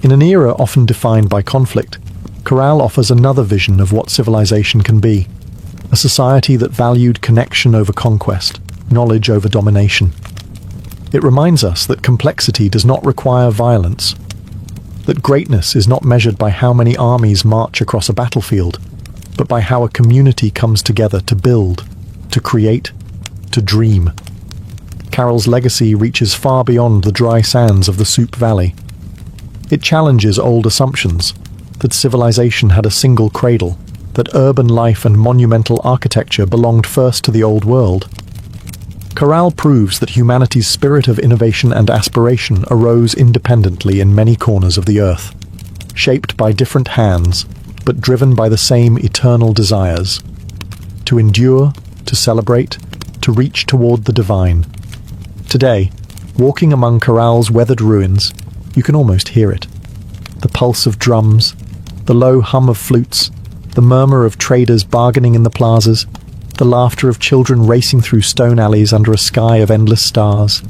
Speaker 1: In an era often defined by conflict, Corral offers another vision of what civilization can be, a society that valued connection over conquest, knowledge over domination. It reminds us that complexity does not require violence, that greatness is not measured by how many armies march across a battlefield, but by how a community comes together to build, to create, to dream. Carroll's legacy reaches far beyond the dry sands of the Soup Valley. It challenges old assumptions that civilization had a single cradle, that urban life and monumental architecture belonged first to the Old World. Corral proves that humanity's spirit of innovation and aspiration arose independently in many corners of the earth, shaped by different hands, but driven by the same eternal desires: to endure, to celebrate, to reach toward the divine. Today, walking among Corral's weathered ruins, you can almost hear it. The pulse of drums, the low hum of flutes, the murmur of traders bargaining in the plazas, the laughter of children racing through stone alleys under a sky of endless stars.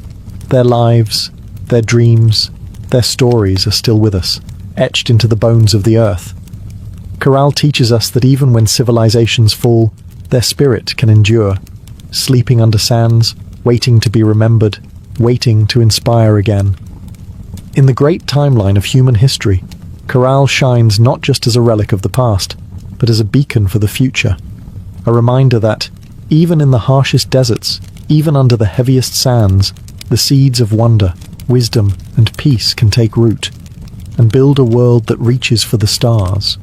Speaker 1: Their lives, their dreams, their stories are still with us, etched into the bones of the earth. Corral teaches us that even when civilizations fall, their spirit can endure, sleeping under sands, waiting to be remembered, waiting to inspire again. In the great timeline of human history, Corral shines not just as a relic of the past, but as a beacon for the future. A reminder that, even in the harshest deserts, even under the heaviest sands, the seeds of wonder, wisdom, and peace can take root, and build a world that reaches for the stars.